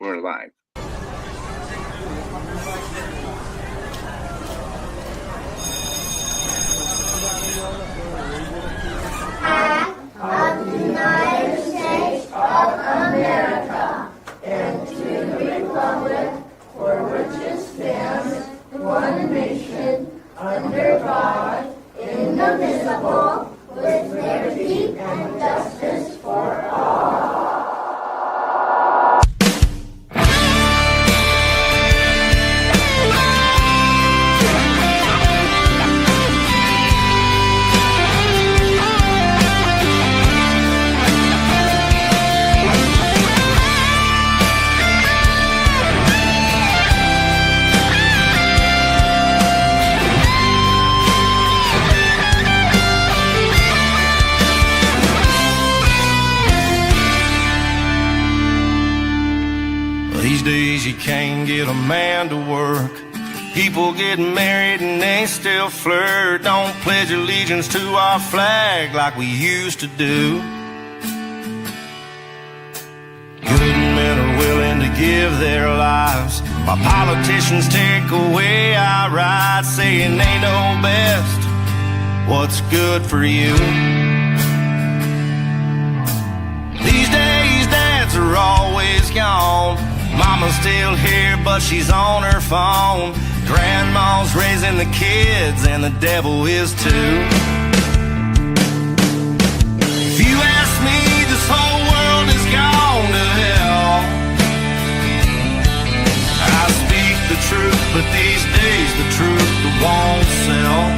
We're live. Of the United States of America, and to the republic for which it stands, one nation, under God, indivisible, with liberty and justice for all. These days you can't get a man to work. People get married and they still flirt. Don't pledge allegiance to our flag like we used to do. Good men are willing to give their lives, while politicians take away our rights, saying they know best what's good for you. These days dads are always gone. Mama's still here, but she's on her phone. Grandma's raising the kids, and the devil is too. If you ask me, this whole world is gone to hell. I speak the truth, but these days the truth won't sell.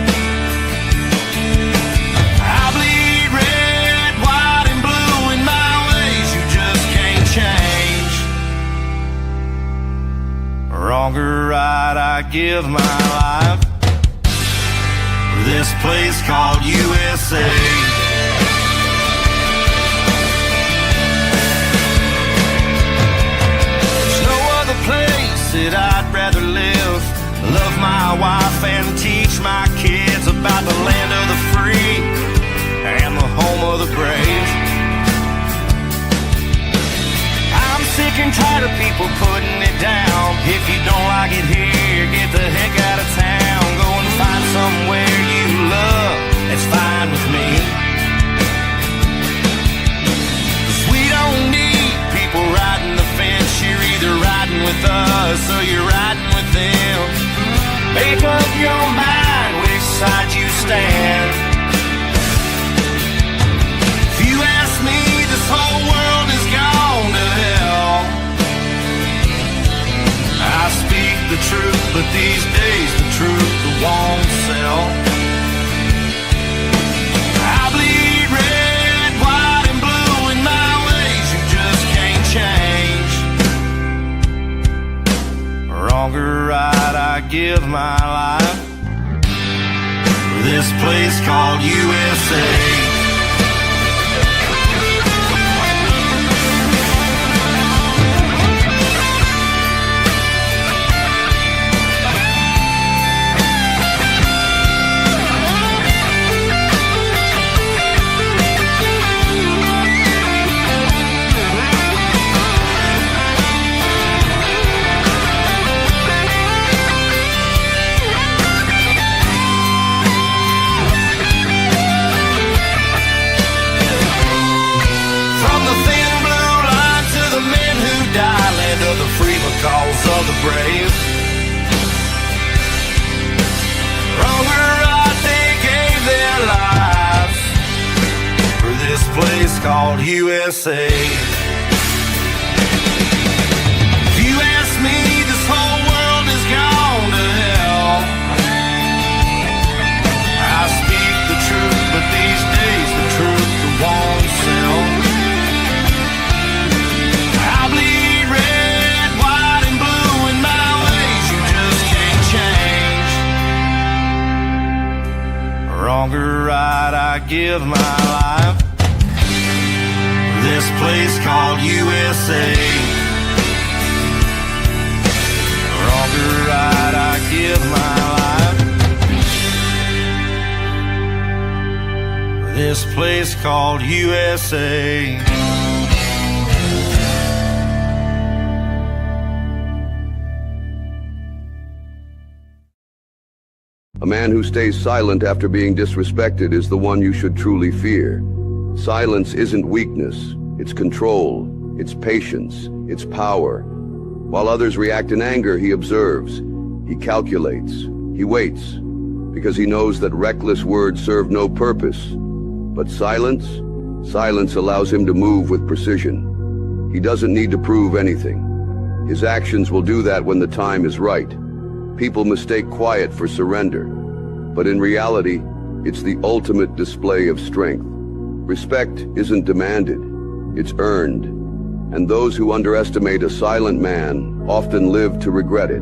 I bleed red, white, and blue in my ways you just can't change. Wrong or right, I give my life for this place called USA. There's no other place that I'd rather live. Love my wife and teach my kids about the land of the free and the home of the brave. I'm sick and tired of people putting it down. If you don't like it here, get the heck out of town. Go and find somewhere you love, it's fine with me. 'Cause we don't need people riding the fence. You're either riding with us or you're riding with them. Make up your mind which side you stand. If you ask me, this whole world is gone to hell. I speak the truth, but these days the truth won't sell. I bleed red, white, and blue in my ways you just can't change. Wrong or right, I give my life for this place called USA. Cause of the brave. Wrong or right, they gave their lives for this place called USA. If you ask me, this whole world is gone to hell. I speak the truth, but these days the truth won't sell. I bleed red, white, and blue in my ways you just can't change. Wrong or right, I give my life for this place called USA. Wrong or right, I give my life for this place called USA. A man who stays silent after being disrespected is the one you should truly fear. Silence isn't weakness, it's control, it's patience, it's power. While others react in anger, he observes, he calculates, he waits, because he knows that reckless words serve no purpose. But silence allows him to move with precision. He doesn't need to prove anything. His actions will do that when the time is right. People mistake quiet for surrender, but in reality, it's the ultimate display of strength. Respect isn't demanded, it's earned, and those who underestimate a silent man often live to regret it.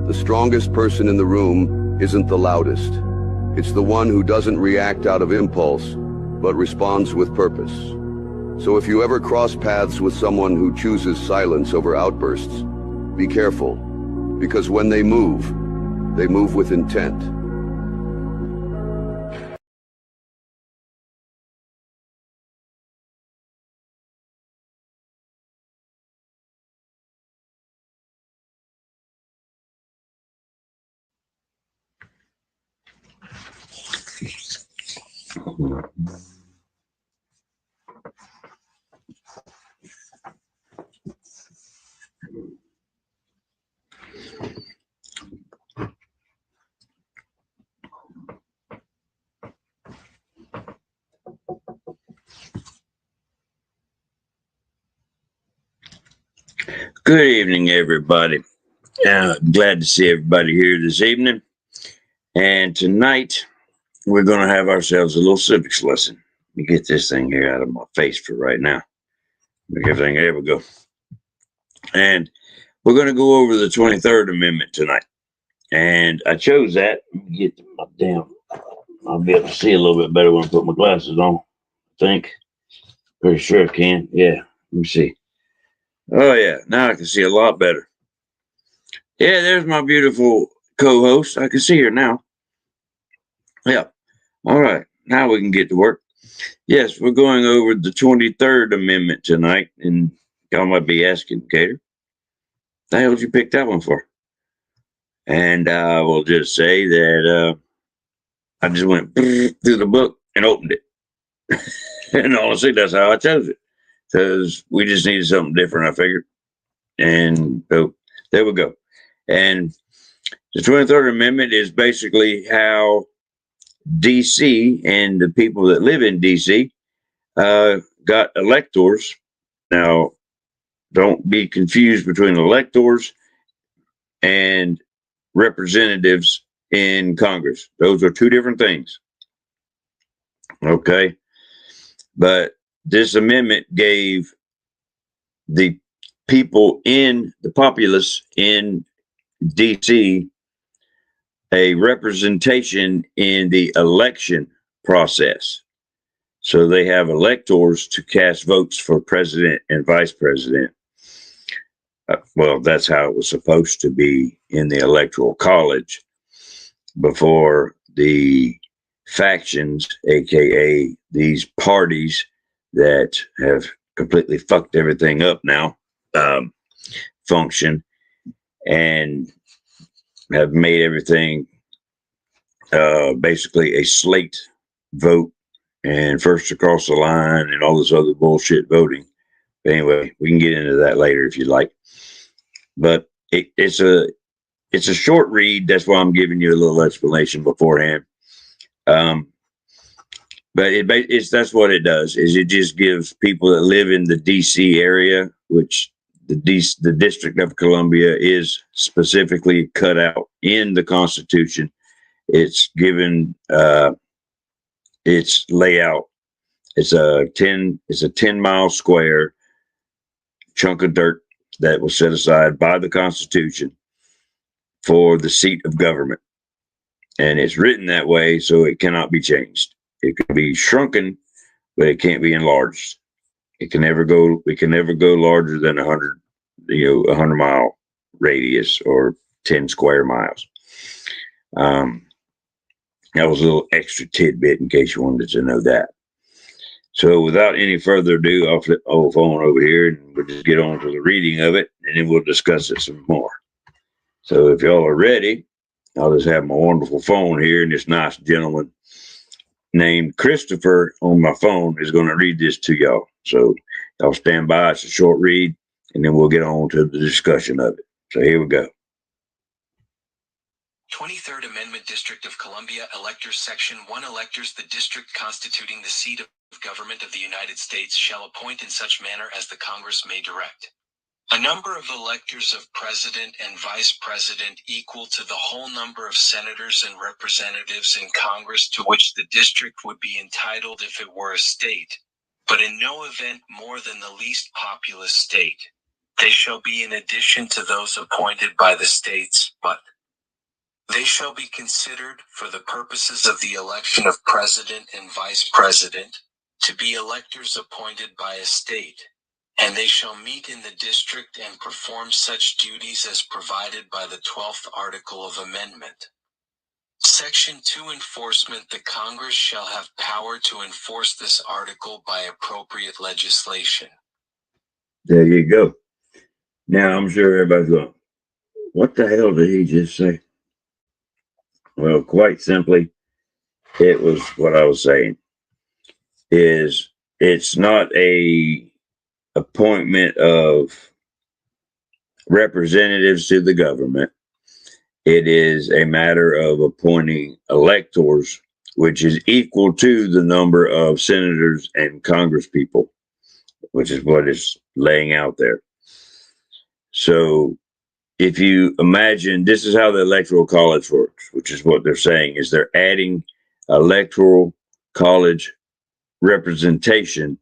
The strongest person in the room isn't the loudest. It's the one who doesn't react out of impulse, but responds with purpose. So if you ever cross paths with someone who chooses silence over outbursts, be careful, because when they move with intent. Good evening, everybody. Glad to see everybody here this evening. And tonight, we're going to have ourselves a little civics lesson. Let me get this thing here out of my face for right now. Make everything, there we go. And we're going to go over the 23rd Amendment tonight. And I chose that. Let me get my damn, I'll be able to see a little bit better when I put my glasses on, I think. Pretty sure I can. Yeah, let me see. Oh, yeah, now I can see a lot better. Yeah, there's my beautiful co-host. I can see her now. Yeah. All right, now we can get to work. Yes, we're going over the 23rd Amendment tonight, and y'all might be asking, Gator, the hell did you pick that one for? And I will just say that I just went through the book and opened it. And honestly, that's how I chose it. Because we just needed something different, I figured. And so there we go. And the 23rd Amendment is basically how D.C. and the people that live in D.C. Got electors. Now, don't be confused between electors and representatives in Congress. Those are two different things. Okay? But this amendment gave the people in the populace in DC a representation in the election process. So they have electors to cast votes for president and vice president. Well, that's how it was supposed to be in the Electoral College before the factions, aka these parties that have completely fucked everything up now, function and have made everything basically a slate vote and first across the line and all this other bullshit voting. But anyway, we can get into that later if you like. But it's a short read. That's why I'm giving you a little explanation beforehand. But that's what it does, is it just gives people that live in the DC area, which the District of Columbia is specifically cut out in the Constitution. It's given its layout. It's a 10-mile square chunk of dirt that was set aside by the Constitution for the seat of government. And it's written that way so it cannot be changed. It can be shrunken, but it can't be enlarged. It can never go larger than 100-mile radius or 10 square miles. That was a little extra tidbit in case you wanted to know that. So without any further ado, I'll flip my old phone over here and we'll just get on to the reading of it, and then we'll discuss it some more. So if y'all are ready, I'll just have my wonderful phone here, and this nice gentleman named Christopher on my phone is going to read this to y'all. So y'all stand by. It's a short read, and then we'll get on to the discussion of it. So here we go. 23rd Amendment, District of Columbia Electors, Section 1. Electors, the district constituting the seat of government of the United States, shall appoint in such manner as the Congress may direct a number of electors of president and vice president equal to the whole number of senators and representatives in Congress to which the district would be entitled if it were a state, but in no event more than the least populous state. They shall be in addition to those appointed by the states, but they shall be considered, for the purposes of the election of president and vice president, to be electors appointed by a state, and they shall meet in the district and perform such duties as provided by the 12th Article of Amendment. Section 2. Enforcement. The Congress shall have power to enforce this article by appropriate legislation. There you go. Now, I'm sure everybody's going, what the hell did he just say? Well, quite simply, it was what I was saying, is it's not a appointment of representatives to the government. It is a matter of appointing electors, which is equal to the number of senators and congresspeople, which is what it's laying out there. So if you imagine, this is how the Electoral College works, which is what they're saying, is they're adding Electoral College representation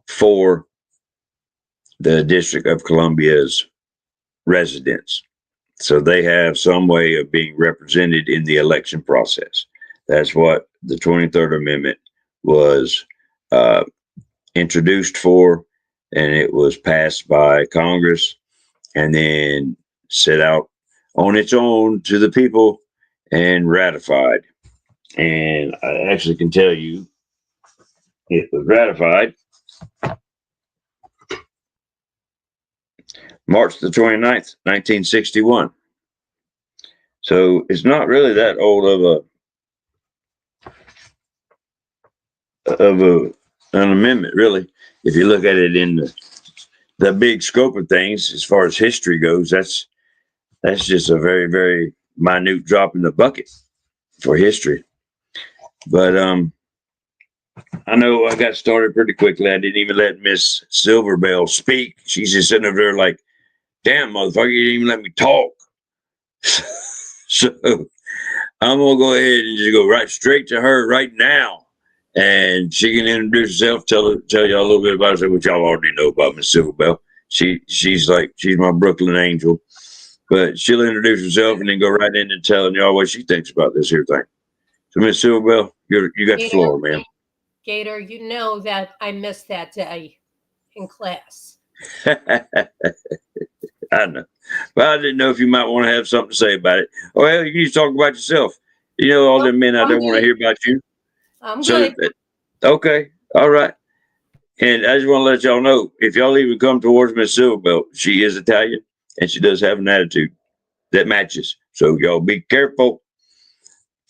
for the District of Columbia's residents. So they have some way of being represented in the election process. That's what the 23rd Amendment was introduced for, and it was passed by Congress and then set out on its own to the people and ratified. And I actually can tell you it was ratified March the 29th, 1961. So it's not really that old of an amendment, really. If you look at it in the big scope of things, as far as history goes, that's just a very, very minute drop in the bucket for history. But I know I got started pretty quickly. I didn't even let Miss Silverbell speak. She's just sitting over there like, damn, motherfucker, you didn't even let me talk. So I'm going to go ahead and just go right straight to her right now. And she can introduce herself, tell y'all a little bit about herself, which y'all already know about Miss Silverbell. She's my Brooklyn angel. But she'll introduce herself and then go right in and telling y'all what she thinks about this here thing. So Miss Silverbell, you got the floor, ma'am. Gator, you know that I missed that day in class. I know. But I didn't know if you might want to have something to say about it. Oh, hell, you need to talk about yourself. You know, all them men, I don't want to hear about you. I'm good. Okay. All right. And I just want to let y'all know, if y'all even come towards Miss Silverbell, she is Italian and she does have an attitude that matches. So y'all be careful.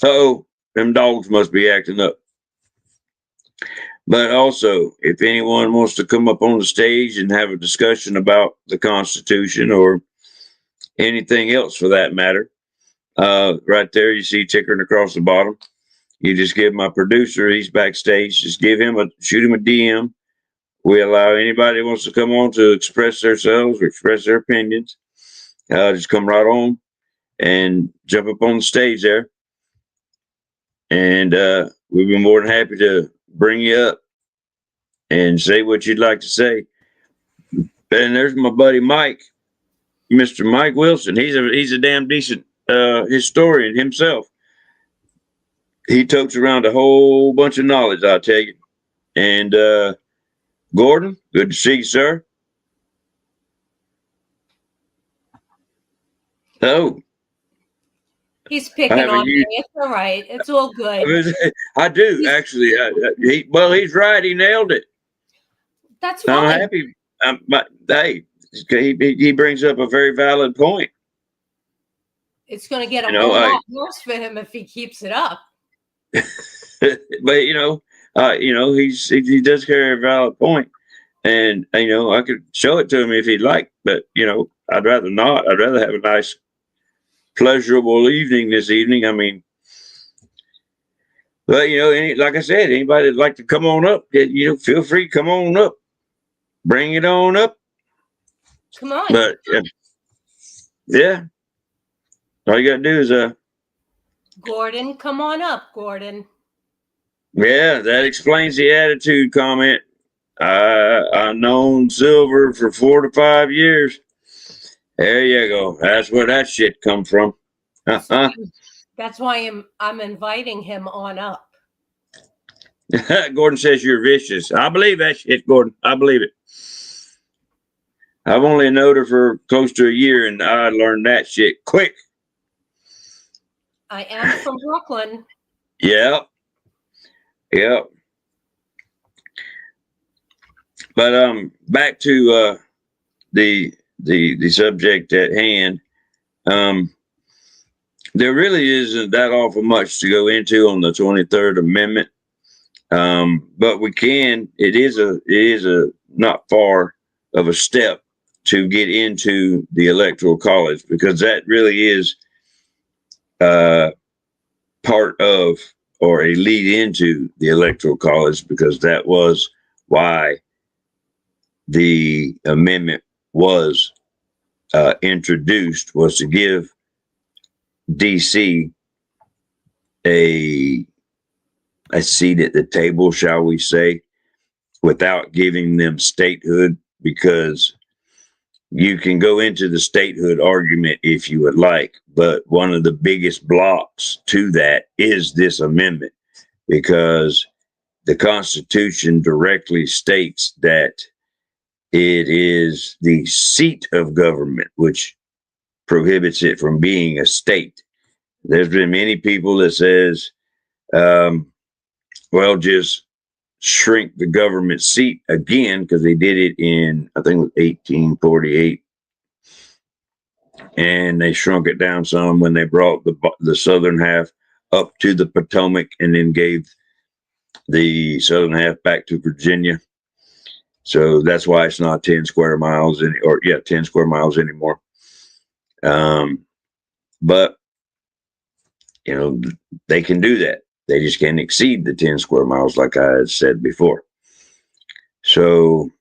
Uh-oh, them dogs must be acting up. But also, if anyone wants to come up on the stage and have a discussion about the Constitution or anything else for that matter, right there you see tickering across the bottom. You just give my producer, he's backstage, just shoot him a DM. We allow anybody who wants to come on to express themselves or express their opinions. Just come right on and jump up on the stage there. And we've been more than happy to bring you up and say what you'd like to say. And there's my buddy Mike, Mr. Mike Wilson. He's a damn decent historian himself. He totes around a whole bunch of knowledge, I'll tell you. And Gordon, good to see you, sir. Oh. He's picking on me. It's all right. It's all good. I do, actually. He's right. He nailed it. That's fine. I'm happy. But hey, he brings up a very valid point. It's going to get a You know, whole lot worse for him if he keeps it up. but he does carry a valid point, and I could show it to him if he'd like, but I'd rather not. I'd rather have a nice, pleasurable evening this evening. I mean, but like I said, anybody that'd like to come on up, feel free, come on up, bring it on up. Come on. But yeah, all you gotta do is Gordon, come on up, Gordon. Yeah, that explains the attitude comment. I've known Silver for 4 to 5 years. There you go. That's where that shit come from. That's why I'm inviting him on up. Gordon says you're vicious. I believe that shit, Gordon. I believe it. I've only known her for close to a year, and I learned that shit quick. I am from Brooklyn. Yep. But back to the subject at hand. There really isn't that awful much to go into on the 23rd Amendment. But we can. It is a not far of a step to get into the Electoral College, because that really is part of, or a lead into, the Electoral College, because that was why the amendment was introduced, was to give DC a seat at the table, shall we say, without giving them statehood, because you can go into the statehood argument if you would like, but one of the biggest blocks to that is this amendment, because the Constitution directly states that it is the seat of government, which prohibits it from being a state. There's been many people that says, well, just shrink the government seat again, because they did it in, I think it was 1848, and they shrunk it down some when they brought the southern half up to the Potomac, and then gave the southern half back to Virginia. So that's why it's not 10 square miles 10 square miles anymore. But they can do that. They just can't exceed the 10 square miles, like I had said before. So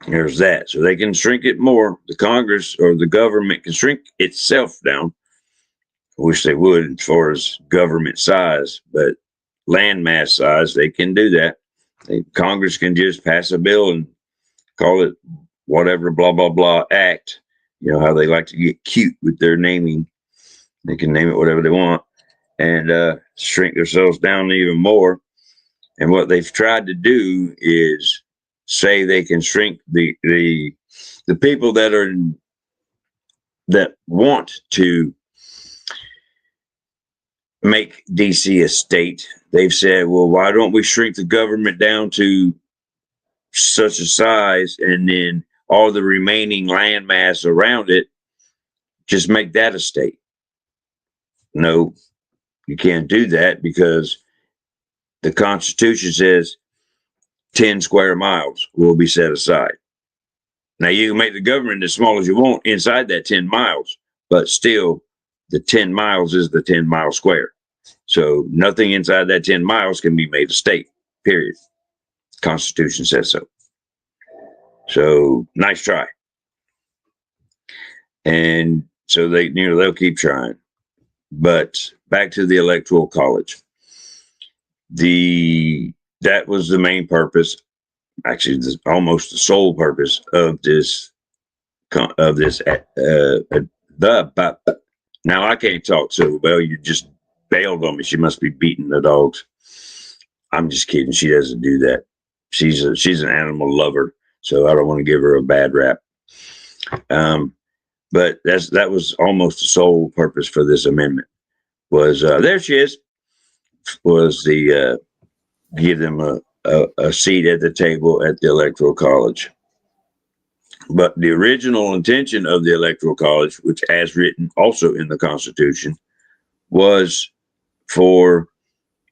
there's that. So they can shrink it more. The Congress or the government can shrink itself down. I wish they would as far as government size, but landmass size, they can do that. Congress can just pass a bill and call it whatever, blah, blah, blah act. You know how they like to get cute with their naming. They can name it whatever they want, and shrink themselves down even more. And what they've tried to do is say they can shrink the people that want to make DC a state. They've said, well, why don't we shrink the government down to such a size, and then all the remaining landmass around it, just make that a state? No, you can't do that, because the Constitution says 10 square miles will be set aside. Now, you can make the government as small as you want inside that 10 miles, but still the 10 miles is the 10 mile square. So nothing inside that 10 miles can be made a state, period. Constitution says so. So nice try. And so they'll keep trying. But back to the Electoral College. That was the main purpose, actually almost the sole purpose of this. Now I can't talk so well. You just bailed on me. She must be beating the dogs. I'm just kidding. She doesn't do that. She's an animal lover, so I don't want to give her a bad rap. But that was almost the sole purpose for this amendment. Was there she is? Was the give them a seat at the table at the Electoral College. But the original intention of the Electoral College, which as written also in the Constitution, was for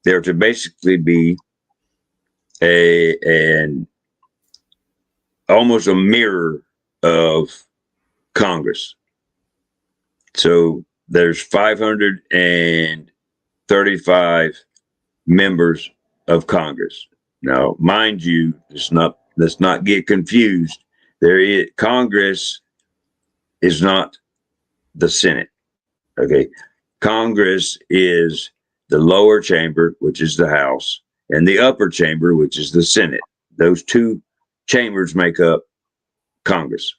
there to basically be an almost a mirror of Congress. So there's 535 members of Congress. Now, mind you, let's not get confused. Congress is not the Senate. Okay. Congress is the lower chamber, which is the House, and the upper chamber, which is the Senate. Those two chambers make up Congress.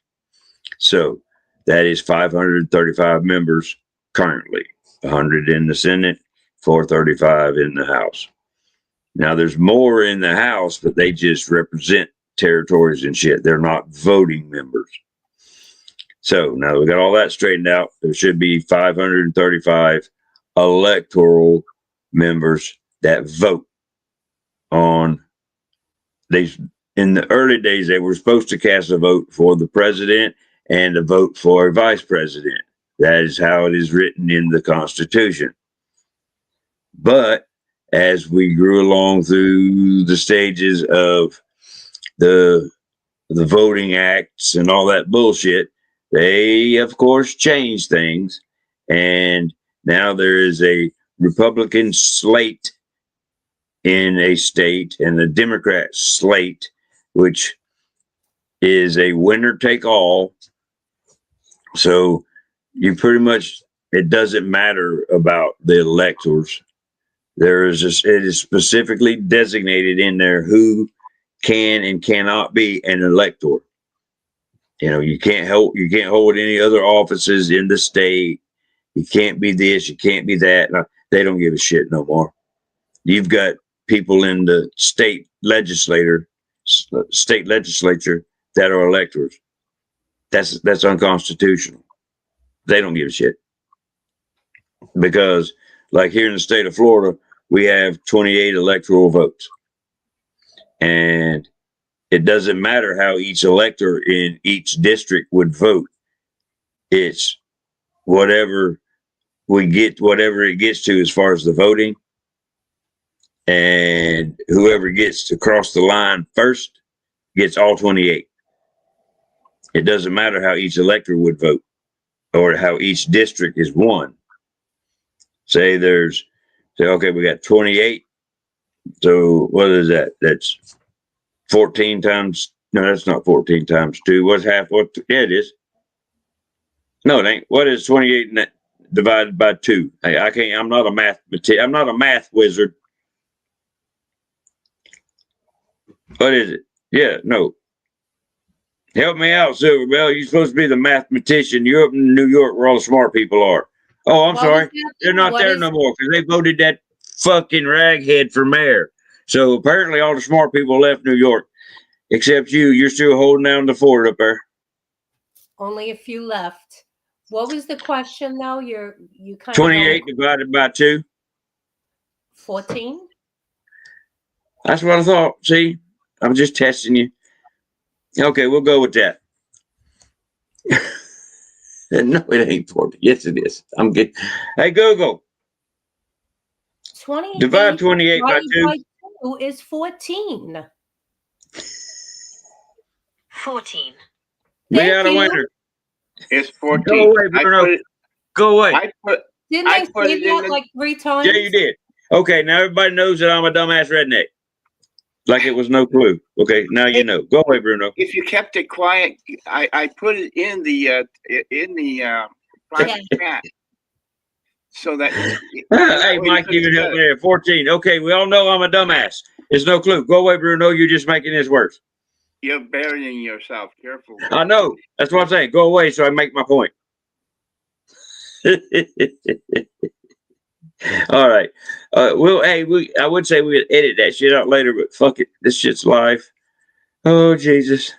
So that is 535 members currently, 100 in the Senate, 435 in the House. Now there's more in the House, but they just represent territories and shit. They're not voting members. So now we got all that straightened out. There should be 535 electoral members that vote on these. In the early days, they were supposed to cast a vote for the president and a vote for a vice president. That is how it is written in the Constitution. But as we grew along through the stages of the voting acts and all that bullshit, they of course changed things, and now there is a Republican slate in a state and a Democrat slate, which is a winner take all. So you pretty much, it doesn't matter about the electors. It is specifically designated in there who can and cannot be an elector. You know, you can't hold any other offices in the state. You can't be this, you can't be that. No, they don't give a shit no more. You've got people in the state legislature that are electors. That's unconstitutional. They don't give a shit. Because like here in the state of Florida, we have 28 electoral votes. And it doesn't matter how each elector in each district would vote. It's whatever it gets to as far as the voting. And whoever gets to cross the line first gets all 28. It doesn't matter how each elector would vote or how each district is won. Say okay, we got 28. So what is that? That's 14 times. No, that's not 14 times 2. What's half? Yeah, it is. No, it ain't. What is 28 divided by 2? Hey, I can't. I'm not a math wizard. What is it? Yeah, no. Help me out, Silverbell. You're supposed to be the mathematician. You're up in New York where all the smart people are. Oh, I'm sorry. They're not there no more because they voted that fucking raghead for mayor. So apparently all the smart people left New York, except you. You're still holding down the fort up there. Only a few left. What was the question, though? You kind 28 divided by 2. 14. That's what I thought. See, I'm just testing you. Okay, we'll go with that. No, it ain't 14. Yes, it is. I'm good. Hey, Google. 28 divide 28 by 2 is 14. 14. We got a winner. It's 14. Go away, Bruno. Go away. Didn't I say that like 3 times? Yeah, you did. Okay, now everybody knows that I'm a dumbass redneck. Like it was no clue. Okay, now you know. Go away, Bruno. If you kept it quiet, I put it in the private chat so that. Hey, Mike, you can help me there. 14. Okay, we all know I'm a dumbass. It's no clue. Go away, Bruno. You're just making this worse. You're burying yourself. Careful. I know. That's what I'm saying. Go away so I make my point. All right. I would say we'd edit that shit out later, but fuck it. This shit's live. Oh, Jesus.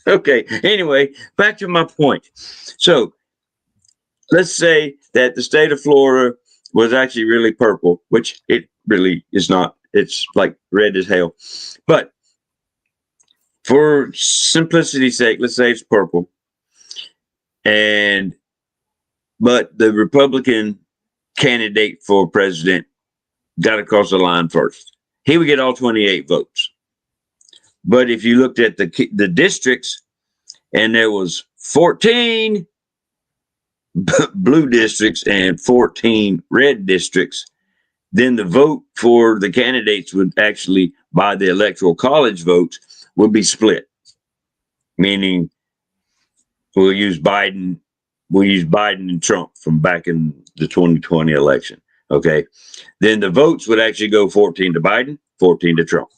Okay. Anyway, back to my point. So let's say that the state of Florida was actually really purple, which it really is not. It's like red as hell. But for simplicity's sake, let's say it's purple. But the Republican candidate for president got across the line first. He would get all 28 votes. But if you looked at the districts, and there was 14 blue districts and 14 red districts, then the vote for the candidates would actually, by the Electoral College votes, would be split. Meaning, we'll use Biden and Trump from back in the 2020 election. Okay. Then the votes would actually go 14 to Biden, 14 to Trump.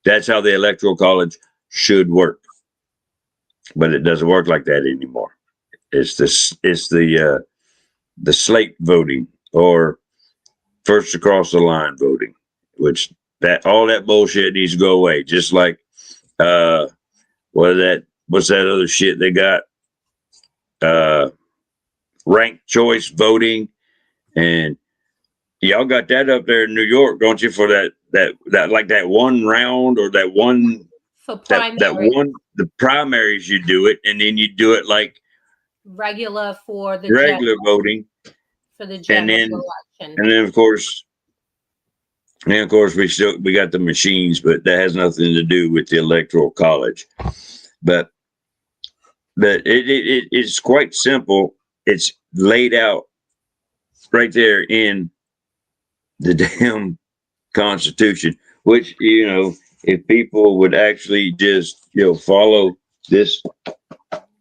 That's how the Electoral College should work. But it doesn't work like that anymore. It's the slate voting, or first across the line voting, which all that bullshit needs to go away. Just like what's that other shit they got? Ranked choice voting, and y'all got that up there in New York, don't you? For that like that one round, or that one For primary, that one, the primaries, you do it, and then you do it like regular for the regular voting, for the general election. And then of course we got the machines, but that has nothing to do with the Electoral College. But it's quite simple. It's laid out right there in the damn Constitution, which, if people would actually just, follow this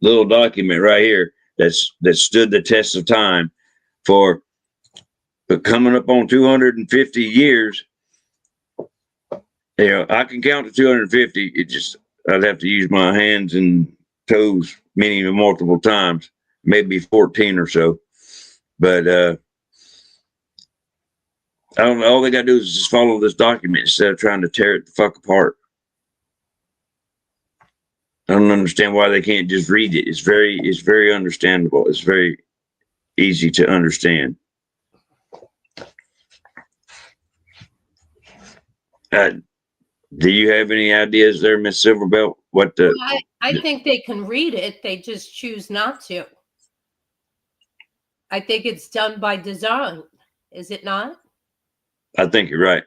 little document right here that stood the test of time for coming up on 250 years. I can count to 250. I'd have to use my hands and toes many multiple times, maybe 14 or so. But I don't know. All they got to do is just follow this document instead of trying to tear it the fuck apart. I don't understand why they can't just read it. It's very understandable. It's very easy to understand. Do you have any ideas there, Miss Silverbelt? I think they can read it. They just choose not to. I think it's done by design. Is it not? I think you're right.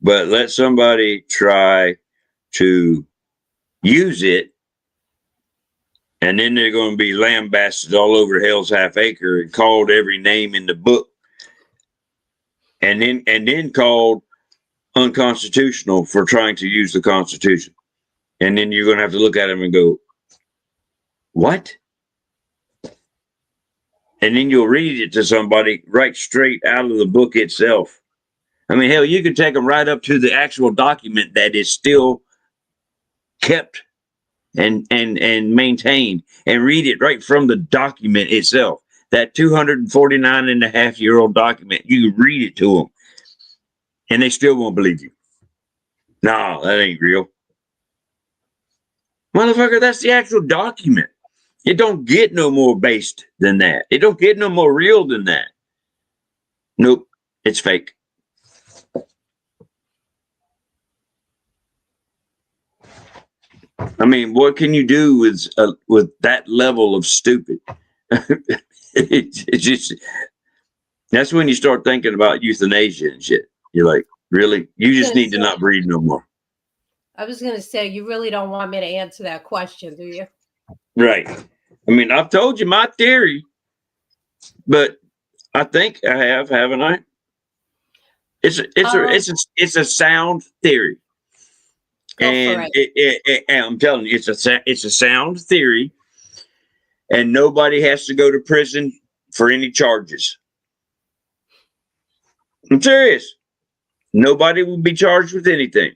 But let somebody try to use it, and then they're going to be lambasted all over Hell's Half Acre and called every name in the book, and then called unconstitutional for trying to use the Constitution. And then you're going to have to look at them and go, what? And then you'll read it to somebody right straight out of the book itself. I mean, hell, you can take them right up to the actual document that is still kept and maintained, and read it right from the document itself. That 249.5-year-old document, you read it to them, and they still won't believe you. No, that ain't real. Motherfucker, that's the actual document. It don't get no more based than that. It don't get no more real than that. Nope, it's fake. I mean, what can you do with that level of stupid? It's just, that's when you start thinking about euthanasia and shit. You're like, really? You just need to not breed no more. I was going to say, you really don't want me to answer that question, do you? Right. I mean, I've told you my theory, but I think I have, haven't I? It's a sound theory. And I'm telling you, it's a sound theory, and nobody has to go to prison for any charges. I'm serious. Nobody will be charged with anything.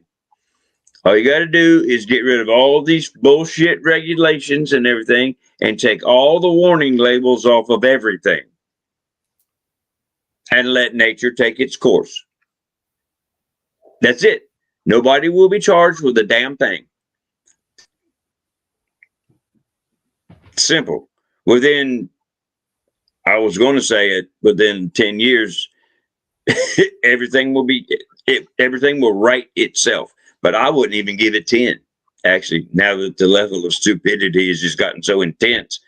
All you got to do is get rid of all these bullshit regulations and everything, and take all the warning labels off of everything, and let nature take its course. That's it. Nobody will be charged with a damn thing. Simple. I was going to say it, within 10 years, everything will right itself. But I wouldn't even give it 10. actually, now that the level of stupidity has just gotten so intense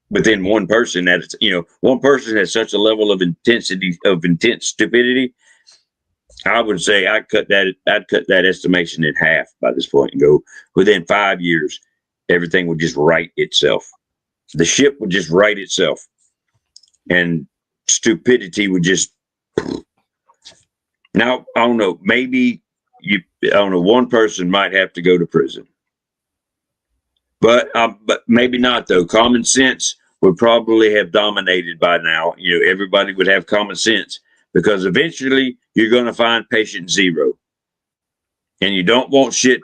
within one person that it's, one person has such a level of intensity of intense stupidity. I would say I'd cut that estimation in half by this point and go within 5 years, everything would just right itself. The ship would just right itself, and stupidity would just. Now, I don't know, maybe one person might have to go to prison, but maybe not though. Common sense would probably have dominated by now. Everybody would have common sense, because eventually you're going to find patient zero, and you don't want shit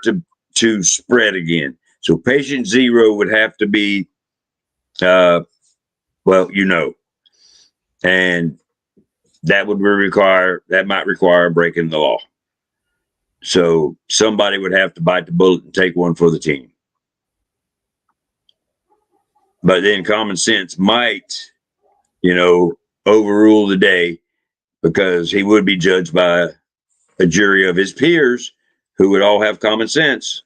to spread again. So patient zero would have to be, and that might require breaking the law. So somebody would have to bite the bullet and take one for the team. But then common sense might, overrule the day, because he would be judged by a jury of his peers who would all have common sense.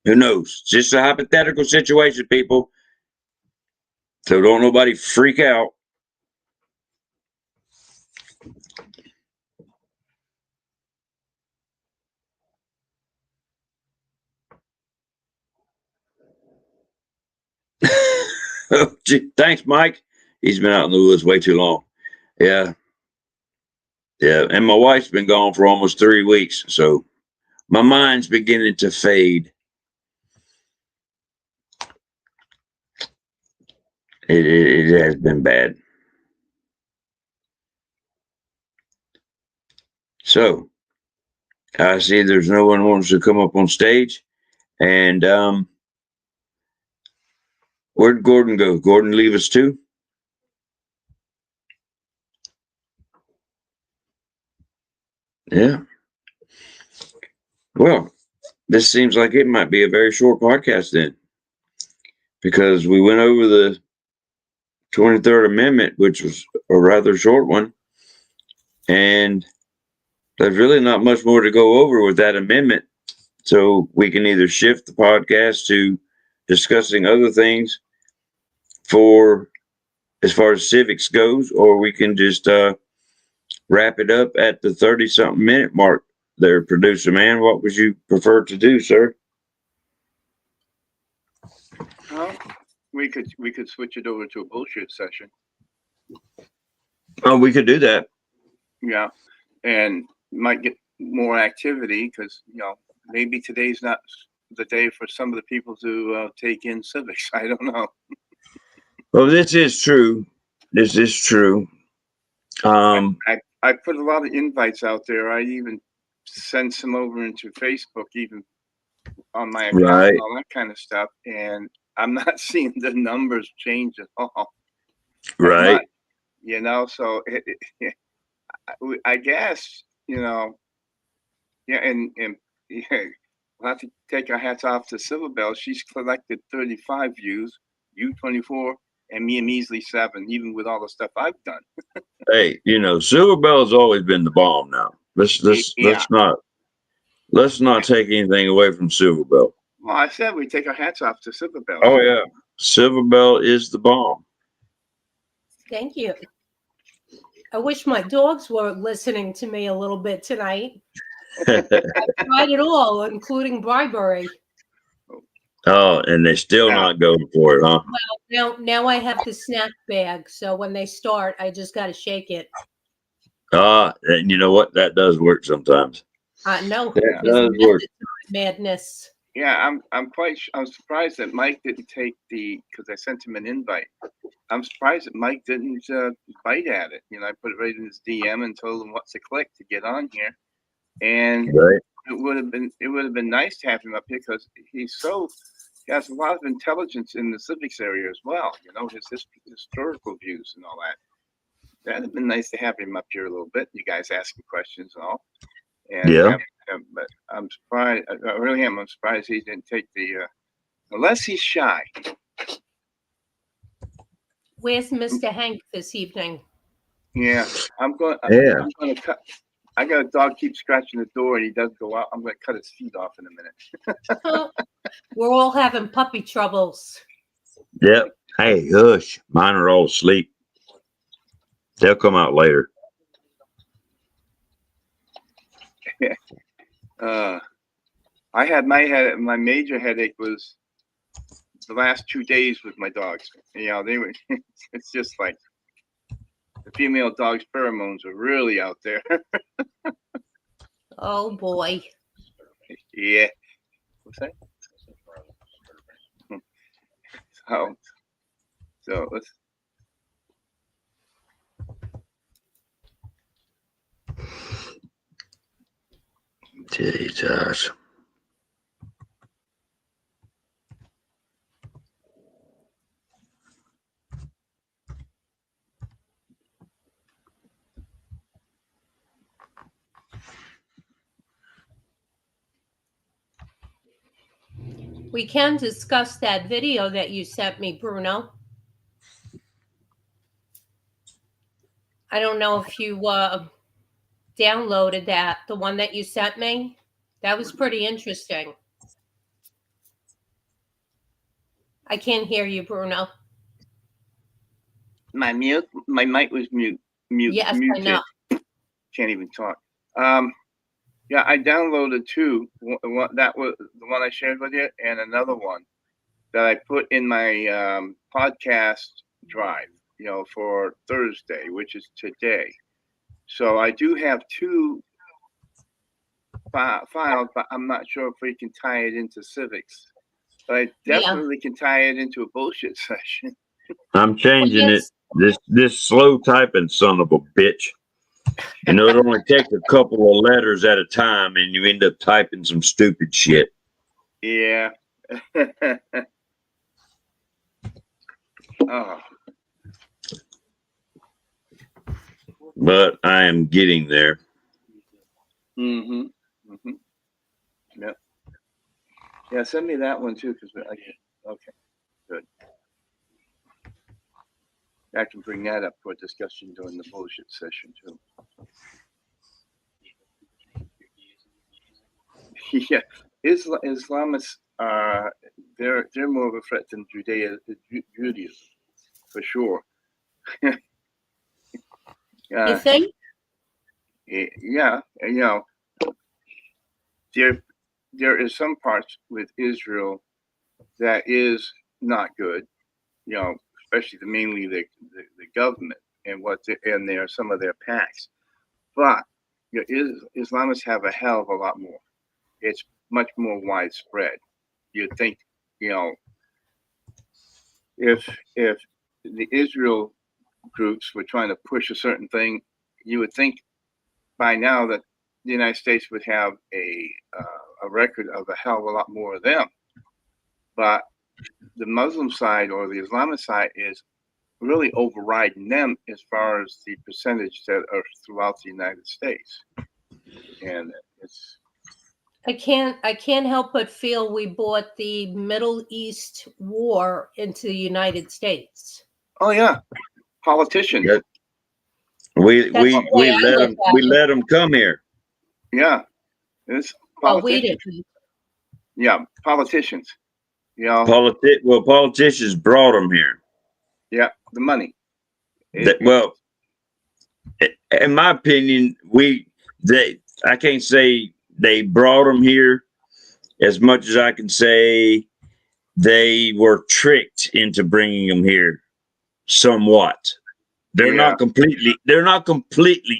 Who knows? It's just a hypothetical situation, people. So don't nobody freak out. Oh, gee, thanks, Mike. He's been out in the woods way too long. Yeah. And my wife's been gone for almost 3 weeks, so my mind's beginning to fade. It has been bad. So I see there's no one wants to come up on stage, and where'd Gordon go? Gordon leave us too? Yeah. Well, this seems like it might be a very short podcast then, because we went over the 23rd Amendment, which was a rather short one, and there's really not much more to go over with that amendment. So we can either shift the podcast to discussing other things for as far as civics goes, or we can just wrap it up at the 30-something minute mark there, producer man. What would you prefer to do, sir? Well, we could switch it over to a bullshit session. Oh, we could do that. Yeah, and might get more activity, because maybe today's not the day for some of the people to take in civics. I don't know. Well, this is true. This is true. I put a lot of invites out there. I even sent some over into Facebook, even on my account, right, and all that kind of stuff. And I'm not seeing the numbers change at all. Right. So I guess, yeah, and we'll have to take our hats off to Silver Bell. She's collected 35 views, you 24, and me a measly 7, even with all the stuff I've done. Hey, Silver Bell's always been the bomb. Now let's not take anything away from Silver Bell. Well, I said we take our hats off to Silver Bell. Oh yeah, Silver Bell is the bomb. Thank you. I wish my dogs were listening to me a little bit tonight. I tried it all, including bribery. Oh, and they're still not going for it, huh? Well, now I have the snack bag, so when they start, I just got to shake it. And you know what? That does work sometimes. No, that does work. Madness. Yeah, I'm surprised that Mike didn't take because I sent him an invite. I'm surprised that Mike didn't bite at it. I put it right in his DM and told him what to click to get on here, and right. it would have been nice to have him up here, because he has a lot of intelligence in the civics area as well. His historical views and all that. That'd have been nice to have him up here a little bit. You guys asking questions and all. And yeah. But I'm surprised. I really am. I'm surprised he didn't take unless he's shy. Where's Mr. Hank this evening? Yeah, I'm going to cut. I got a dog keep scratching the door, and he does go out. I'm going to cut his feet off in a minute. We're all having puppy troubles. Yep. Hey, hush. Mine are all asleep. They'll come out later. I had my major headache was the last 2 days with my dogs. You know, they were. It's just like the female dog's pheromones are really out there. Oh boy. Yeah. What's that? So let's. Jesus. We can discuss that video that you sent me, Bruno. I don't know if you downloaded that, the one that you sent me. That was pretty interesting. I can't hear you, Bruno. My mic was mute. Yes, muted. I know. Can't even talk. Yeah, I downloaded two. That was the one I shared with you, and another one that I put in my podcast drive, you know, for Thursday, which is today. So I do have two files, but I'm not sure if we can tie it into civics. But I definitely can tie it into a bullshit session. I'm changing it. This slow typing son of a bitch. You know, it only takes a couple of letters at a time, and you end up typing some stupid shit. Yeah. Oh. But I am getting there. Mm-hmm. Mm-hmm. Yep. Yeah, send me that one too, because okay, good. I can bring that up for discussion during the bullshit session too. Yeah, Islamists are they're more of a threat than Judaism for sure. You think? Yeah, you know, there is some parts with Israel that is not good, you know, especially mainly the government and and there are some of their pacts. But you know, Islamists have a hell of a lot more. It's much more widespread. You'd think, you know, if the Israel groups were trying to push a certain thing, you would think by now that the United States would have a record of a hell of a lot more of them. But the Muslim side or the Islamic side is really overriding them as far as the percentage that are throughout the United States. And it's I can't help but feel we brought the Middle East war into the United States. oh yeah, politicians. Yep. We That's the way I look at it. let them come here. Yeah, it's Well, we politicians. didn't. Yeah, politicians. You know, Politicians brought them here. yeah, the money. Well, in my opinion, I can't say they brought them here as much as I can say they were tricked into bringing them here somewhat. They're not completely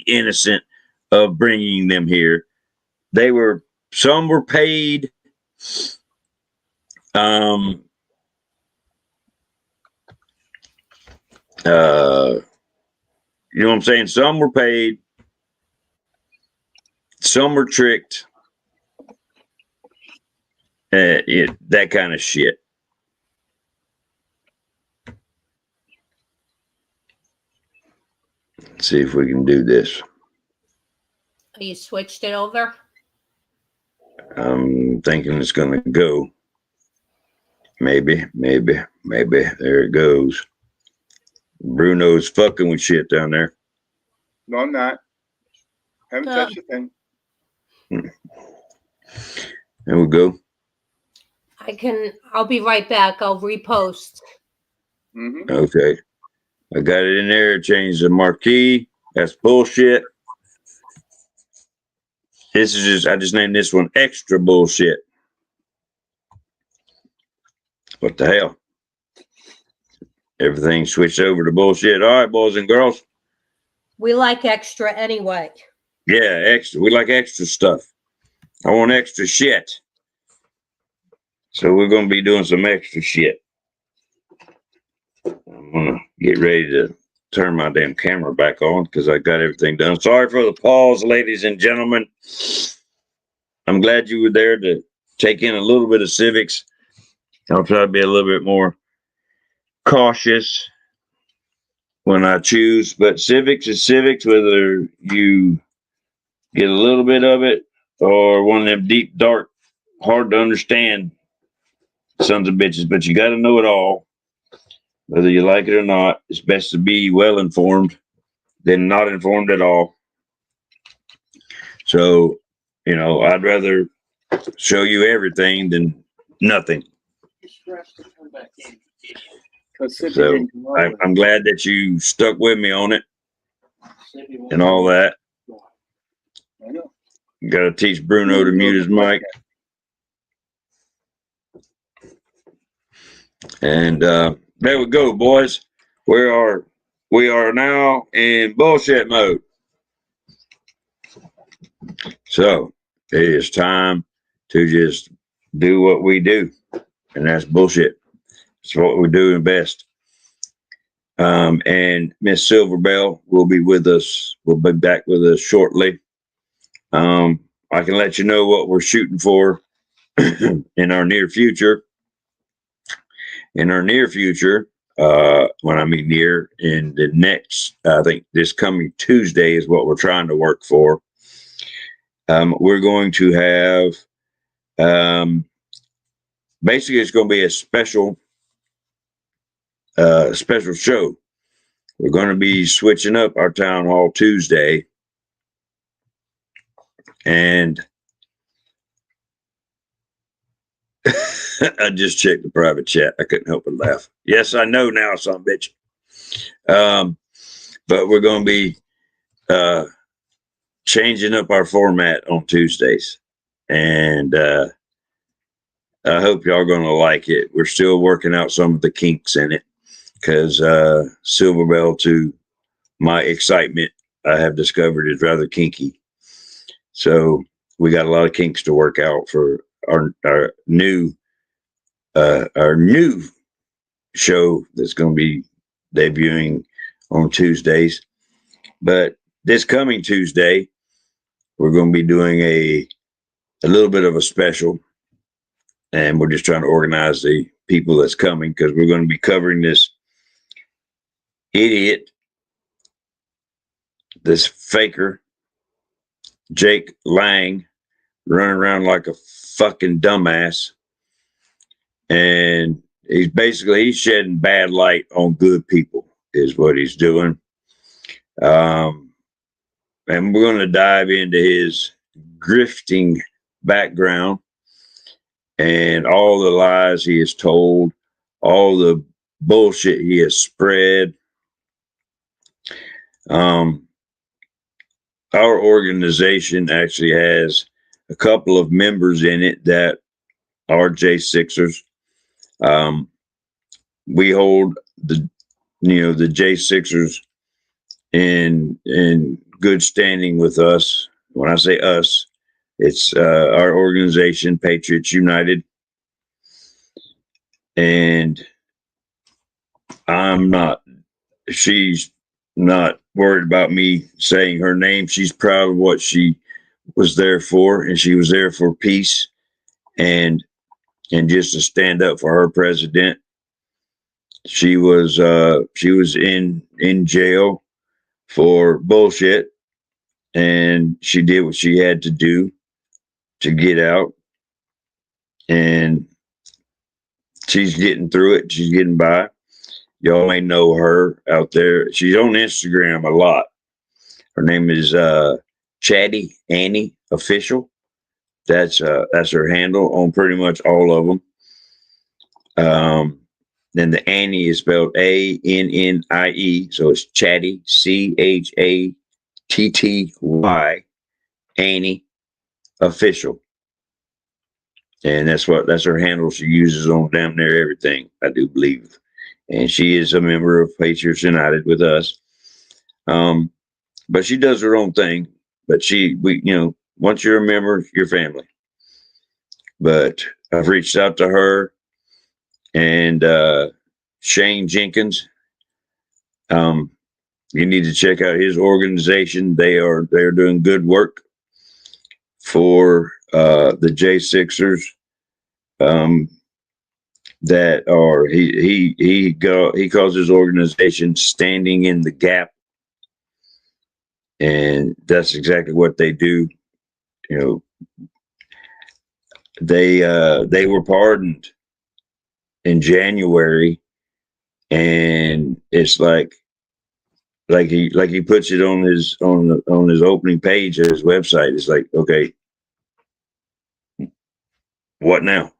innocent of bringing them here. Some were paid. You know what I'm saying? Some were paid. Some were tricked. That kind of shit. Let's see if we can do this. You switched it over? I'm thinking it's going to go. Maybe. There it goes. Bruno's fucking with shit down there. No, I'm not. Haven't touched a thing. There we go. I'll be right back. I'll repost. Mhm. Okay. I got it in there. Change the marquee. That's bullshit. This is just, I just named this one extra bullshit. What the hell? Everything switched over to bullshit. All right, boys and girls. We like extra anyway. Yeah, extra. We like extra stuff. I want extra shit. So we're going to be doing some extra shit. I'm going to get ready to turn my damn camera back on because I got everything done. Sorry for the pause, ladies and gentlemen. I'm glad you were there to take in a little bit of civics. I'll try to be a little bit more cautious when I choose, but civics is civics, whether you get a little bit of it or one of them deep, dark, hard to understand sons of bitches, but you got to know it all. Whether you like it or not, it's best to be well informed than not informed at all. So, you know, I'd rather show you everything than nothing. So I'm glad that you stuck with me on it and all that. You got to teach Bruno to mute his mic. And there we go, boys. We are now in bullshit mode. So it is time to just do what we do, and that's bullshit. It's what we do best. And Miss Silverbell will be with us. Will be back with us shortly. I can let you know what we're shooting for in our near future. In our near future, when I mean near, in the next, I think this coming Tuesday is what we're trying to work for. We're going to have, basically it's going to be a special show. We're going to be switching up our town hall Tuesday, and I just checked the private chat. I couldn't help but laugh. Yes, I know now, son of a bitch. But we're going to be changing up our format on Tuesdays, and I hope y'all going to like it. We're still working out some of the kinks in it because Silverbell, to my excitement, I have discovered is rather kinky. So we got a lot of kinks to work out for our new show that's going to be debuting on Tuesdays. But this coming Tuesday, we're going to be doing a little bit of a special, and we're just trying to organize the people that's coming because we're going to be covering this idiot, this faker, Jake Lang, running around like a fucking dumbass. And he's shedding bad light on good people is what he's doing. And we're going to dive into his grifting background and all the lies he has told, all the bullshit he has spread. Our organization actually has a couple of members in it that are J6ers. We hold the J6ers in good standing with us. When I say us, it's our organization, Patriots United. And she's not worried about me saying her name. She's proud of what she was there for, and she was there for peace and just to stand up for her president. She was in jail for bullshit, and she did what she had to do to get out, and she's getting through it. She's getting by. Y'all may know her out there. She's on Instagram a lot. Her name is Chatty Annie Official. That's her handle on pretty much all of them. Then the Annie is spelled ANNIE, so it's Chatty, CHATTY, Annie Official, and that's her handle. She uses on damn near everything, I do believe, and she is a member of Patriots United with us. But she does her own thing. But once you're a member, you're family. But I've reached out to her and Shane Jenkins. You need to check out his organization. They're doing good work for the J6ers. That are he calls his organization Standing in the Gap. And that's exactly what they do. They were pardoned in January, and it's like he puts it on his opening page of his website. It's like, okay, what now?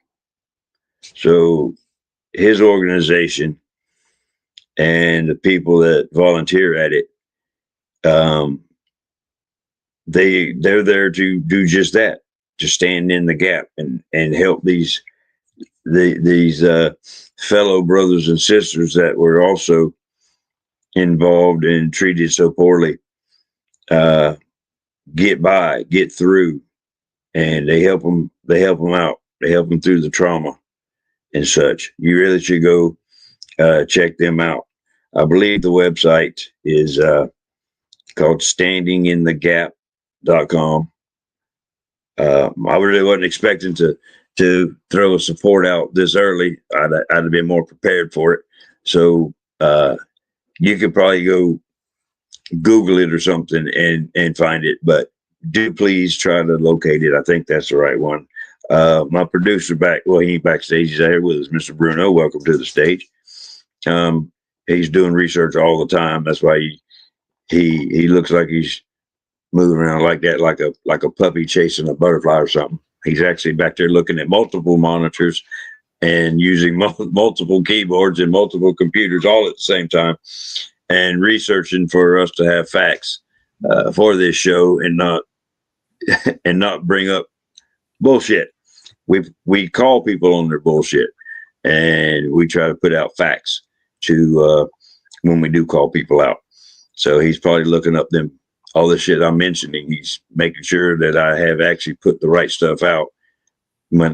So his organization and the people that volunteer at it, they're there to do just that, to stand in the gap and help these fellow brothers and sisters that were also involved and treated so poorly, get through, and they help them out. They help them through the trauma and such. You really should go check them out. I believe the website is called standinginthegap.com. I really wasn't expecting to throw a support out this early. I'd have been more prepared for it. So you could probably go Google it or something and find it, but do please try to locate it. I think that's the right one. My producer he ain't backstage. He's out here with us, Mr. Bruno. Welcome to the stage. He's doing research all the time. That's why he looks like he's moving around like that, like a puppy chasing a butterfly or something. He's actually back there looking at multiple monitors and using multiple keyboards and multiple computers all at the same time, and researching for us to have facts for this show and not bring up bullshit. We call people on their bullshit, and we try to put out facts to when we do call people out. So he's probably looking up all the shit I'm mentioning. He's making sure that I have actually put the right stuff out.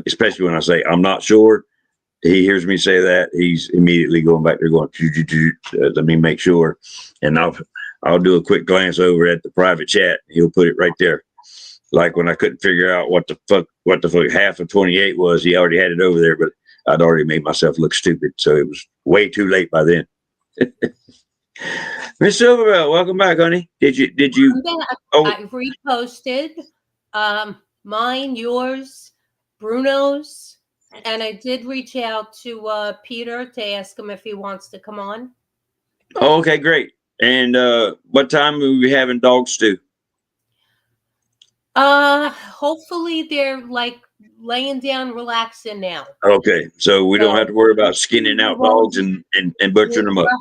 Especially when I say I'm not sure, he hears me say that, he's immediately going back there going, let me make sure. And I'll do a quick glance over at the private chat. He'll put it right there. Like when I couldn't figure out what the fuck half of 28 was, he already had it over there, but I'd already made myself look stupid. So it was way too late by then. Miss Silverbell, welcome back, honey. Did you? I reposted mine, yours, Bruno's, and I did reach out to Peter to ask him if he wants to come on. Oh, okay, great. And what time are we having dog stew? Hopefully they're like laying down, relaxing now. Okay, so we don't have to worry about skinning out dogs and butchering them up. We're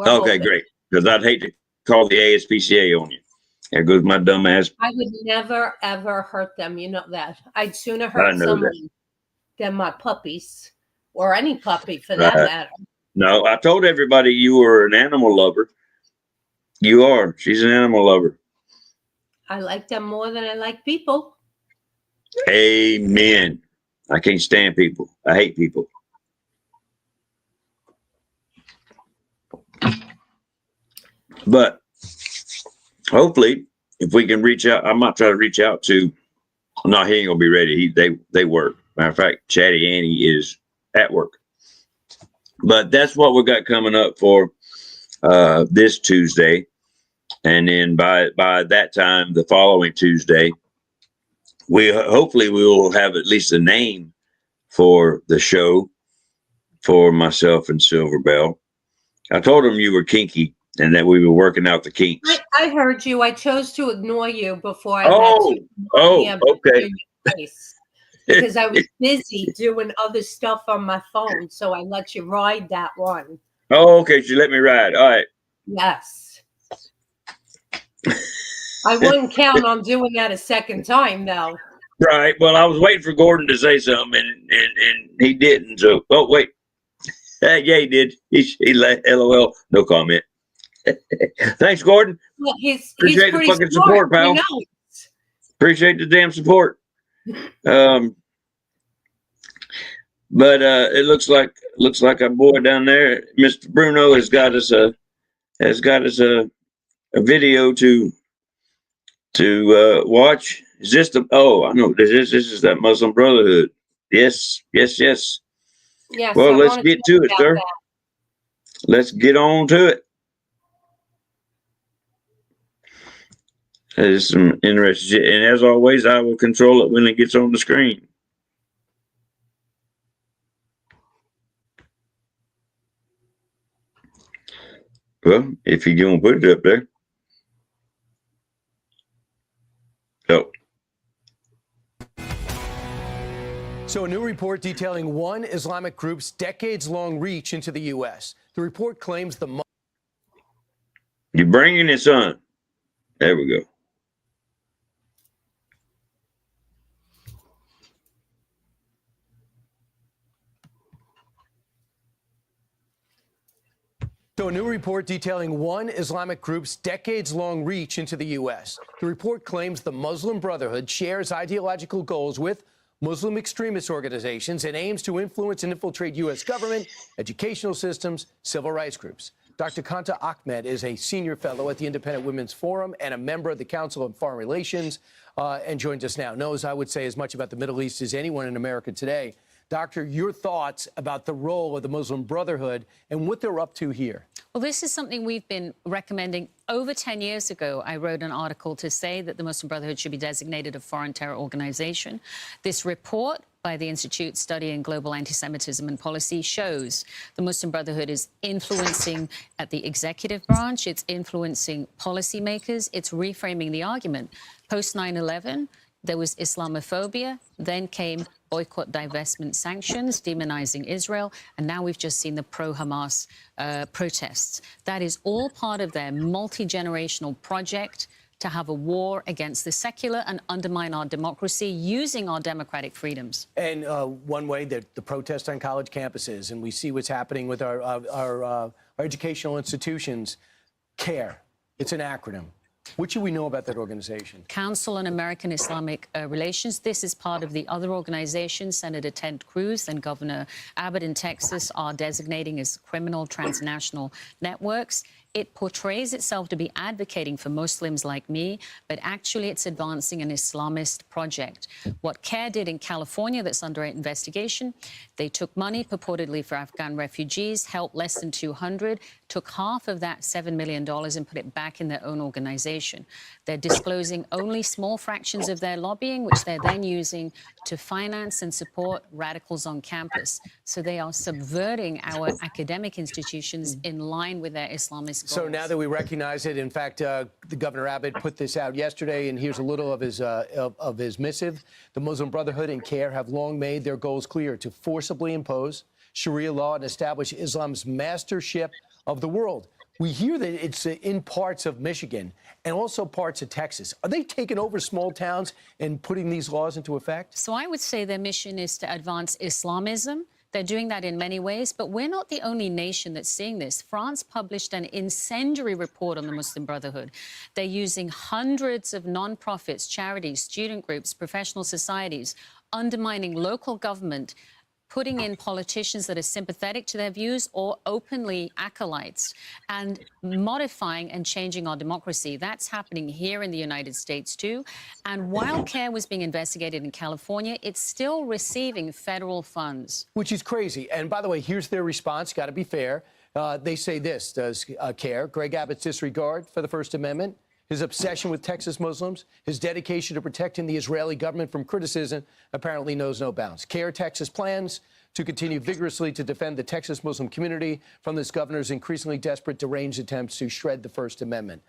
hoping. Great. Because I'd hate to call the ASPCA on you. There goes my dumb ass. I would never, ever hurt them. You know that. I'd sooner hurt someone than my puppies, or any puppy for that matter. No, I told everybody you were an animal lover. You are. She's an animal lover. I like them more than I like people. Amen. I can't stand people. I hate people. But hopefully, if we can reach out, I might try to reach out to. No, he ain't gonna be ready. They work. Matter of fact, Chatty Annie is at work. But that's what we got coming up for this Tuesday, and then by that time, the following Tuesday, we will have at least a name for the show for myself and Silverbell. I told him you were kinky and that we were working out the kinks. I heard you. I chose to ignore you before I okay. because I was busy doing other stuff on my phone. So I let you ride that one. Oh, okay. So you let me ride. All right. Yes. I wouldn't count on doing that a second time, though. Right. Well, I was waiting for Gordon to say something, and he didn't. So, oh wait, yeah, he did. He let LOL. No comment. Thanks, Gordon. Well, he's Appreciate the pretty fucking smart, support, pal. you know. Appreciate the damn support. But it looks like our boy down there, Mr. Bruno, has got us a video to watch. Is this the? Oh, I know. This is that Muslim Brotherhood. Yes. Yes. Well, I let's wanna get talk to it, about sir. that. Let's get on to it. There's some interesting shit. And as always, I will control it when it gets on the screen. Well, if you're going to put it up there. So. So a new report detailing one Islamic group's decades-long reach into the U.S. The report claims the... You're bringing it on. There we go. So a new report detailing one Islamic group's decades-long reach into the U.S. The report claims the Muslim Brotherhood shares ideological goals with Muslim extremist organizations and aims to influence and infiltrate U.S. government, educational systems, civil rights groups. Dr. Kanta Ahmed is a senior fellow at the Independent Women's Forum and a member of the Council on Foreign Relations and joins us now. Knows, I would say, as much about the Middle East as anyone in America today. Doctor, your thoughts about the role of the Muslim Brotherhood and what they're up to here? Well, this is something we've been recommending. Over 10 years ago, I wrote an article to say that the Muslim Brotherhood should be designated a foreign terror organization. This report by the Institute Studying Global Anti-Semitism and Policy shows the Muslim Brotherhood is influencing at the executive branch, it's influencing policymakers, it's reframing the argument. Post 9/11, there was Islamophobia, then came boycott, divestment, sanctions, demonizing Israel, and now we've just seen the pro-Hamas protests. That is all part of their multi-generational project to have a war against the secular and undermine our democracy using our democratic freedoms. And one way that the protests on college campuses, and we see what's happening with our educational institutions, CARE, it's an acronym. What should we know about that organization? Council on American Islamic Relations. This is part of the other organizations Senator Ted Cruz and Governor Abbott in Texas are designating as criminal transnational networks. It portrays itself to be advocating for Muslims like me, but actually it's advancing an Islamist project. What CARE did in California that's under investigation, they took money purportedly for Afghan refugees, helped less than 200, took half of that $7 million and put it back in their own organization. They're disclosing only small fractions of their lobbying, which they're then using to finance and support radicals on campus. So they are subverting our academic institutions in line with their Islamist goals. So now that we recognize it, in fact, the Governor Abbott put this out yesterday, and here's a little of his missive. The Muslim Brotherhood and CARE have long made their goals clear: to forcibly impose Sharia law and establish Islam's mastership of the world. We hear that it's in parts of Michigan and also parts of Texas. Are they taking over small towns and putting these laws into effect? So I would say their mission is to advance Islamism. They're doing that in many ways, but we're not the only nation that's seeing this. France published an incendiary report on the Muslim Brotherhood. They're using hundreds of nonprofits, charities, student groups, professional societies, undermining local government, putting in politicians that are sympathetic to their views or openly acolytes, and modifying and changing our democracy. That's happening here in the United States, too. And while CARE was being investigated in California, it's still receiving federal funds. Which is crazy. And by the way, here's their response. Got to be fair. They say this, does CARE, Greg Abbott's disregard for the First Amendment, his obsession with Texas Muslims, his dedication to protecting the Israeli government from criticism apparently knows no bounds. CARE Texas plans to continue vigorously to defend the Texas Muslim community from this governor's increasingly desperate, deranged attempts to shred the First Amendment.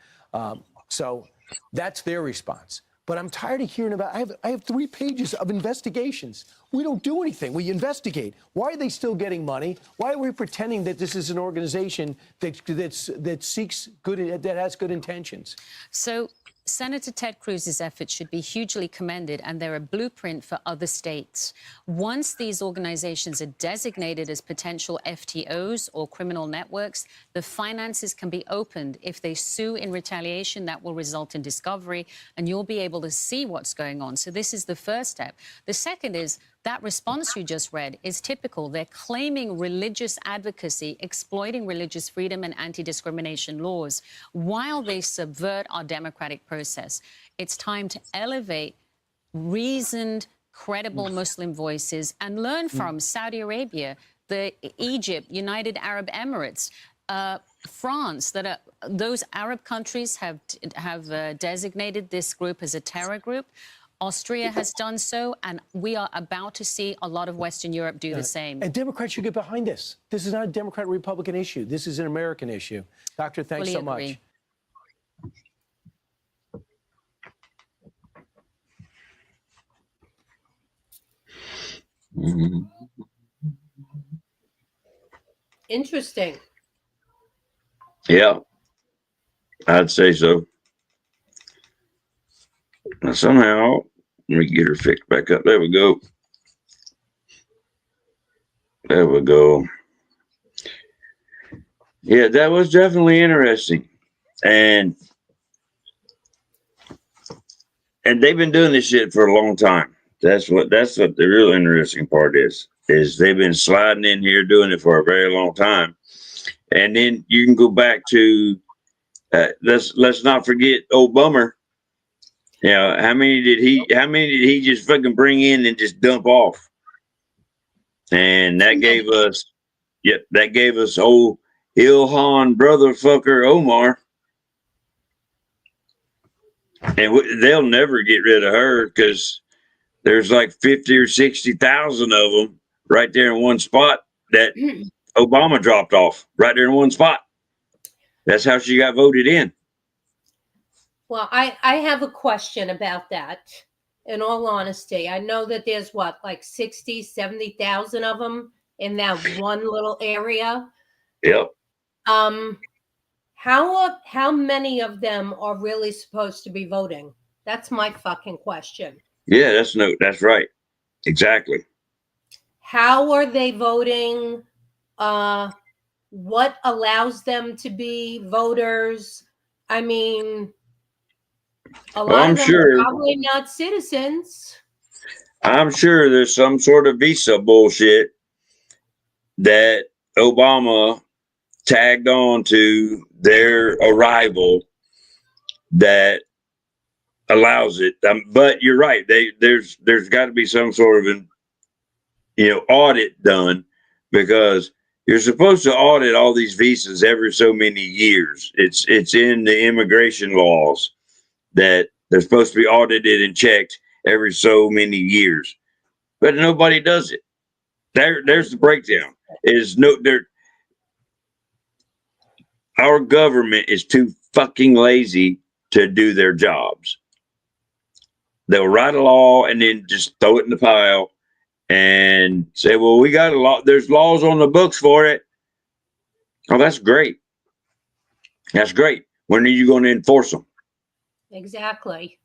So that's their response. But I'm tired of hearing about. I have 3 pages of investigations. We don't do anything. We investigate. Why are they still getting money? Why are we pretending that this is an organization that seeks good, that has good intentions? So Senator Ted Cruz's efforts should be hugely commended, and they're a blueprint for other states. Once these organizations are designated as potential FTOs or criminal networks, the finances can be opened. If they sue in retaliation, that will result in discovery, and you'll be able to see what's going on. So this is the first step. The second is that response you just read is typical. They're claiming religious advocacy, exploiting religious freedom and anti-discrimination laws while they subvert our democratic process. It's time to elevate reasoned, credible Muslim voices and learn from Saudi Arabia, Egypt, United Arab Emirates, France, those Arab countries have designated this group as a terror group. Austria has done so, and we are about to see a lot of Western Europe do the same. And Democrats should get behind this. This is not a Democrat-Republican issue. This is an American issue. Doctor, thanks so much. Interesting. Yeah, I'd say so. Now somehow, let me get her fixed back up. There we go. There we go. Yeah, that was definitely interesting. And they've been doing this shit for a long time. That's what the real interesting part is they've been sliding in here doing it for a very long time. And then you can go back to let's not forget old Bummer. You know, how many did he just fucking bring in and just dump off? And that gave us old Ilhan brotherfucker Omar. And they'll never get rid of her because there's like 50 or 60,000 of them right there in one spot that Obama dropped off right there in one spot. That's how she got voted in. Well, I have a question about that. In all honesty, I know that there's like 60, 70,000 of them in that one little area. Yep. How many of them are really supposed to be voting? That's my fucking question. Yeah, that's right. Exactly. How are they voting? What allows them to be voters? I mean, a lot of them are probably not citizens. I'm sure there's some sort of visa bullshit that Obama tagged on to their arrival that allows it. But you're right. There's got to be some sort of audit done, because you're supposed to audit all these visas every so many years. It's in the immigration laws that they're supposed to be audited and checked every so many years, but nobody does it. There's the breakdown. Our government is too fucking lazy to do their jobs. They'll write a law and then just throw it in the pile and say, well, we got a law. There's laws on the books for it. Oh, that's great. That's great. When are you going to enforce them? Exactly.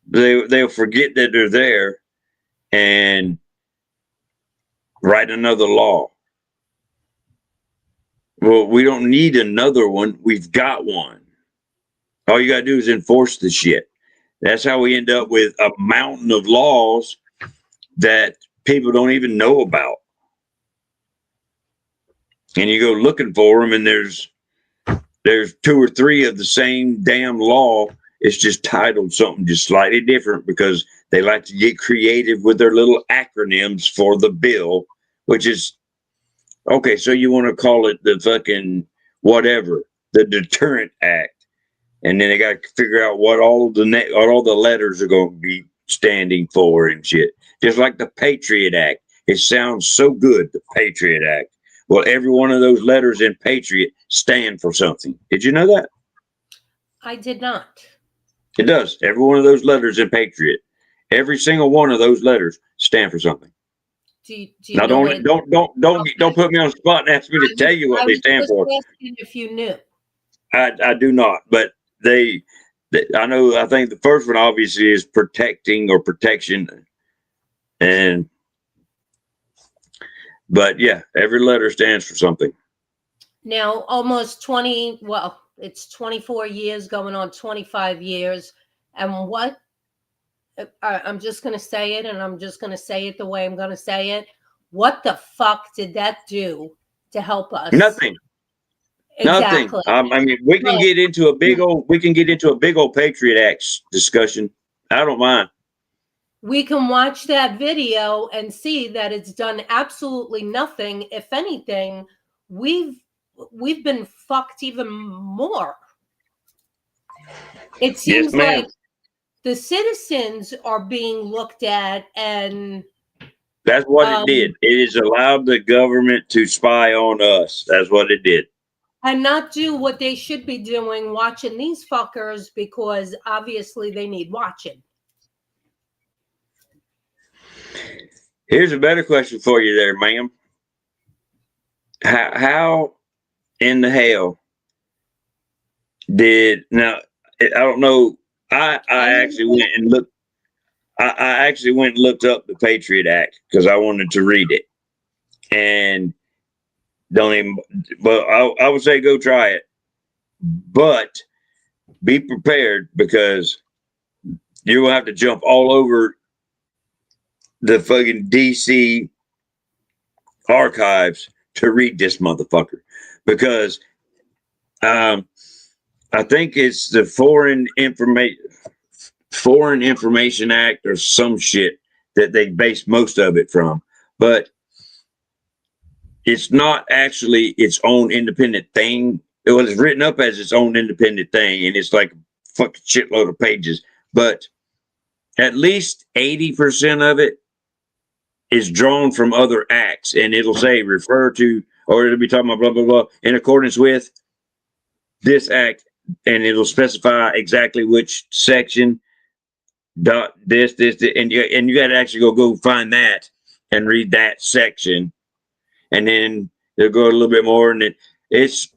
They'll forget that they're there and write another law. Well, we don't need another one. We've got one. All you got to do is enforce the shit. That's how we end up with a mountain of laws that people don't even know about. And you go looking for them, and there's 2 or 3 of the same damn law. It's just titled something just slightly different because they like to get creative with their little acronyms for the bill, which is, okay, so you want to call it the fucking whatever, the Deterrent Act. And then they got to figure out what all the letters are going to be standing for and shit. Just like the Patriot Act. It sounds so good, the Patriot Act. Well, every one of those letters in Patriot stand for something. Did you know that? I did not. It does. Every one of those letters in Patriot, every single one of those letters stand for something. Do you Now, know don't put me on the spot and ask me to tell you what they stand for. Asking if you knew. I do not, but I know. I think the first one obviously is protecting or protection, but yeah, every letter stands for something. Now, almost 20, well, it's 24 years going on 25 years. And what, I'm just going to say it, and I'm just going to say it the way I'm going to say it. What the fuck did that do to help us? Nothing. Exactly. Nothing. I mean, we can get into a big old Patriot Act discussion. I don't mind. We can watch that video and see that it's done absolutely nothing. If anything, we've been fucked even more. It seems like the citizens are being looked at, and that's what it did. It has allowed the government to spy on us. That's what it did. And not do what they should be doing, watching these fuckers, because obviously they need watching. Here's a better question for you there, ma'am. How in the hell now, I don't know. I actually went and looked. I actually went and looked up the Patriot Act because I wanted to read it. And I would say go try it. But be prepared, because you will have to jump all over the fucking DC archives to read this motherfucker, because I think it's the Foreign Information Act or some shit that they base most of it from, but it's not actually its own independent thing. It was written up as its own independent thing, and it's like a fucking shitload of pages, but at least 80% of it is drawn from other acts, and it'll say refer to, or it'll be talking about blah, blah, blah, in accordance with this act, and it'll specify exactly which section, this, and you got to actually go find that and read that section, and then they'll go a little bit more, and it's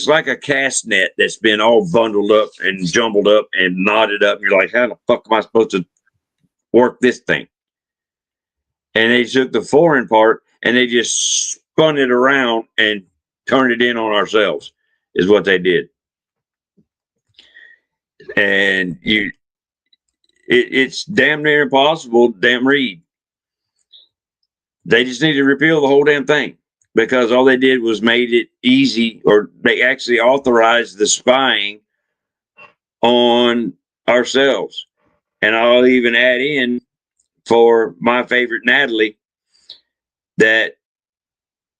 like a cast net that's been all bundled up and jumbled up and knotted up. And you're like, how the fuck am I supposed to work this thing? And they took the foreign part and they just spun it around and turned it in on ourselves, is what they did. And it's damn near impossible to damn read. They just need to repeal the whole damn thing, because all they did was made it easy, or they actually authorized the spying on ourselves. And I'll even add in, for my favorite Natalie, that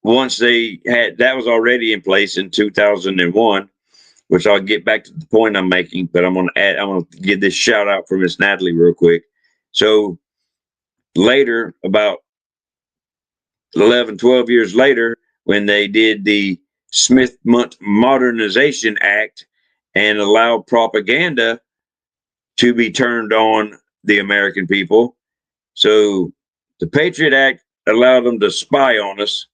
once they had, that was already in place in 2001, which I'll get back to the point I'm making, but I'm going to give this shout out for Miss Natalie real quick. So later, about 11, 12 years later, when they did the Smith Modernization Act and allowed propaganda to be turned on the American people. So the Patriot Act allowed them to spy on us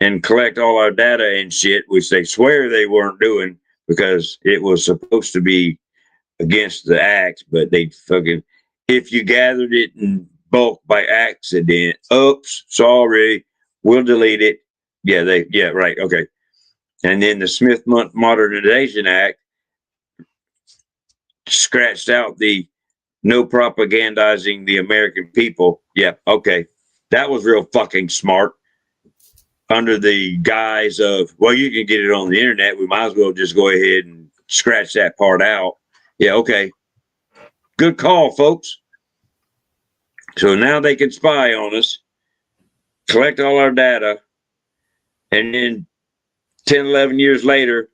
and collect all our data and shit, which they swear they weren't doing because it was supposed to be against the act, but they fucking, if you gathered it in bulk by accident, oops, sorry, we'll delete it. Yeah, right, okay. And then the Smith Modernization Act scratched out the no propagandizing the American people. Yeah, okay. That was real fucking smart. Under the guise of, well, you can get it on the internet, we might as well just go ahead and scratch that part out. Yeah, okay. Good call, folks. So now they can spy on us, collect all our data, and then 10, 11 years later,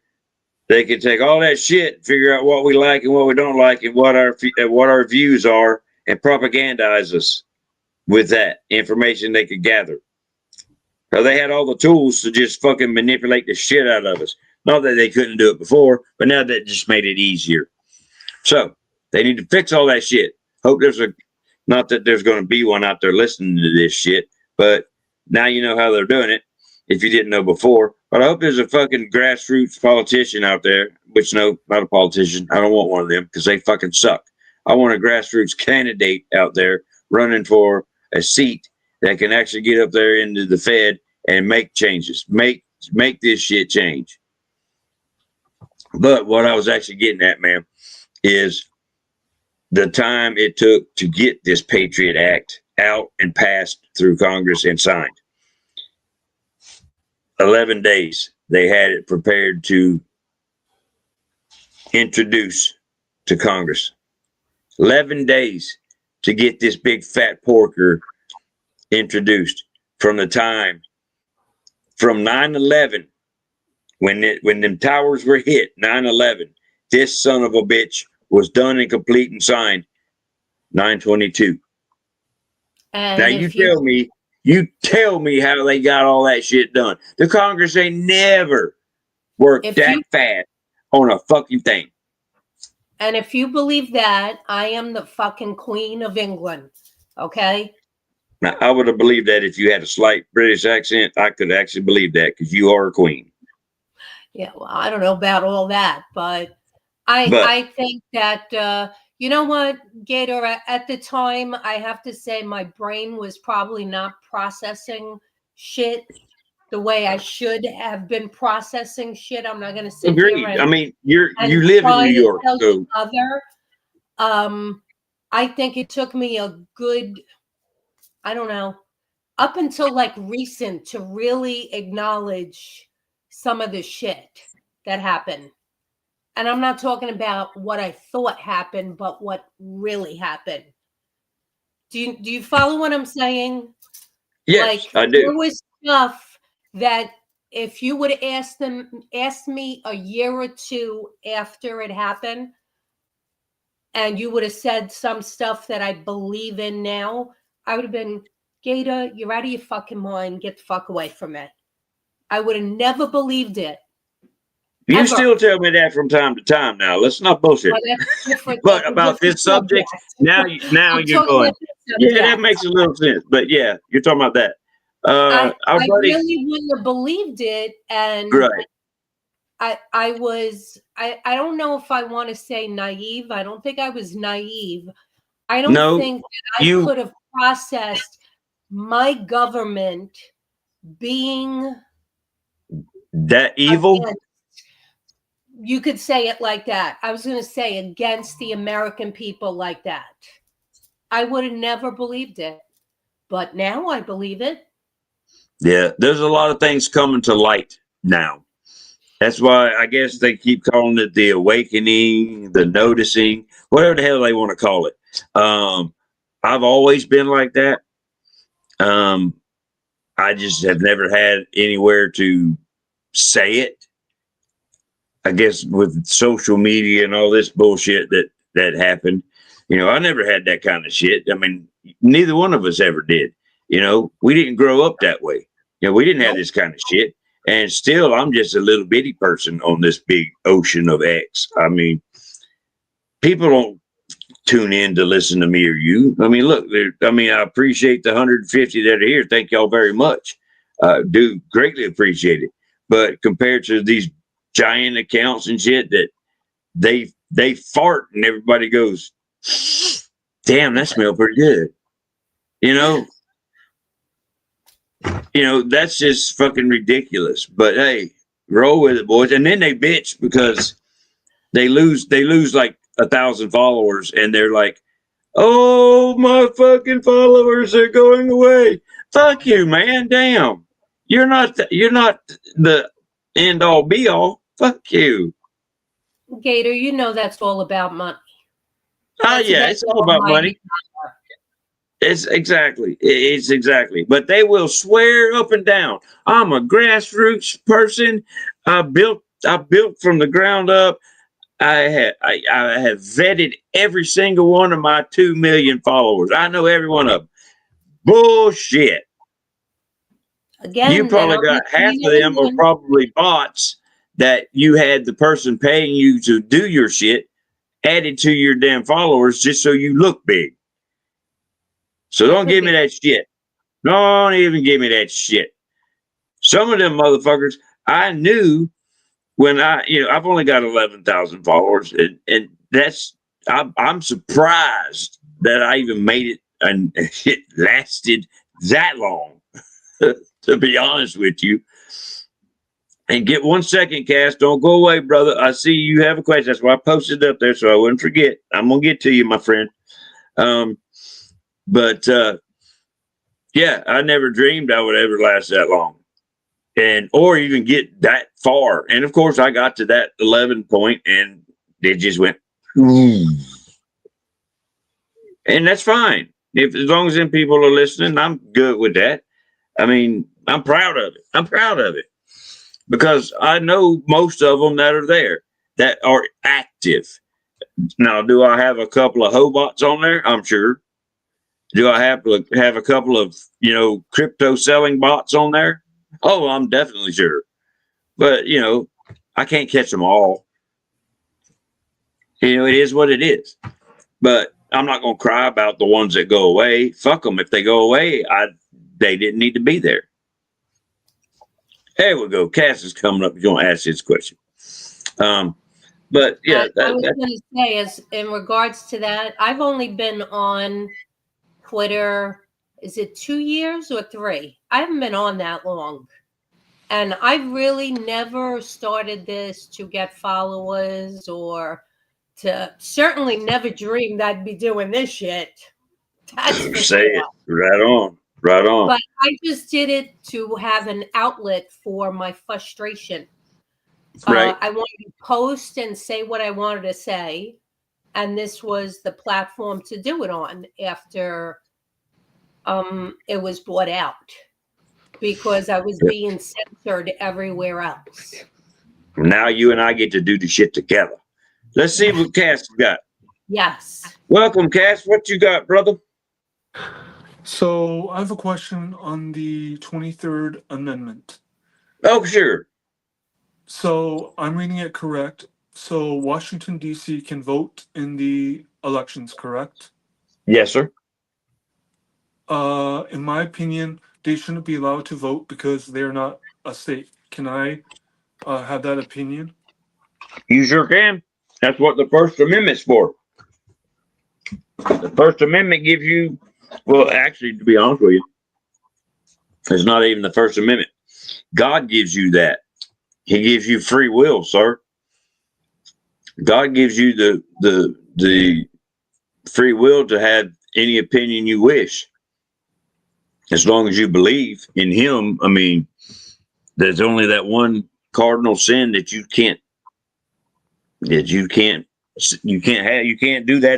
they can take all that shit, figure out what we like and what we don't like, and what our views are, and propagandize us with that information they could gather. Now, they had all the tools to just fucking manipulate the shit out of us. Not that they couldn't do it before, but now that just made it easier. So they need to fix all that shit. Hope not that there's going to be one out there listening to this shit, but now you know how they're doing it if you didn't know before. But I hope there's a fucking grassroots politician out there, which no, not a politician. I don't want one of them because they fucking suck. I want a grassroots candidate out there running for a seat that can actually get up there into the Fed and make changes, make this shit change. But what I was actually getting at, man, is the time it took to get this Patriot Act out and passed through Congress and signed. 11 days they had it prepared to introduce to Congress. 11 days to get this big fat porker introduced from the time from 9/11 when them towers were hit, 9/11, this son of a bitch was done and complete and signed 9/22. And Now you tell me how they got all that shit done. The Congress ain't never worked fast on a fucking thing. And if you believe that, I am the fucking Queen of England. Okay? Now, I would have believed that if you had a slight British accent. I could actually believe that because you are a queen. Yeah, well, I don't know about all that, but I think that, you know what, Gator, at the time, I have to say my brain was probably not processing shit the way I should have been processing shit. I'm not going to sit Agreed. here I mean, you live in New York, so I think it took me a good, I don't know, up until like recent to really acknowledge some of the shit that happened. And I'm not talking about what I thought happened, but what really happened. Do you follow what I'm saying? Yes, like, I do. There was stuff that if you would have asked me a year or two after it happened, and you would have said some stuff that I believe in now, I would have been, Gator, you're out of your fucking mind. Get the fuck away from it. I would have never believed it. You ever. still tell me that from time to time now. Let's not bullshit. But about this subject, now you're going, yeah, that makes a little sense. But yeah, you're talking about that. I really wouldn't have believed it. And right. I don't know if I want to say naive. I don't think I was naive. I don't think that I could have processed my government being that evil. Against, you could say it like that. I was going to say against the American people like that. I would have never believed it. But now I believe it. Yeah, there's a lot of things coming to light now. That's why I guess they keep calling it the awakening, the noticing, whatever the hell they want to call it. I've always been like that. I just have never had anywhere to say it. I guess with social media and all this bullshit that happened, I never had that kind of shit. I mean, neither one of us ever did. We didn't grow up that way. We didn't have this kind of shit. And still, I'm just a little bitty person on this big ocean of X. I mean, people don't tune in to listen to me or you. I mean, look, I appreciate the 150 that are here. Thank y'all very much. Do greatly appreciate it. But compared to these giant accounts and shit that they fart and everybody goes, damn, that smells pretty good. That's just fucking ridiculous. But hey, roll with it, boys. And then they bitch because they lose like 1,000 followers, and they're like, "Oh, my fucking followers are going away." Fuck you, man. Damn, you're not the end all be all. Fuck you, Gator. That's all about money. Yeah, it's all about money. It's exactly. But they will swear up and down, I'm a grassroots person. I built from the ground up. I have vetted every single one of my 2 million followers. I know every one of them. Bullshit. Again, you probably got half of them are probably bots that you had the person paying you to do your shit, added to your damn followers just so you look big. So don't give me that shit. Don't even give me that shit. Some of them motherfuckers, I knew when I've only got 11,000 followers, and that's, I'm surprised that I even made it and it lasted that long, to be honest with you. And get 1 second, Cass. Don't go away, brother. I see you have a question. That's why I posted it up there so I wouldn't forget. I'm going to get to you, my friend. Yeah, I never dreamed I would ever last that long. Or even get that far. And of course, I got to that 11 point and it just went, ooh. And that's fine. As long as them people are listening, I'm good with that. I mean, I'm proud of it. I'm proud of it because I know most of them that are there that are active. Now, do I have a couple of hobots on there? I'm sure. Do I have to have a couple of, crypto selling bots on there? Oh, I'm definitely sure. But, I can't catch them all. It is what it is. But I'm not going to cry about the ones that go away. Fuck them. If they go away, they didn't need to be there. There we go. Cass is coming up. He's going to ask his question. But, yeah. I was going to say, as in regards to that, I've only been on Twitter, is it 2 years or 3? I haven't been on that long. And I really never started this to get followers or to certainly never dreamed I'd be doing this shit. That's for Say sure. it. Right on. Right on. But I just did it to have an outlet for my frustration. Right. I wanted to post and say what I wanted to say. And this was the platform to do it on after it was bought out because I was being censored everywhere else. Now you and I get to do the shit together. Let's see what Cass got. Yes. Welcome, Cass. What you got, brother? So I have a question on the 23rd Amendment. Oh, sure. So I'm reading it correct. So Washington, D.C. can vote in the elections, correct? Yes, sir. In my opinion, they shouldn't be allowed to vote because they're not a state. Can I have that opinion? You sure can. That's what the First Amendment's for. The First Amendment gives you, well, actually, to be honest with you, it's not even the First Amendment. God gives you that. He gives you free will, sir. God gives you the free will to have any opinion you wish. As long as you believe in him. I mean, there's only that one cardinal sin that you can't do that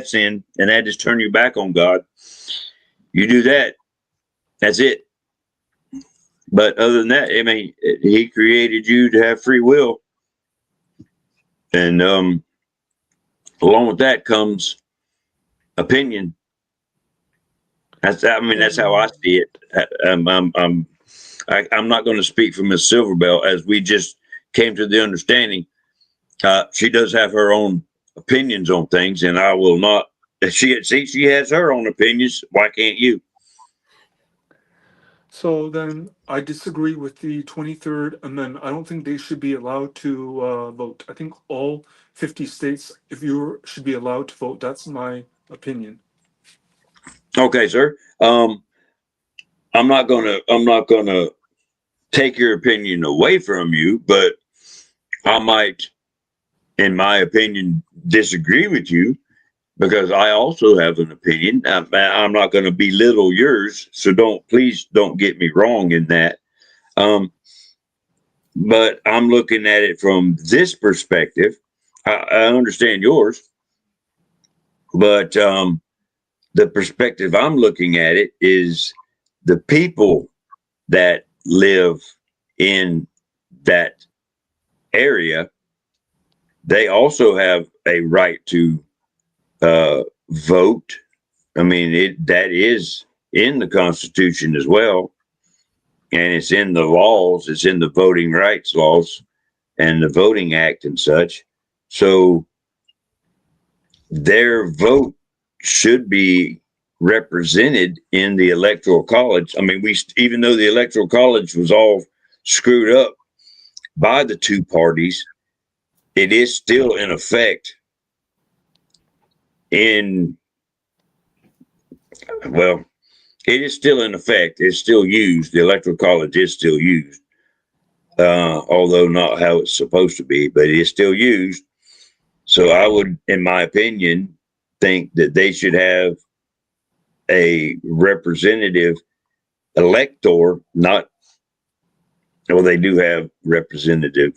sin, and that just turn you back on God. You do that, that's it. But other than that, I mean, he created you to have free will. And along with that comes opinion. That's how I see it. I'm not going to speak for Miss Silverbell, as we just came to the understanding. She does have her own opinions on things, and I will not. She has her own opinions. Why can't you? So then I disagree with the 23rd Amendment. I don't think they should be allowed to vote. I think all 50 states, if you should be allowed to vote. That's my opinion. Okay, sir. I'm not gonna take your opinion away from you, but I might, in my opinion, disagree with you because I also have an opinion. I'm not going to belittle yours, so please don't get me wrong in that. But I'm looking at it from this perspective. I understand yours, but the perspective I'm looking at it is the people that live in that area. They also have a right to vote. I mean, that is in the Constitution as well. And it's in the laws. It's in the voting rights laws and the Voting Act and such. So their vote should be represented in the electoral college. I mean, even though the electoral college was all screwed up by the two parties, it is still in effect it is still in effect. It's still used. The electoral college is still used, although not how it's supposed to be, but it is still used. So I would, in my opinion, think that they should have a representative elector, they do have representative,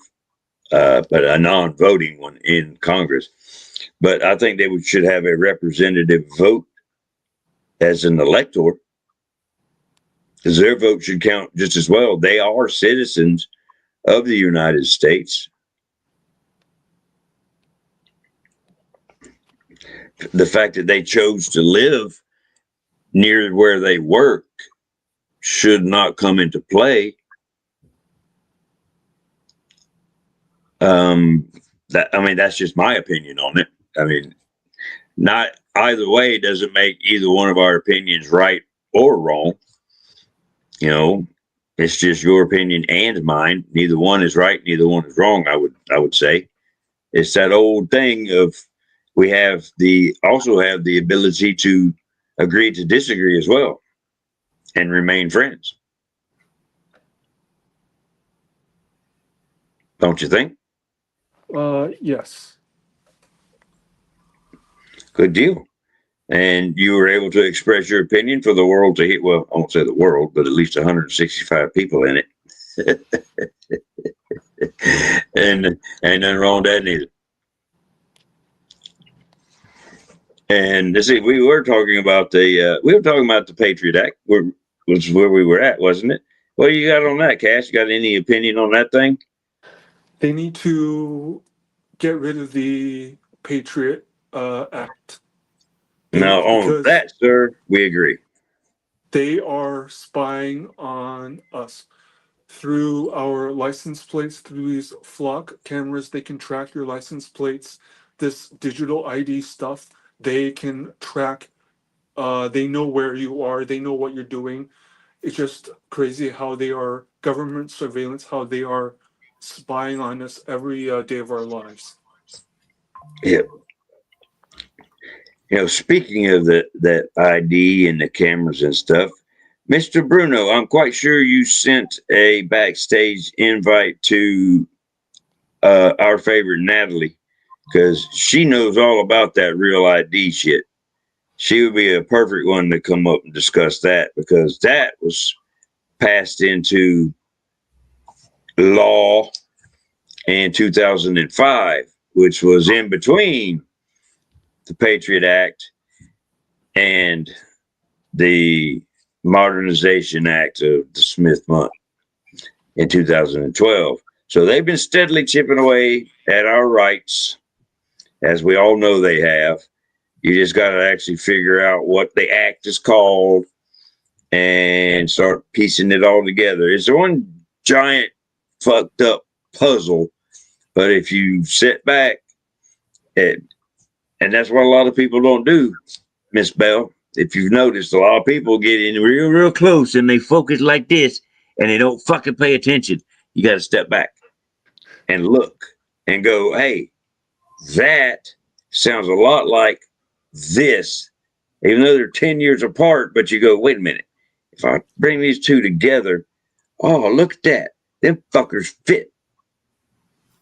but a non-voting one in Congress. But I think they should have a representative vote as an elector, because their vote should count just as well. They are citizens of the United States. The fact that they chose to live near where they work should not come into play. That's just my opinion on it. I mean, not either way doesn't make either one of our opinions right or wrong. You know, it's just your opinion and mine. Neither one is right, neither one is wrong. I would say it's that old thing of we also have the ability to agree to disagree as well and remain friends. Don't you think? Yes. Good deal. And you were able to express your opinion for the world to hear. Well, I won't say the world, but at least 165 people in it. and nothing wrong with that neither. And let's see, we were talking about the Patriot Act, which is where we were at, wasn't it? What you got on that, Cash? You got any opinion on that thing? They need to get rid of the Patriot Act. Now, on that, sir, we agree. They are spying on us through our license plates, through these flock cameras. They can track your license plates, this digital ID stuff. They can track, they know where you are, they know what you're doing. It's just crazy how they are government surveillance, how they are spying on us every day of our lives. Yeah. You know, speaking of that ID and the cameras and stuff, Mr. Bruno, I'm quite sure you sent a backstage invite to our favorite Natalie, because she knows all about that real ID shit. She would be a perfect one to come up and discuss that, because that was passed into law in 2005, which was in between the Patriot Act and the Modernization Act of the Smith-Mundt in 2012. So they've been steadily chipping away at our rights, as we all know they have. You just got to actually figure out what the act is called and start piecing it all together. It's one giant fucked up puzzle, but if you sit back, and that's what a lot of people don't do, Miss Bell. If you've noticed, a lot of people get in real close and they focus like this and they don't fucking pay attention. You got to step back and look and go, hey, that sounds a lot like this, even though they're 10 years apart. But you go, wait a minute, if I bring these two together, oh, look at that, them fuckers fit.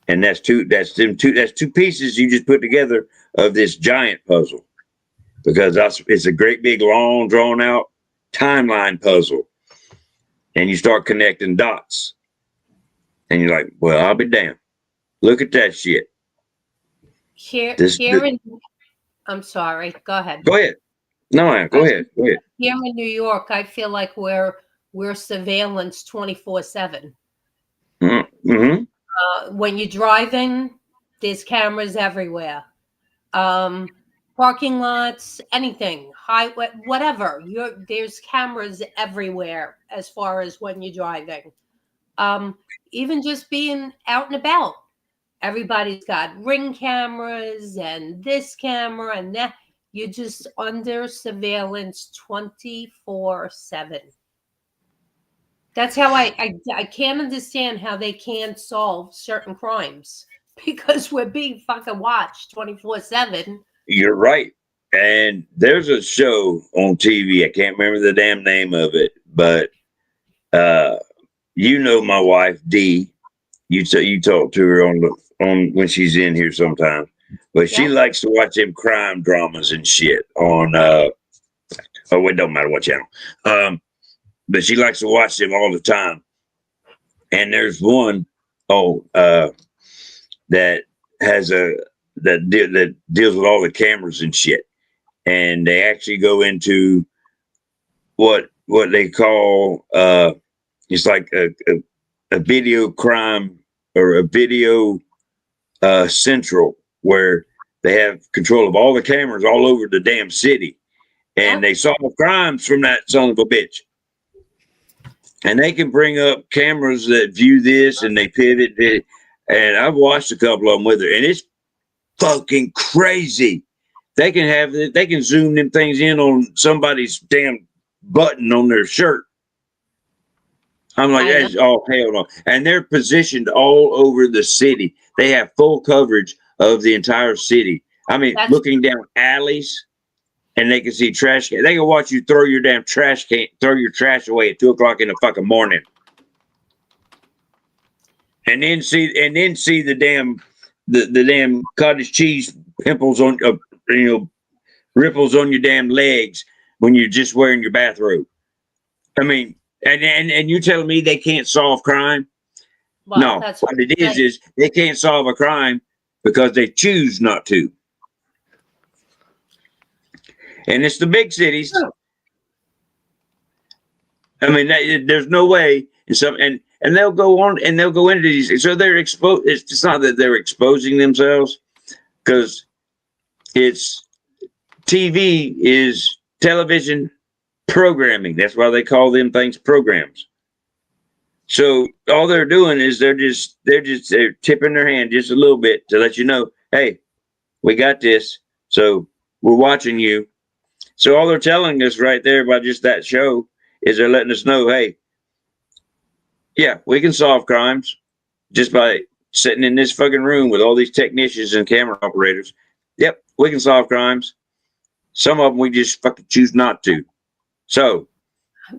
And that's two pieces you just put together of this giant puzzle, because it's a great big long drawn out timeline puzzle, and you start connecting dots and you're like, well, I'll be damned, look at that shit. I'm sorry, go ahead. Go ahead. No, go ahead. Here in New York, I feel like we're surveillance 24/7. Mm-hmm. When you're driving, there's cameras everywhere. Parking lots, anything, highway, whatever. There's cameras everywhere as far as when you're driving. Even just being out and about. everybody's got Ring cameras and this camera and that. You're just under surveillance 24/7. That's how I can't understand how they can't solve certain crimes because we're being fucking watched 24/7. You're right. And there's a show on TV. I can't remember the damn name of it, but you know my wife Dee. You talk to her on when she's in here sometimes. But she likes to watch them crime dramas and shit on it don't matter what channel. But she likes to watch them all the time. And there's one that has that deals with all the cameras and shit. And they actually go into what they call it's like a video crime or a video central, where they have control of all the cameras all over the damn city, and they solve crimes from that son of a bitch. And they can bring up cameras that view this, and they pivot it. And I've watched a couple of them with her, and it's fucking crazy. They can zoom them things in on somebody's damn button on their shirt. I'm like, that's all hell no. And they're positioned all over the city. They have full coverage of the entire city. I mean, looking down alleys, and they can see trash can. They can watch you throw your damn trash can, throw your trash away at 2:00 in the fucking morning, and then see the damn the damn cottage cheese pimples on ripples on your damn legs when you're just wearing your bathrobe. I mean, and you telling me they can't solve crime? Well, no, what it is they can't solve a crime because they choose not to. And it's the big cities. I mean, there's no way. And they'll go on and they'll go into these. So they're exposed. It's not that they're exposing themselves, because it's TV is television programming. That's why they call them things programs. So all they're doing is they're tipping their hand just a little bit to let you know, hey, we got this. So we're watching you. So all they're telling us right there by just that show is they're letting us know, hey, yeah, we can solve crimes just by sitting in this fucking room with all these technicians and camera operators. Yep, we can solve crimes. Some of them we just fucking choose not to. So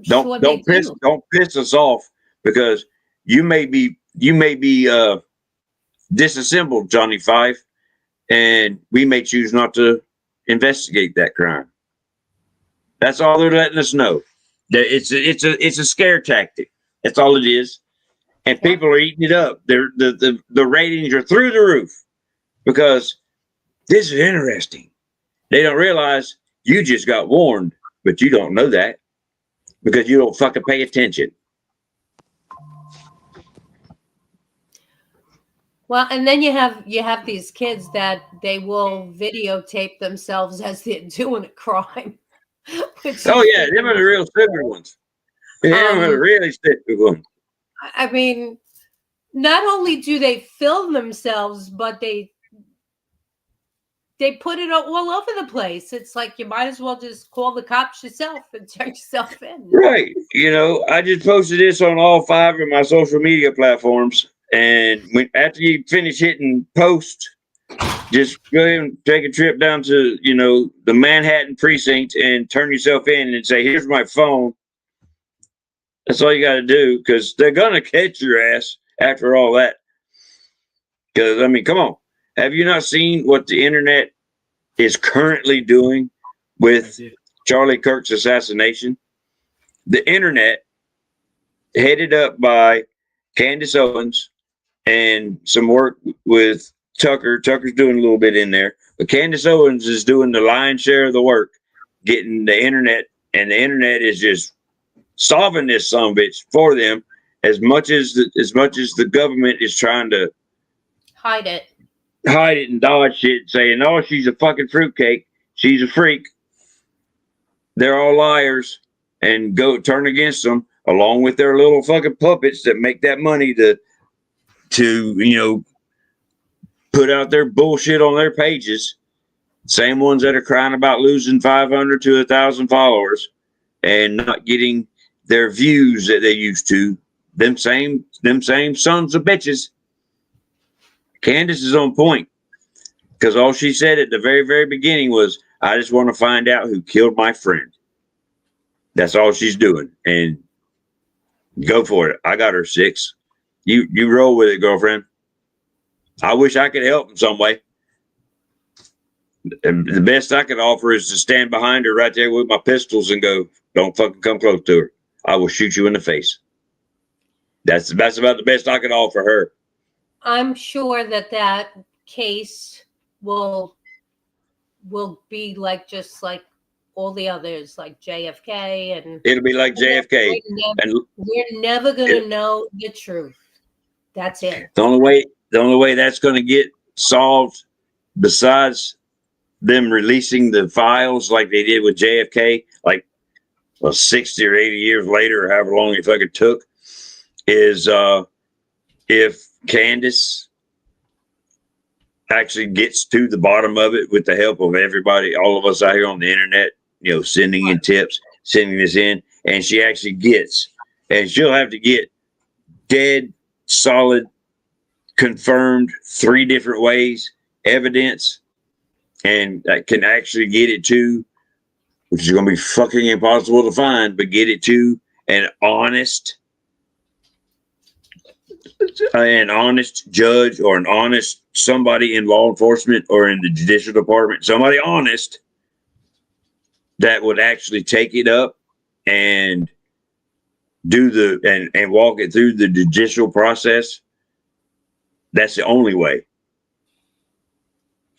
don't piss us off, because you may be disassembled, Johnny Five, and we may choose not to investigate that crime. That's all they're letting us know. That it's a scare tactic. That's all it is. And people are eating it up. The ratings are through the roof because this is interesting. They don't realize you just got warned, but you don't know that because you don't fucking pay attention. Well, and then you have these kids that they will videotape themselves as they're doing a crime. Oh yeah, them are the real stupid ones. Them are the really stupid ones. I mean, not only do they film themselves, but they put it all over the place. It's like you might as well just call the cops yourself and turn yourself in. Right. I just posted this on all 5 of my social media platforms. And after you finish hitting post, just go ahead and take a trip down to, the Manhattan precinct and turn yourself in and say, here's my phone. That's all you got to do, because they're going to catch your ass after all that. Because, I mean, come on. Have you not seen what the internet is currently doing with Charlie Kirk's assassination? The internet, headed up by Candace Owens and some work with Tucker. Tucker's doing a little bit in there, but Candace Owens is doing the lion's share of the work, getting the internet, and the internet is just solving this son of a bitch for them as much as the government is trying to hide it and dodge shit, saying, oh, she's a fucking fruitcake, she's a freak. They're all liars, and go turn against them, along with their little fucking puppets that make that money to put out their bullshit on their pages, same ones that are crying about losing 500 to 1,000 followers and not getting their views that they used to, them same sons of bitches. Candace is on point, because all she said at the very, very beginning was, I just want to find out who killed my friend. That's all she's doing. And go for it. I got her 6. You roll with it, girlfriend. I wish I could help in some way. And the best I could offer is to stand behind her right there with my pistols and go, don't fucking come close to her. I will shoot you in the face. That's about the best I could offer her. I'm sure that case will be just like all the others, like JFK, and it'll be like JFK. We're never gonna know the truth. That's it. The only way that's going to get solved, besides them releasing the files like they did with JFK, 60 or 80 years later, or however long it fucking took, is if Candace actually gets to the bottom of it with the help of everybody, all of us out here on the internet, sending in tips, sending this in, and she actually gets, and she'll have to get dead, solid, confirmed 3 different ways, evidence, and that can actually get it to, which is going to be fucking impossible to find, but get it to an honest judge or an honest somebody in law enforcement or in the judicial department, somebody honest that would actually take it up and do and walk it through the judicial process. That's the only way.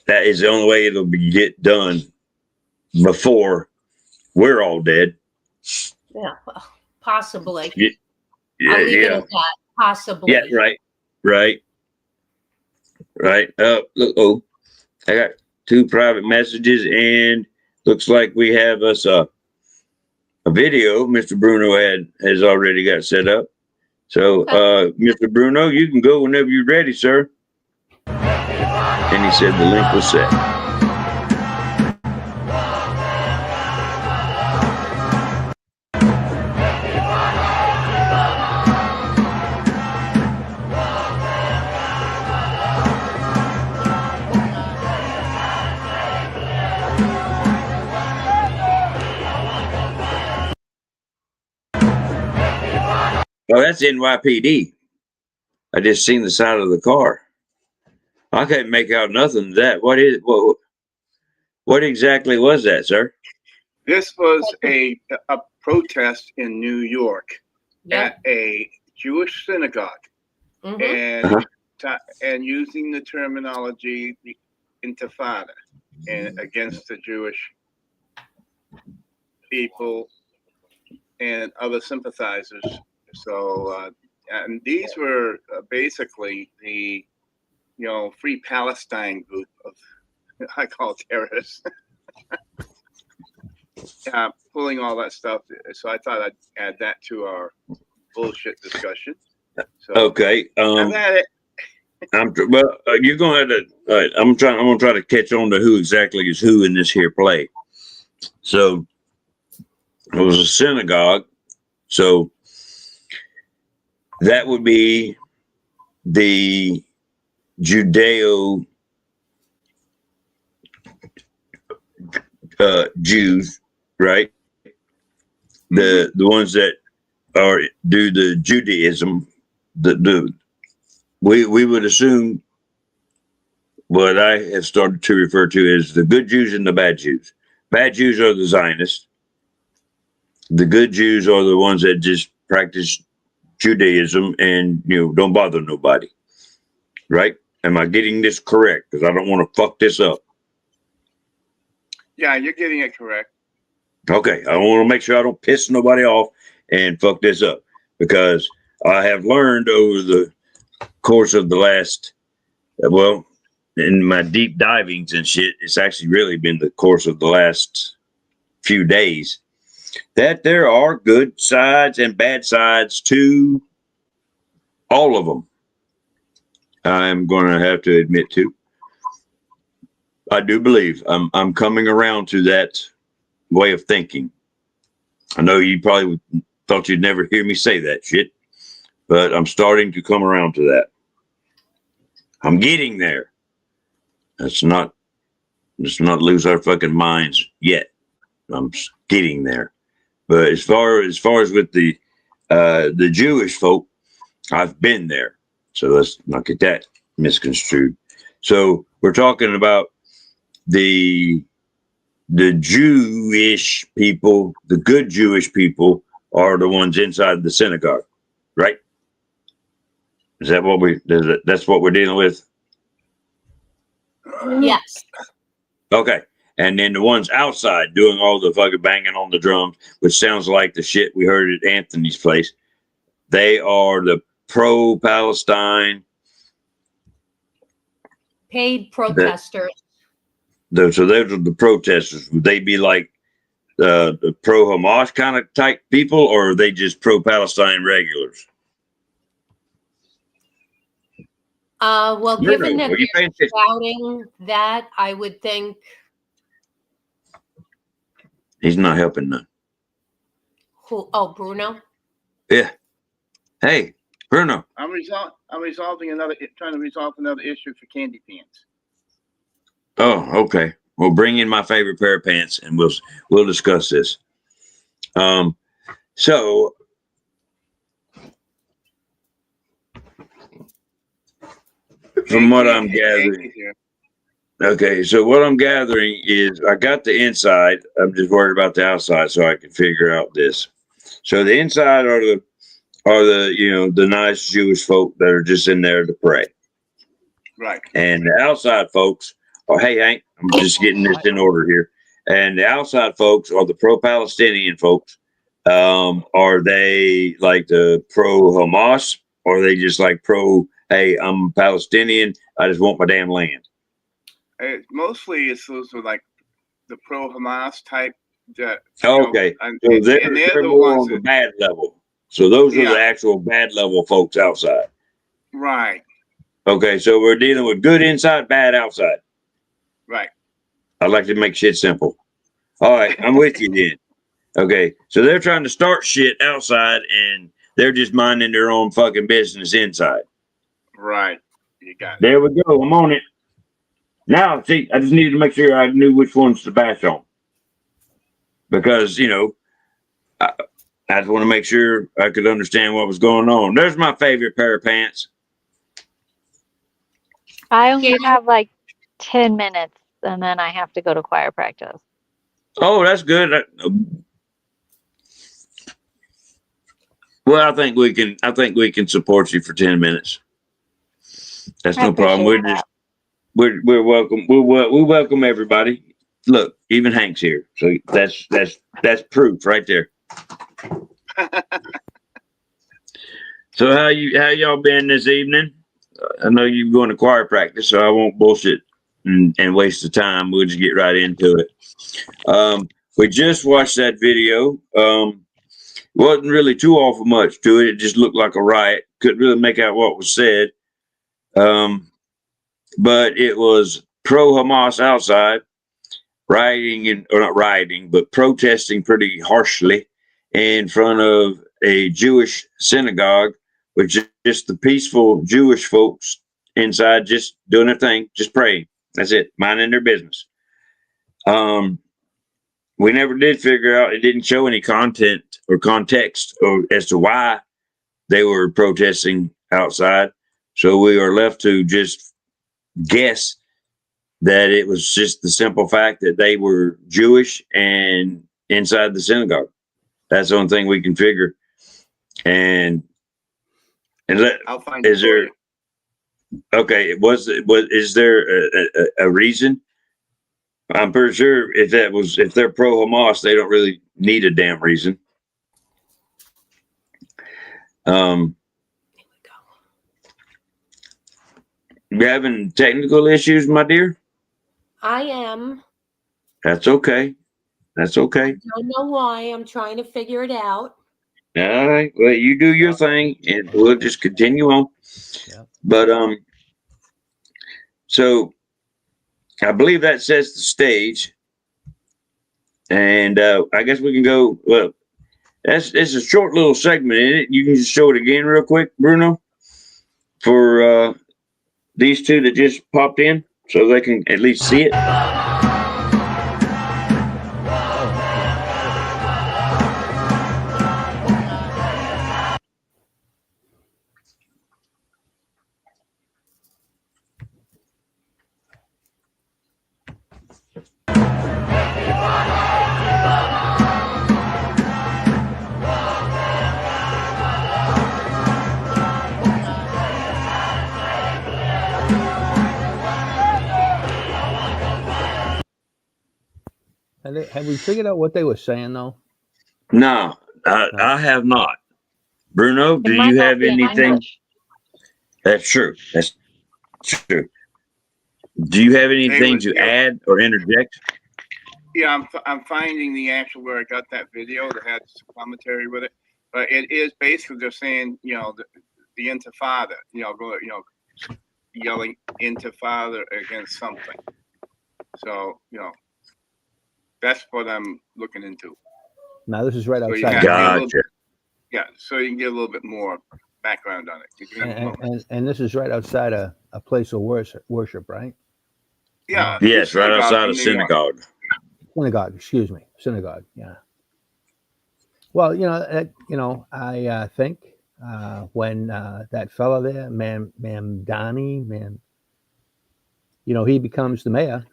That is the only way it'll get done before we're all dead. Yeah, well, possibly. Yeah, I'll leave it at that. Possibly. Yeah, right. Oh, I got 2 private messages, and looks like we have us a video Mr. Bruno has already got set up. So, Mr. Bruno, you can go whenever you're ready, sir. And he said the link was set. Oh, that's NYPD. I just seen the side of the car. I couldn't make out nothing of that. What exactly was that, sir? This was a protest in New York at a Jewish synagogue, and using the terminology the Intifada and against the Jewish people and other sympathizers. So, and these were basically the, Free Palestine group of, I call it terrorists, pulling all that stuff. So I thought I'd add that to our bullshit discussion. So, okay. I'm at it. You're gonna have to. All right, I'm gonna try to catch on to who exactly is who in this here play. So it was a synagogue. So that would be the Judeo Jews, right? The ones that do the Judaism. We would assume what I have started to refer to as the good Jews and the bad Jews. Bad Jews are the Zionists. The good Jews are the ones that just practice Judaism and, don't bother nobody. Right? Am I getting this correct? Because I don't want to fuck this up. Yeah, you're getting it correct. Okay. I want to make sure I don't piss nobody off and fuck this up. Because I have learned over the course of the last, in my deep divings and shit, it's actually really been the course of the last few days, that there are good sides and bad sides to all of them. I'm going to have to admit to. I do believe I'm coming around to that way of thinking. I know you probably thought you'd never hear me say that shit, but I'm starting to come around to that. I'm getting there. Let's not lose our fucking minds yet. I'm getting there. But as far as with the Jewish folk, I've been there. So let's not get that misconstrued. So we're talking about the Jewish people, the good Jewish people are the ones inside the synagogue, right? Is that what that's what we're dealing with? Yes. Okay. And then the ones outside doing all the fucking banging on the drums, which sounds like the shit we heard at Anthony's place. They are the pro-Palestine. Paid protesters. So those are the protesters. Would they be like the pro-Hamas kind of type people, or are they just pro-Palestine regulars? Well, given that Are you paying they're attention? shouting that, I would think. He's not helping none. Who? Oh, Bruno. Yeah. Hey, Bruno. I'm trying to resolve another issue for Candy Pants. Oh, okay. Well, bring in my favorite pair of pants, and we'll discuss this. So from what I'm gathering, okay. So what I'm gathering is I got the inside. I'm just worried about the outside, so I can figure out this. So the inside are the the nice Jewish folk that are just in there to pray. Right. And the outside folks, hey, Hank, I'm just getting this in order here. And the outside folks are the pro-Palestinian folks. Are they like the pro-Hamas? Or are they just like hey, I'm Palestinian, I just want my damn land? Mostly it's those are like the pro-Hamas type. Okay. So they're more on the bad level. So those are the actual bad level folks outside. Right. Okay, so we're dealing with good inside, bad outside. Right. I like to make shit simple. All right, I'm with you then. Okay, so they're trying to start shit outside, and they're just minding their own fucking business inside. Right. You got it. There we go. I'm on it. Now, see, I just needed to make sure I knew which ones to bash on. Because, I just want to make sure I could understand what was going on. There's my favorite pair of pants. I only have like 10 minutes, and then I have to go to choir practice. Oh, that's good. Well, I think we can support you for 10 minutes. That's no problem. We're welcome. We welcome everybody. Look, even Hank's here. So that's proof right there. So how y'all been this evening? I know you're going to choir practice, so I won't bullshit and waste the time. We'll just get right into it. We just watched that video. Wasn't really too awful much to it. It just looked like a riot. Couldn't really make out what was said. But it was pro-Hamas outside, but protesting pretty harshly in front of a Jewish synagogue, with just the peaceful Jewish folks inside, just doing their thing, just praying. That's it, minding their business. We never did figure out, it didn't show any content or context as to why they were protesting outside. So we are left to just guess that it was just the simple fact that they were Jewish and inside the synagogue. That's the only thing we can figure. I'll find it. Okay, is there a reason? I'm pretty sure if they're pro-Hamas, they don't really need a damn reason. You having technical issues, my dear? I am. That's okay. That's okay. I don't know why. I'm trying to figure it out. All right. Well, you do your thing, and we'll just continue on. Yeah. But so I believe that sets the stage. And I guess we can go. Well, it's a short little segment in it. You can just show it again real quick, Bruno, for these two that just popped in, so they can at least see it. Have we figured out what they were saying though? No, I have not. Bruno, do might you not have be in anything? English. That's true. That's true. Do you have anything to add or interject? Yeah, I'm finding the actual where I got that video that had some commentary with it, but it is basically just saying, you know, the Intifada, you know, yelling Intifada against something. So, you know, that's what I'm looking into. Now this is right So you outside. have- Gotcha. Yeah, so you can get a little bit more background on it. You can have a moment. And this is right outside a place of worship, right? Yeah. Yes, right synagogue outside in of New York. synagogue. Synagogue, excuse me, synagogue. Yeah. Well, I think when that fellow there, Mamdani, he becomes the mayor,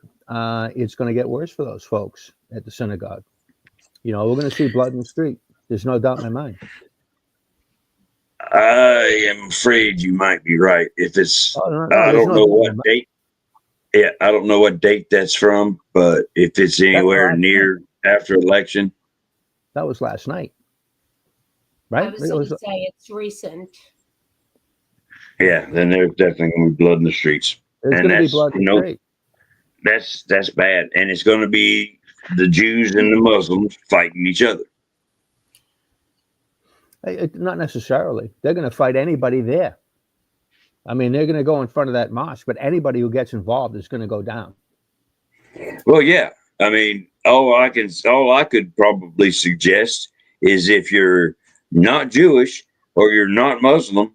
it's going to get worse for those folks at the synagogue. We're going to see blood in the street. There's no doubt in my mind. I am afraid you might be right. If it's, No, I there's don't no know doubt in what my mind. date. Yeah, I don't know what date that's from, but if it's anywhere last near after election, That was last night, I right? was It going was, to say it's recent. yeah, then there's definitely going to be blood in the streets, there's and going to be that's blood in the street. that's bad, and it's going to be the Jews and the Muslims fighting each other. Not necessarily. They're going to fight anybody there. I mean, they're going to go in front of that mosque, but anybody who gets involved is going to go down. Well, yeah. I mean, all I could probably suggest is if you're not Jewish or you're not Muslim,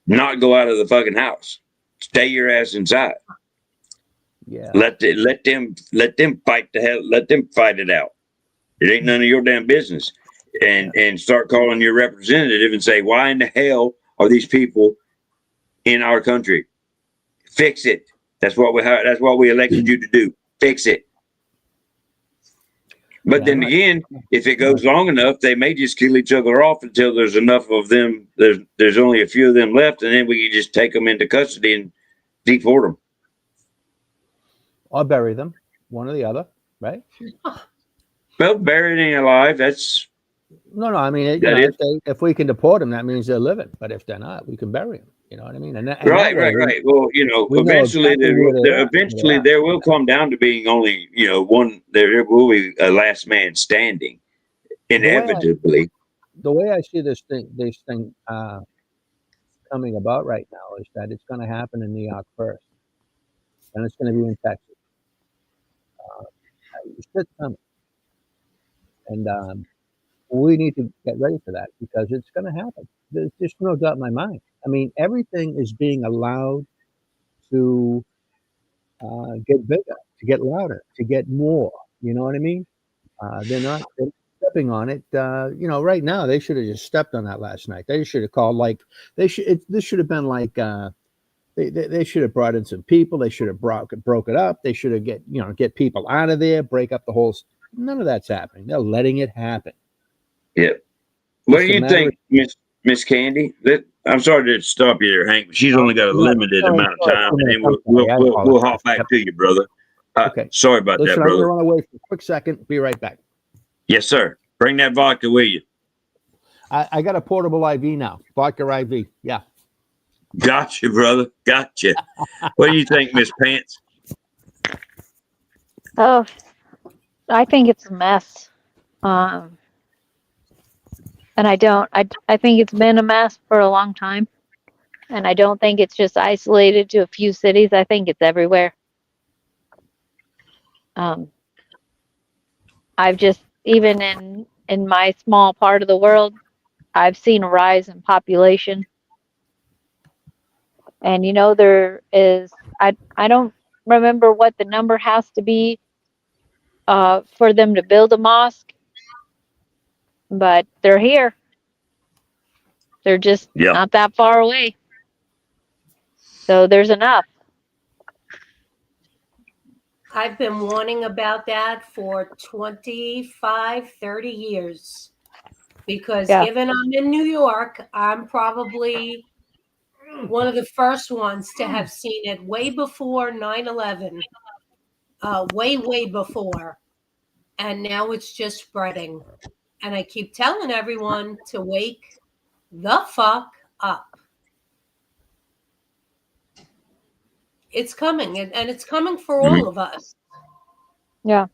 not go out of the fucking house. Stay your ass inside. Yeah. Let them fight the hell. Let them fight it out. It ain't none of your damn business. And start calling your representative and say, why in the hell are these people in our country? Fix it. That's what we elected you to do. Fix it. But then again, if it goes long enough, they may just kill each other off until there's enough of them. There's only a few of them left, and then we can just take them into custody and deport them. Or bury them, one or the other, right? Well, buried and alive, that's... No, I mean, if we can deport them, that means they're living. But if they're not, we can bury them. You know what I mean? And right. Well, eventually, exactly there will come down to being only, one. There will be a last man standing, inevitably. The way I see this thing coming about right now is that it's going to happen in New York first, and it's going to be in Texas. It's coming, and we need to get ready for that because it's going to happen. There's just no doubt in my mind. I mean, everything is being allowed to get bigger, to get louder, to get more. You know what I mean? They're stepping on it. Right now they should have just stepped on that last night. They should have called this should have been like they should have brought in some people. They should have broke it up. They should have get people out of there, break up the whole. None of that's happening. They're letting it happen. Yeah. What do you think, Miss Candy? I'm sorry to stop you there, Hank, but she's only got a limited amount of time, and then we'll hop back to you, brother. Okay. Sorry about that, I'm brother. going to run away for a quick second. Be right back. Yes, sir. Bring that vodka with you. I got a portable IV now. Vodka IV. Yeah. Gotcha, brother. Gotcha. What do you think, Miss Pants? Oh, I think it's a mess. And I think it's been a mess for a long time. And I don't think it's just isolated to a few cities. I think it's everywhere. I've just, even in my small part of the world, I've seen a rise in population. And there is, I don't remember what the number has to be for them to build a mosque, but they're here. They're just not that far away. So there's enough. I've been warning about that for 25, 30 years. Because given I'm in New York, I'm probably one of the first ones to have seen it way before 9/11. Way before. And now it's just spreading. And I keep telling everyone to wake the fuck up. It's coming, and it's coming for all of us. Yeah.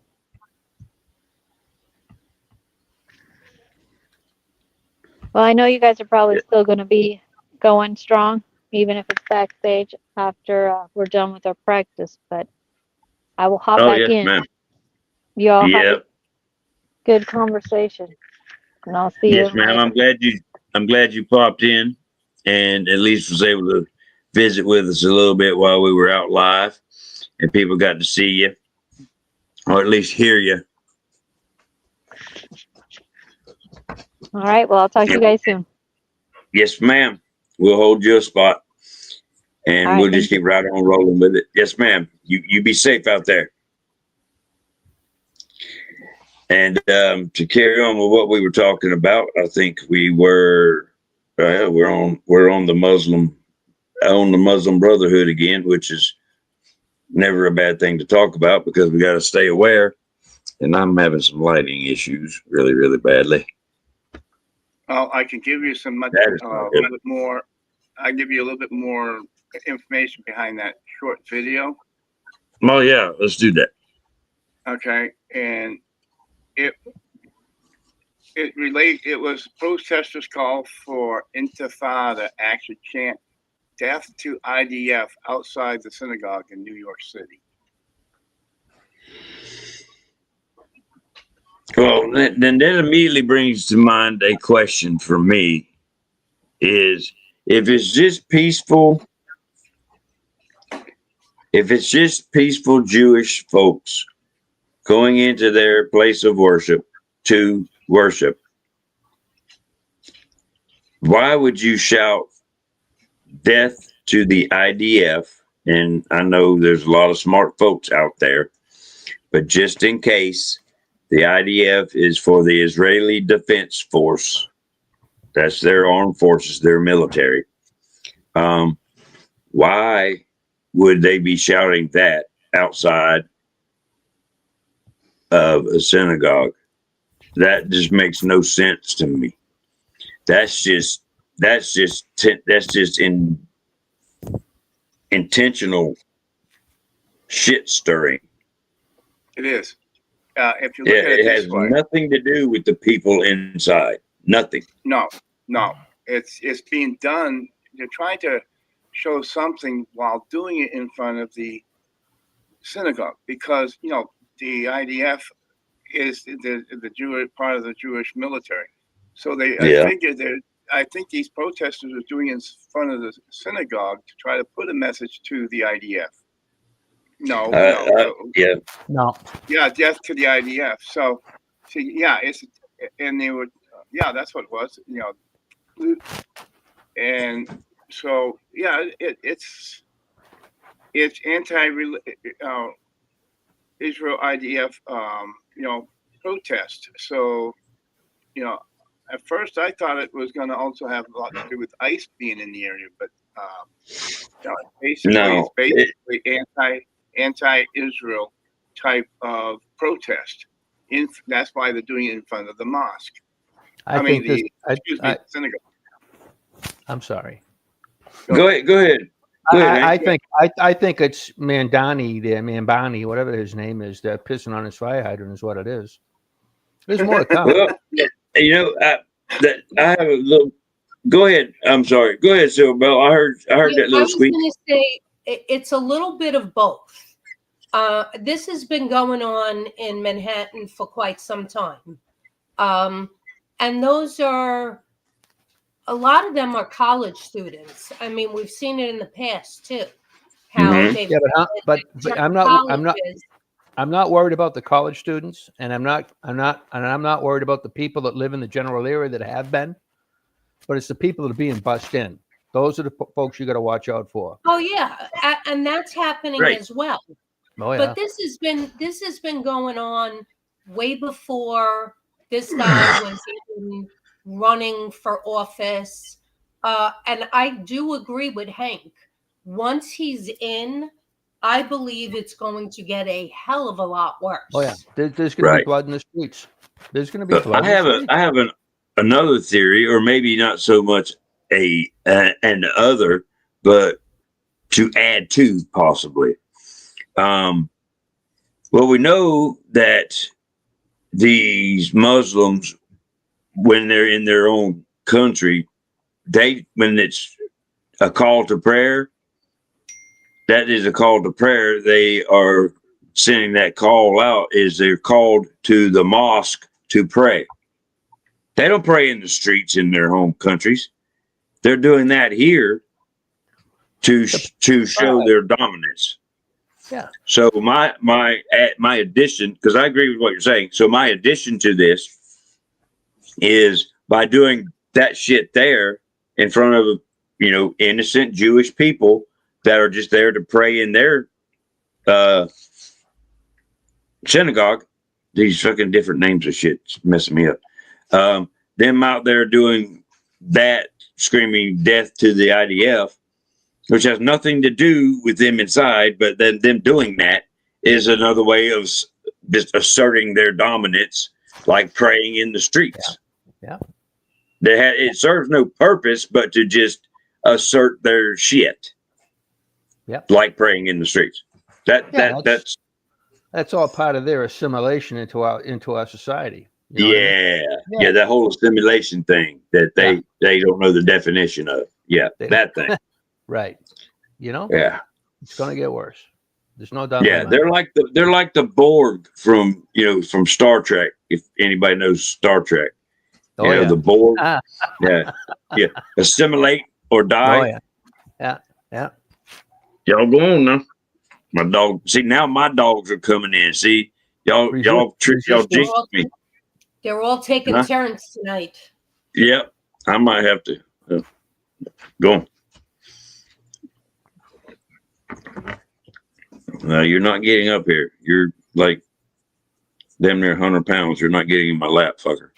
Well, I know you guys are probably still going to be going strong, even if it's backstage after we're done with our practice, but I will hop back in. Ma'am. You all have a good conversation, and I'll see you. Yes, ma'am. I'm glad you popped in, and at least was able to visit with us a little bit while we were out live, and people got to see you, or at least hear you. All right. Well, I'll talk to you guys soon. Yes, ma'am. We'll hold you a spot, and we'll just keep right on rolling with it. Yes, ma'am. You be safe out there. And to carry on with what we were talking about, I think we're on the Muslim Brotherhood again, which is never a bad thing to talk about because we got to stay aware. And I'm having some lighting issues really, really badly. Oh, I can give you a little bit more. I give you a little bit more information behind that short video. Oh yeah, let's do that. Okay, and it was protesters call for Intifada actually chant death to IDF outside the synagogue in New York City. Well, then that immediately brings to mind a question for me is if it's just peaceful Jewish folks going into their place of worship to worship, why would you shout death to the IDF? And I know there's a lot of smart folks out there, but just in case, the IDF is for the Israeli Defense Force. That's their armed forces, their military. Why would they be shouting that outside of a synagogue? That just makes no sense to me. That's just intentional shit stirring. It is. If you look at it has nothing to do with the people inside. Nothing. No. It's being done. They're trying to show something while doing it in front of the synagogue because the IDF is the Jewish part of the Jewish military. So I think these protesters are doing it in front of the synagogue to try to put a message to the IDF. No. Yeah, death to the IDF. So that's what it was. And so it's anti-Israel IDF protest. So at first I thought it was going to also have a lot to do with ICE being in the area, but it's basically anti-Israel type of protest. That's why they're doing it in front of the mosque. Synagogue. I'm sorry. Go ahead. I think it's Mambani, whatever his name is, that pissing on his fire hydrant is what it is. There's more to come. Well, I have a little. Go ahead. I'm sorry. Go ahead, Silver Bell. I heard that little squeak. I was going to say it's a little bit of both. This has been going on in Manhattan for quite some time. And those are, a lot of them are college students. I mean, we've seen it in the past too. How Mhm. they've Yeah, but I'm not worried about the college students, and I'm not worried about the people that live in the general area that have been, but it's the people that are being bussed in. Those are the folks you got to watch out for. Oh yeah, and that's happening Right. as well. Oh yeah. But this has been going on way before this guy was even running for office. And I do agree with Hank. Once he's in, I believe it's going to get a hell of a lot worse. Oh yeah. There's going to be Right. blood in the streets. There's going to be But blood. I have another theory, or maybe not so much an other, but to add to possibly. Well, we know that these Muslims, when they're in their own country, when it's a call to prayer, that is a call to prayer. They are sending that call out. They're called to the mosque to pray. They don't pray in the streets in their home countries. They're doing that here to show their dominance. Yeah. So my addition, because I agree with what you're saying. So my addition to this is by doing that shit there in front of, innocent Jewish people that are just there to pray in their synagogue. These fucking different names of shit messing me up. Them out there doing that, screaming death to the IDF, which has nothing to do with them inside, but then them doing that is another way of just asserting their dominance, like praying in the streets. Yeah. It serves no purpose but to just assert their shit. Yeah. Like praying in the streets. That's all part of their assimilation into our society. You know Yeah. what I mean? Yeah, that whole assimilation thing that they don't know the definition of. Yeah, that thing. Right. Yeah. It's going to get worse. There's no doubt. Yeah, they're like the Borg from Star Trek. If anybody knows Star Trek, the Borg. Yeah. Assimilate or die. Oh yeah. Y'all go on now. My dog. See, now my dogs are coming in. See, y'all jinxed me. They're all taking turns tonight. Yep, I might have to go on. No, you're not getting up here. You're like damn near 100 pounds. You're not getting in my lap, fucker.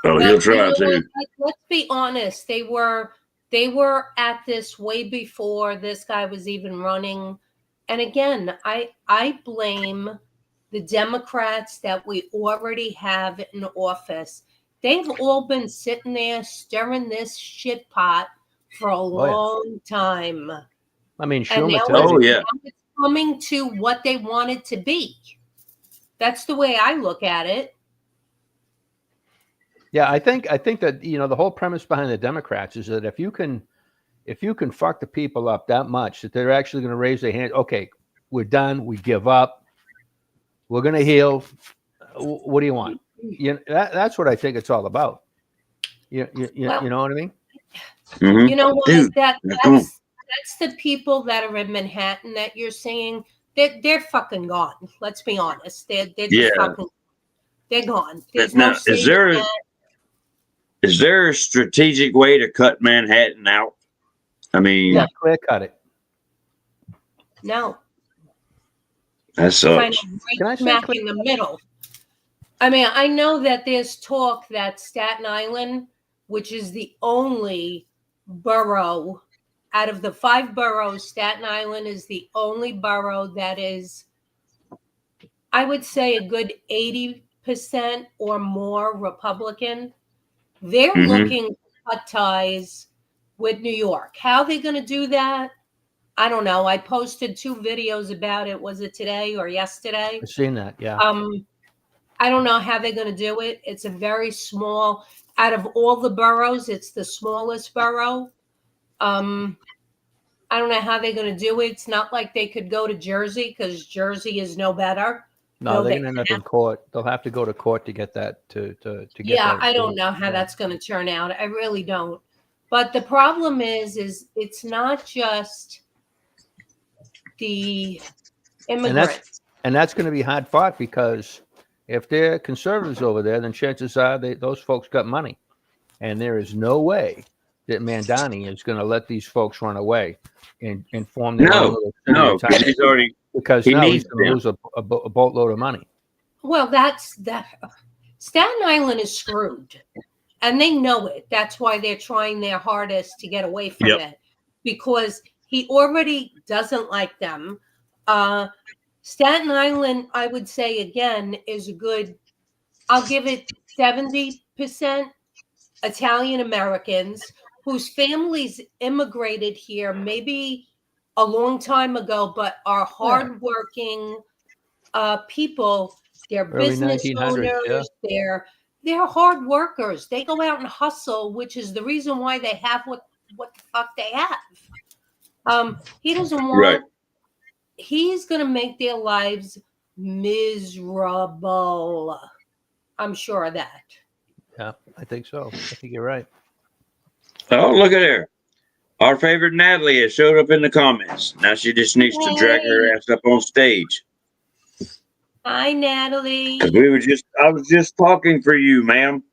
Oh, he'll try to. Let's be honest. They were at this way before this guy was even running. And again, I blame the Democrats that we already have in office. They've all been sitting there stirring this shit pot for a long time. I mean, and now it's coming to what they want it to be. That's the way I look at it. Yeah, I think that the whole premise behind the Democrats is that if you can fuck the people up that much that they're actually going to raise their hand, okay, we're done, we give up, we're going to heal. What do you want? That's what I think it's all about. You know what I mean? Mm-hmm. You know what? That's the people that are in Manhattan that you're saying they're fucking gone. Let's be honest. They're just fucking. They're gone. Now, is there a strategic way to cut Manhattan out? I mean, clear cut it. No. That sucks. Kind of right smack in the middle. I mean, I know that there's talk that Staten Island, which is the only borough out of the 5 boroughs, Staten Island is the only borough that is, I would say, a good 80% or more Republican. They're looking to cut ties with New York. How are they going to do that? I don't know. I posted 2 videos about it. Was it today or yesterday? I've seen that, yeah. I don't know how they're going to do it. It's a very small, out of all the boroughs, it's the smallest borough. I I don't know how they're going to do it. It's not like they could go to Jersey because Jersey is no better. No, they're gonna end up in court. They'll have to go to court to get that to get Yeah, that I don't approved. know how Yeah. that's going to turn out. I really don't. But the problem is it's not just the immigrants. And that's going to be hard fought because if they're conservatives over there, then chances are those folks got money, and there is no way that Mandani is going to let these folks run away and form their own little No, entity he's already because he now he's needs going to them. lose a boatload of money. Well, that's that. Staten Island is screwed, and they know it. That's why they're trying their hardest to get away from it, because he already doesn't like them. Staten Island, I would say again, is a good. I'll give it 70% Italian Americans whose families immigrated here maybe a long time ago, but are hardworking people. They're Early business 1900s, owners. They're hard workers. They go out and hustle, which is the reason why they have what the fuck they have. He doesn't want. Right. He's going to make their lives miserable. I'm sure of that. Yeah, I think so. I think you're right. Oh, look at her. Our favorite Natalie has showed up in the comments. Now she just needs to drag her ass up on stage. Hi, Natalie. I was just talking for you, ma'am.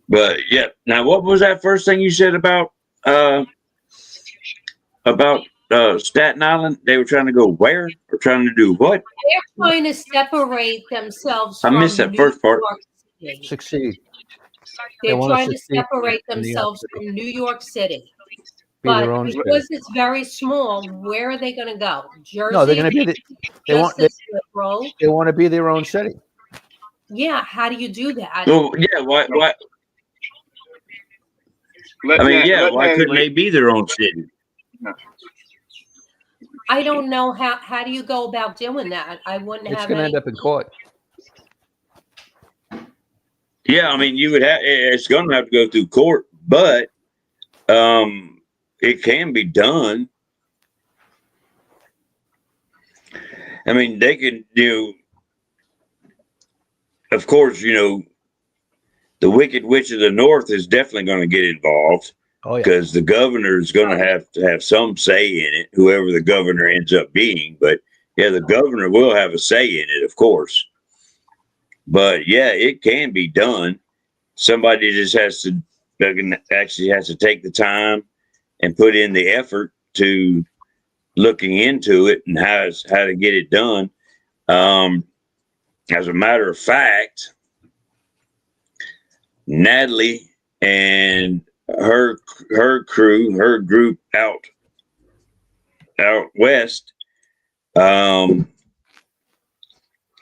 But yeah. Now, what was that first thing you said about Staten Island? They were trying to go where? Or trying to do what? They're trying to separate themselves I from missed that New first part. York City. Succeed. They're wanna trying to succeed separate in New York themselves City. from New York City. Be But their own because city. it's very small, where are they going to go? Jersey? No, they're going to be. They want. Just as liberal. They want to be their own city. Yeah, how do you do that? Well, yeah. Why? Why couldn't they be their own city? I don't know how do you go about doing that? I wouldn't It's have going to any. end up in court. Yeah, I mean, you would have. It's going to have to go through court, but it can be done. I mean, they can do. Of course, the Wicked Witch of the North is definitely going to get involved. Oh, yeah. Because the governor is going to have some say in it, whoever the governor ends up being. But yeah, the governor will have a say in it, of course. But yeah, it can be done. Somebody just has to take the time and put in the effort to looking into it and how to get it done. As a matter of fact, Natalie and her group out west,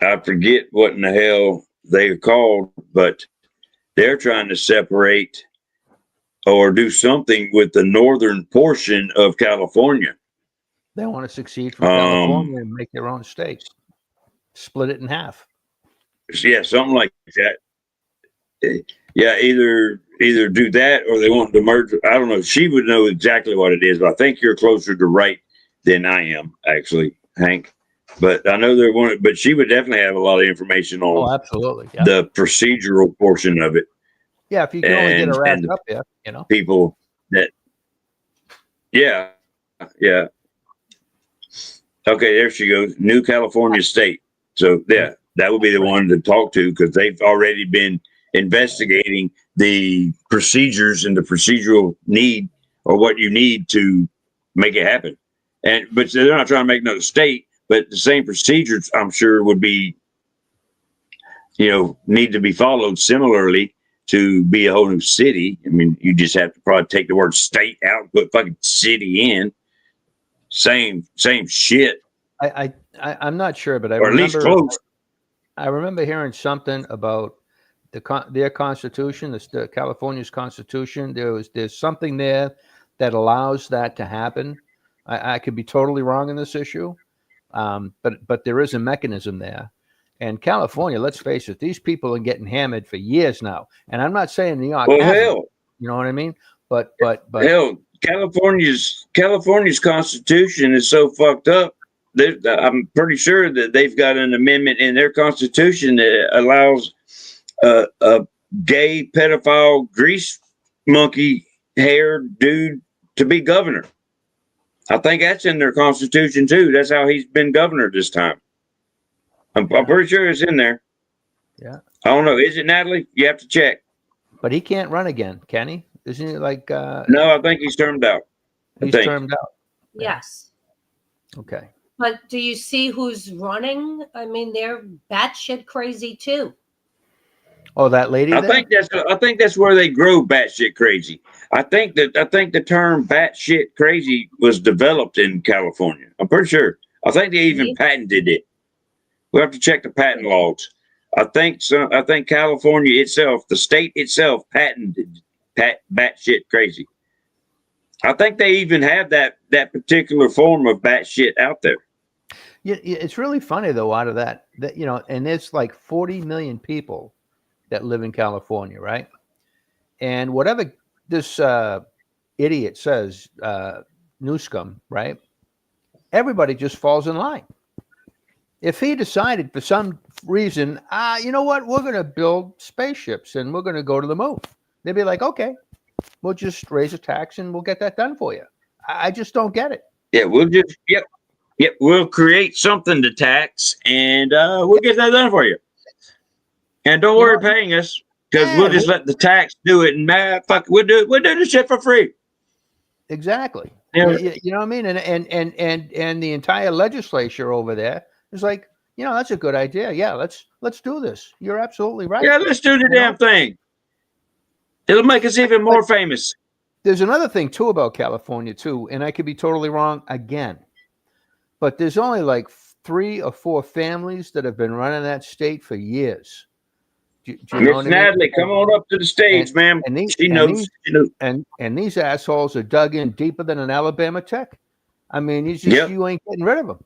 I forget what in the hell they're called, but they're trying to separate or do something with the northern portion of California. They want to succeed from California and make their own state. Split it in half. Yeah, something like that. Yeah, either do that or they want to merge. I don't know. She would know exactly what it is, but I think you're closer to right than I am, actually, Hank. But I know they're one. But she would definitely have a lot of information on absolutely. Yeah. the procedural portion of it. Yeah, if you can only get her ass up there, people that. Yeah. Okay, there she goes. New California State. So yeah, that would be the one to talk to because they've already been investigating the procedures and the procedural need or what you need to make it happen. But they're not trying to make another state, but the same procedures I'm sure would be, need to be followed similarly to be a whole new city. I mean, you just have to probably take the word state out, put fucking city in. Same shit. I'm not sure, but or at least close. I remember hearing something about their constitution, the California's constitution. There's something there that allows that to happen. I could be totally wrong in this issue, but there is a mechanism there. And California, let's face it, these people are getting hammered for years now. And I'm not saying New York. Well, hell, you know what I mean? But hell, California's Constitution is so fucked up. I'm pretty sure that they've got an amendment in their Constitution that allows a gay pedophile grease monkey hair dude to be governor. I think that's in their Constitution too. That's how he's been governor this time. I'm pretty sure it's in there. Yeah. I don't know. Is it, Natalie? You have to check. But he can't run again, can he? Isn't it like? No, I think he's termed out. He's termed out. Yes. Okay. But do you see who's running? I mean, they're batshit crazy too. Oh, that lady. I think that's where they grow batshit crazy. I think the term batshit crazy was developed in California. I'm pretty sure. I think they even patented it. We have to check the patent logs. I think so. I think California itself, the state itself, patented batshit crazy. I think they even have that particular form of batshit out there. Yeah, it's really funny though. Out of that, and there's like 40 million people that live in California, right? And whatever this idiot says, Newsom, right? Everybody just falls in line. If he decided for some reason, you know what, we're going to build spaceships and we're going to go to the moon, they'd be like, okay, we'll just raise a tax and we'll get that done for you. I just don't get it. Yeah, we'll create something to tax and we'll get that done for you. And don't worry paying us because we'll just let the tax do it and we'll do the shit for free. Exactly. Yeah. You know what I mean? And the entire legislature over there is like, that's a good idea. Yeah, let's do this. You're absolutely right. Yeah, let's do the damn thing. It'll make us even more famous. There's another thing too about California too, and I could be totally wrong again, but there's only like 3 or 4 families that have been running that state for years. Do you know Miss Natalie, come on up to the stage, ma'am. She knows. And these assholes are dug in deeper than an Alabama Tech. I mean, you ain't getting rid of them.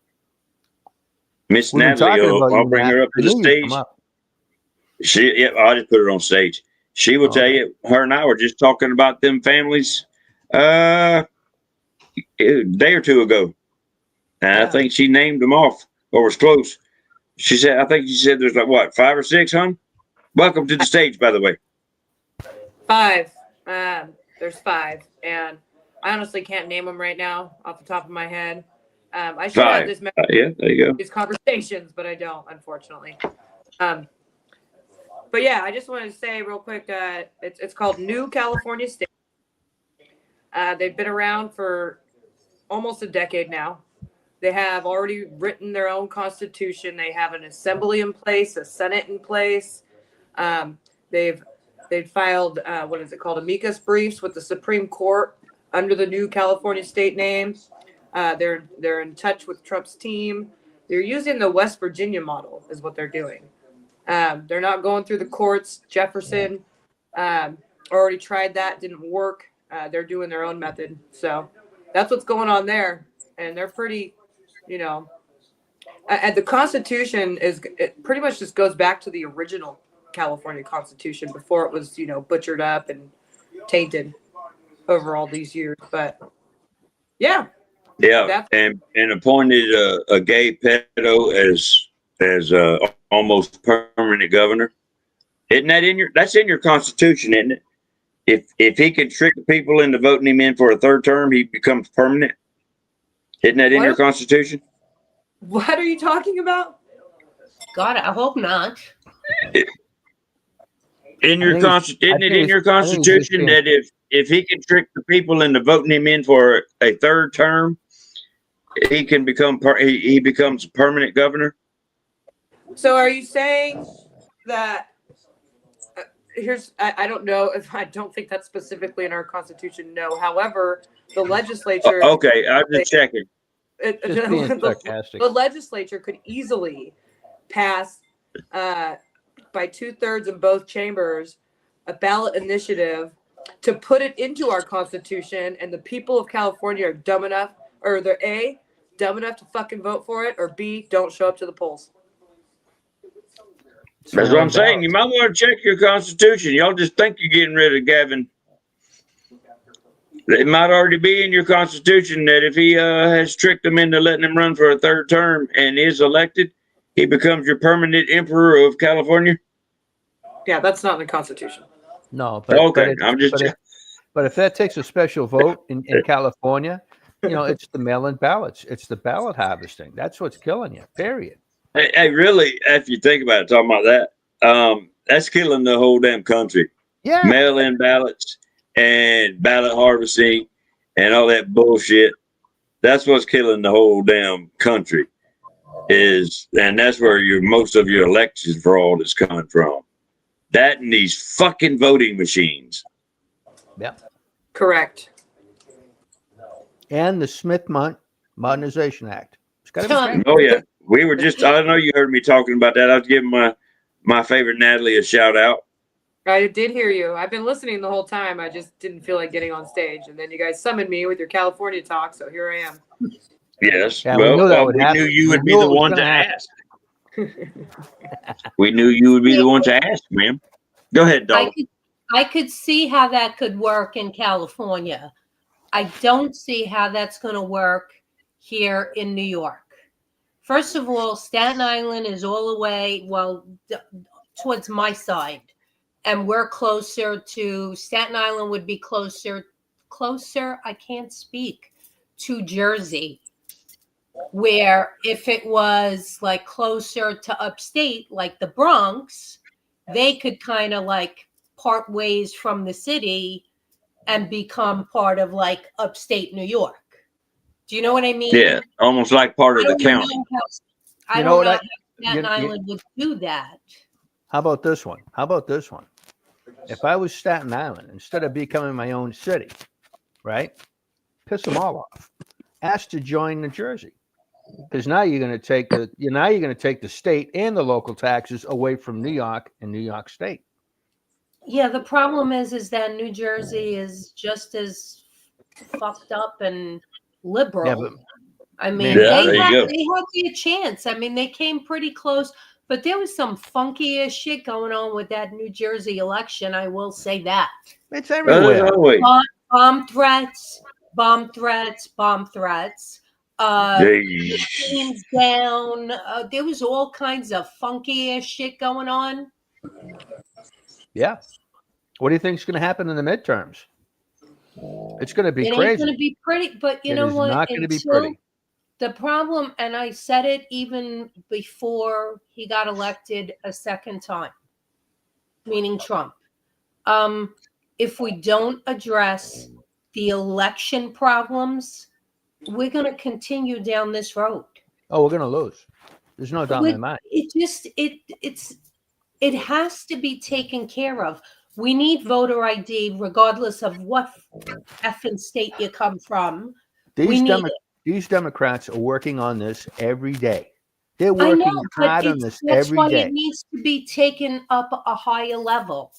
Miss Natalie, I'll bring her up to the stage. I'll just put her on stage. She will tell you. Her and I were just talking about them families a day or two ago, and I think she named them off or was close. She said, there's like what, 5 or 6, huh? Welcome to the stage, by the way. 5. There's 5, and I honestly can't name them right now off the top of my head. I should have this. Yeah, there you go. These conversations, but I don't, unfortunately. But yeah, I just wanted to say real quick that it's called New California State. They've been around for almost a decade now. They have already written their own constitution. They have an assembly in place, a senate in place. They've filed what is it called, amicus briefs with the Supreme Court under the New California State name. They're in touch with Trump's team. They're using the West Virginia model is what they're doing. They're not going through the courts. Jefferson already tried that, didn't work. They're doing their own method. So that's what's going on there. And they're pretty, and the Constitution it pretty much just goes back to the original California Constitution before it was, butchered up and tainted over all these years. But yeah. Yeah, and appointed a gay pedo as almost permanent governor. Isn't that that's in your Constitution, isn't it? If he can trick the people into voting him in for a 3rd term, he becomes permanent. Isn't that in your Constitution? What are you talking about? God, I hope not. In your Constitution that if he can trick the people into voting him in for a 3rd term, he can he becomes a permanent governor? So are you saying that I don't know if I don't think that's specifically in our Constitution. No. However, the legislature. Okay, I'm just checking. The legislature could easily pass by 2/3 in both chambers a ballot initiative to put it into our Constitution, and the people of California are dumb enough, or they're A, dumb enough to fucking vote for it, or B, don't show up to the polls. That's what I'm saying. You might want to check your Constitution. Y'all just think you're getting rid of Gavin. It might already be in your constitution that if he has tricked them into letting him run for a third term and is elected, he becomes your permanent emperor of California. Yeah, that's not in the Constitution. No, but Okay, but, I'm just but if that takes a special vote in California, it's the mail-in ballots. It's the ballot harvesting. That's what's killing you. Period. Hey, really, if you think about it, talking about that, that's killing the whole damn country. Yeah. Mail-in ballots and ballot harvesting and all that bullshit. That's what's killing the whole damn country. And that's where most of your election fraud is coming from. That and these fucking voting machines. Yeah. Correct. And the Smith-Modernization Act. It's got to be changed. Oh yeah, we were just. I don't know. You heard me talking about that. I was giving my favorite Natalie a shout out. I did hear you. I've been listening the whole time. I just didn't feel like getting on stage, and then you guys summoned me with your California talk, so here I am. Yes. Yeah, well, we knew that would we happen. knew you would We be knew the it was one to gonna happen. ask. We knew you would be the one to ask, ma'am. Go ahead, Dog. I could see how that could work in California. I don't see how that's going to work here in New York. First of all, Staten Island is all the way, towards my side. And we're closer to, Staten Island would be closer, I can't speak, to Jersey. Where if it was like closer to upstate, like the Bronx, they could kind of like part ways from the city and become part of like upstate New York. Do you know what I mean? Yeah, almost like part of the county. I don't know how Staten Island would do that. How about this one? If I was Staten Island, instead of becoming my own city, right? Piss them all off. Ask to join New Jersey. Because now you're going to take the state and the local taxes away from New York and New York State. Yeah, the problem is that New Jersey is just as fucked up and liberal. Yeah, but I mean, they had a chance. I mean, they came pretty close, but there was some funky ass shit going on with that New Jersey election. I will say that. It's everywhere. Bomb threats. Teams down. There was all kinds of funky ass shit going on. Yeah. What do you think is going to happen in the midterms? It's going to be crazy. It ain't going to be pretty, but you know what? It's not going to be pretty. The problem, and I said it even before he got elected a second time, meaning Trump. If we don't address the election problems, we're going to continue down this road. Oh, we're going to lose. There's no doubt in my mind. It has to be taken care of. We need voter ID regardless of what effing state you come from. These Democrats are working on this every day. They're working hard on this every day. That's why it needs to be taken up a higher level.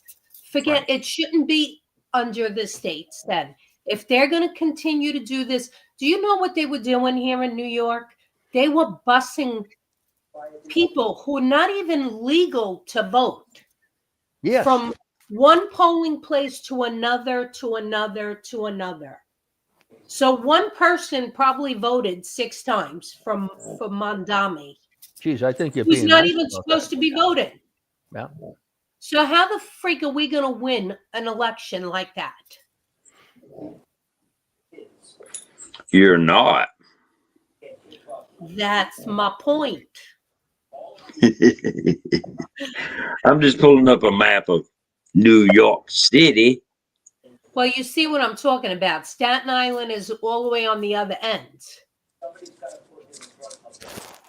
It shouldn't be under the states then. If they're going to continue to do this, do you know what they were doing here in New York? They were busing people who are not even legal to vote. Yes. From one polling place to another, to another, to another. So one person probably voted 6 times from Mondami. Geez, I think he's not even supposed to be voting. Yeah. So how the freak are we going to win an election like that? You're not. That's my point. I'm just pulling up a map of New York City. Well, you see what I'm talking about. Staten Island is all the way on the other end.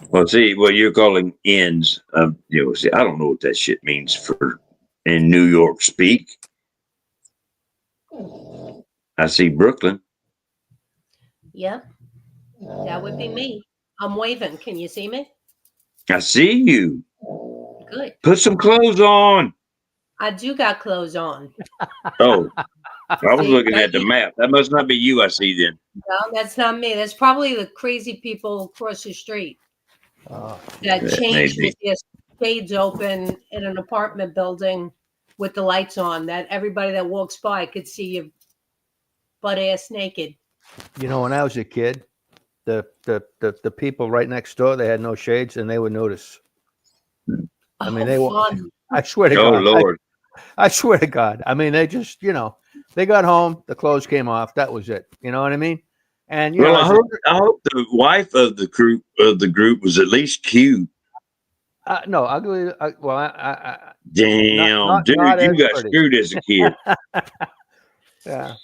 Well, see, what you're calling ends. See, I don't know what that shit means in New York speak. I see Brooklyn. Yep, that would be me. I'm waving. Can you see me? I see you. Good. Put some clothes on. I do got clothes on. Oh, I was looking at the map. That must not be you I see then. No, that's not me. That's probably the crazy people across the street that changed with their shades open in an apartment building with the lights on, that everybody that walks by could see you butt ass naked. You know, when I was a kid, the people right next door, they had no shades, and they would notice. I mean, they were. Fun. I swear to Oh God. Lord. I swear to God. I mean, they just, they got home, the clothes came off. That was it. You know what I mean? And Well, I as hope the wife of the group was at least cute. no, ugly. Damn, dude, not you as got pretty. screwed as a kid. Yeah.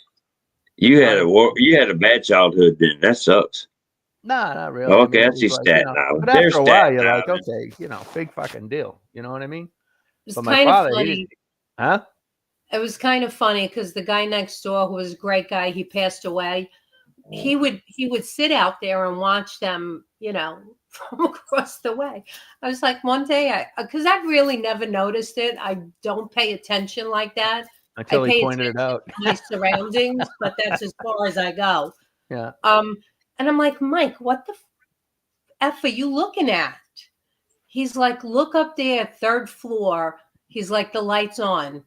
You had a bad childhood then. That sucks. No, not really. Okay, I I mean, see it was like, Staten Island. but There's after a while, Staten you're like, Island. okay, big fucking deal. You know what I mean? It's But my kind of father, he funny. didn't. Huh? It was kind of funny because the guy next door, who was a great guy, he passed away. He would sit out there and watch them, from across the way. I was like, one day, because I've really never noticed it. I don't pay attention like that. Until I he pay pointed it out. attention to my surroundings, but that's as far as I go. Yeah. And I'm like, Mike, what the F are you looking at? He's like, look up there, 3rd floor. He's like, the light's on.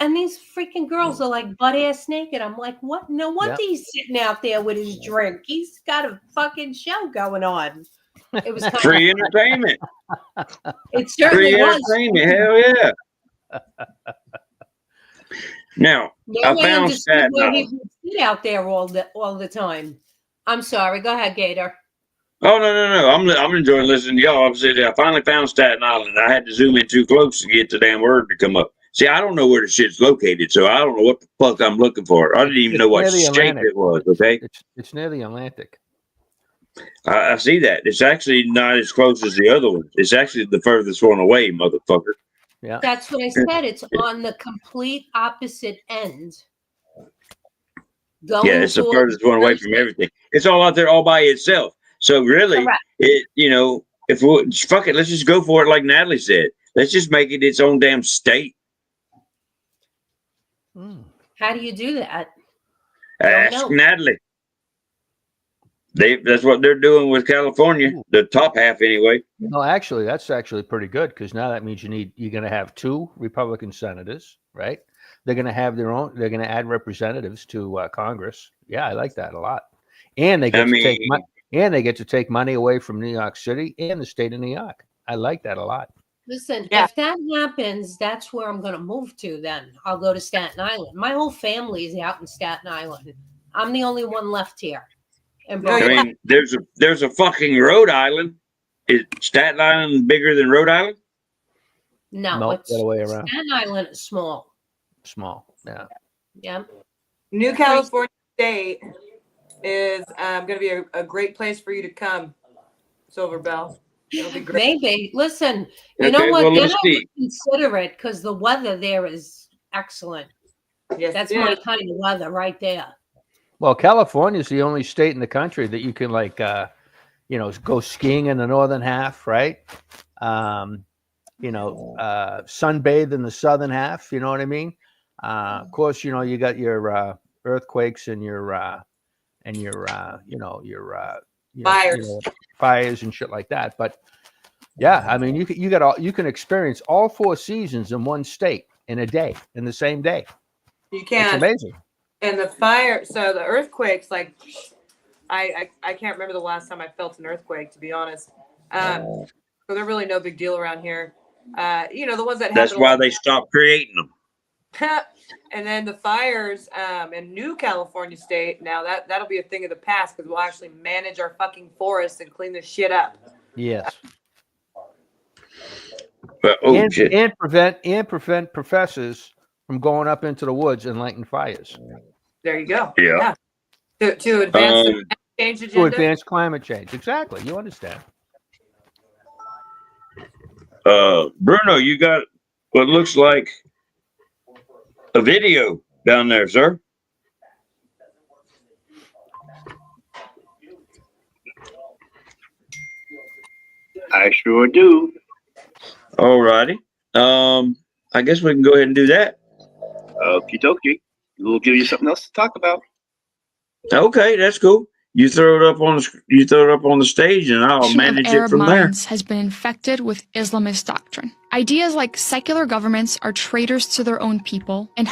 And these freaking girls are like butt ass naked. I'm like, what? No wonder he's sitting out there with his drink. He's got a fucking show going on. It was kind Free of entertainment. It certainly Free was. entertainment. Hell yeah. Now, I found Staten why he Island. would sit out there all the time. I'm sorry. Go ahead, Gator. Oh no! I'm enjoying listening to y'all. I finally found Staten Island. I had to zoom in too close to get the damn word to come up. See, I don't know where the shit's located, so I don't know what the fuck I'm looking for. I didn't even know what state it was. Okay, it's near the Atlantic. I see that. It's actually not as close as the other one. It's actually the furthest one away, motherfucker. Yeah, that's what I said. It's on the complete opposite end. Yeah, it's the furthest one away from everything. It's all out there all by itself. So really, fuck it, let's just go for it like Natalie said. Let's just make it its own damn state. How do you do that? Ask Natalie. That's what they're doing with California, the top half anyway. No, actually, that's actually pretty good because now that means you're going to have 2 Republican senators, right? They're going to have they're going to add representatives to Congress. Yeah, I like that a lot. And they get to take money away from New York City and the state of New York. I like that a lot. Listen, if that happens, that's where I'm going to move to then. I'll go to Staten Island. My whole family is out in Staten Island. I'm the only one left here. I mean, there's a fucking Rhode Island. Is Staten Island bigger than Rhode Island? No, it's the other way around. Staten Island is small. Small, yeah. Yeah. New California State is going to be a great place for you to come, Silver Bell. It'll be great. Maybe. Listen, you know what? Then I would consider it because the weather there is excellent. Yes, that's my kind of weather right there. Well, California is the only state in the country that you can go skiing in the northern half, right? Sunbathe in the southern half. You know what I mean? Of course, you got your earthquakes and your fires and shit like that. But yeah, I mean, you can experience all 4 seasons in one state in a day, in the same day. You can. It's amazing. And the fire, so the earthquakes, like I can't remember the last time I felt an earthquake, to be honest. So they're really no big deal around here. The ones that that's why they stopped creating them. And then the fires in New California State, now that'll be a thing of the past because we'll actually manage our fucking forests and clean this shit up. Yes. But, and prevent professors from going up into the woods and lighting fires. There you go. Yeah. To advance the climate change agenda. To advance climate change. Exactly. You understand. Bruno, you got what looks like a video down there, sir. I sure do. All righty. I guess we can go ahead and do that. Okie dokie. We'll give you something else to talk about. Okay, that's cool. You throw it up on the stage, and I'll manage it from there. Has been infected with Islamist doctrine. Ideas like secular governments are traitors to their own people and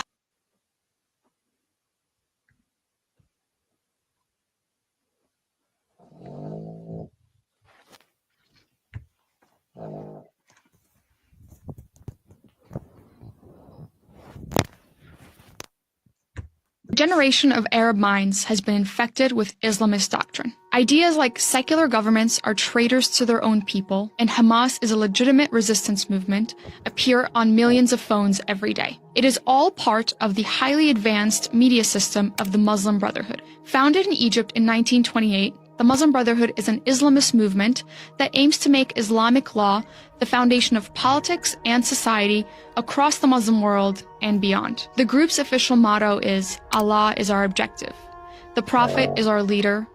generation of Arab minds has been infected with Islamist doctrine. Ideas like secular governments are traitors to their own people and Hamas is a legitimate resistance movement appear on millions of phones every day. It is all part of the highly advanced media system of the Muslim Brotherhood. Founded in Egypt in 1928, the Muslim Brotherhood is an Islamist movement that aims to make Islamic law the foundation of politics and society across the Muslim world and beyond. The group's official motto is, Allah is our objective. The Prophet is our leader.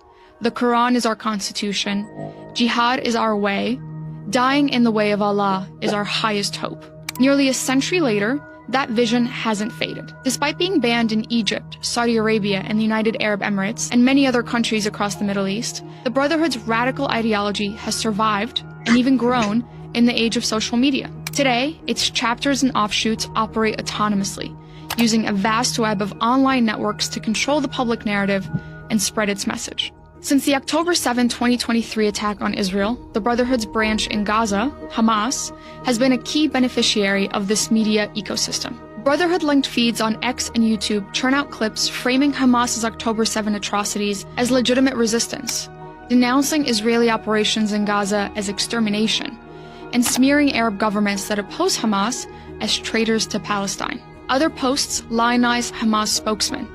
The Quran is our constitution. Jihad is our way. Dying in the way of Allah is our highest hope. Nearly a century later, that vision hasn't faded. Despite being banned in Egypt, Saudi Arabia, and the United Arab Emirates, and many other countries across the Middle East, the Brotherhood's radical ideology has survived and even grown in the age of social media. Today, its chapters and offshoots operate autonomously, using a vast web of online networks to control the public narrative and spread its message. Since the October 7, 2023 attack on Israel, the Brotherhood's branch in Gaza, Hamas, has been a key beneficiary of this media ecosystem. Brotherhood-linked feeds on X and YouTube churn out clips framing Hamas's October 7 atrocities as legitimate resistance, denouncing Israeli operations in Gaza as extermination, and smearing Arab governments that oppose Hamas as traitors to Palestine. Other posts lionize Hamas spokesmen,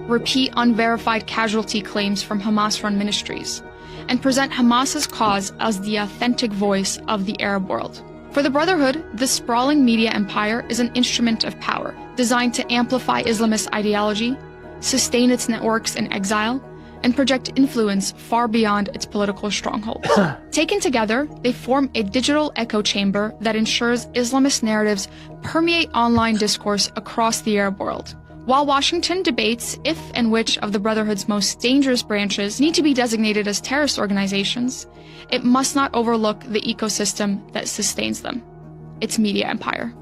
repeat unverified casualty claims from Hamas-run ministries, and present Hamas's cause as the authentic voice of the Arab world. For the Brotherhood, this sprawling media empire is an instrument of power, designed to amplify Islamist ideology, sustain its networks in exile, and project influence far beyond its political strongholds. Taken together, they form a digital echo chamber that ensures Islamist narratives permeate online discourse across the Arab world. While Washington debates if and which of the Brotherhood's most dangerous branches need to be designated as terrorist organizations, it must not overlook the ecosystem that sustains them, its media empire.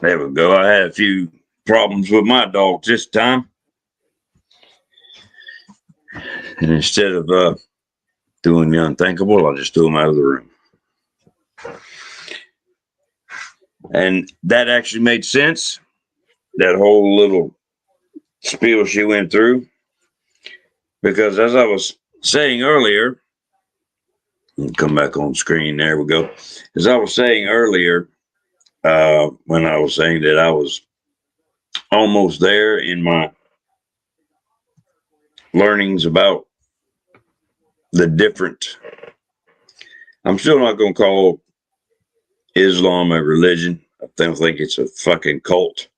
There we go. I had a few problems with my dogs this time. And instead of doing the unthinkable, I just threw them out of the room. And that actually made sense. That whole little spiel she went through. Because as I was saying earlier, come back on screen, there we go. As I was saying earlier, when I was saying that I was almost there in my learnings about the different, I'm still not going to call Islam a religion. I don't think it's a fucking cult.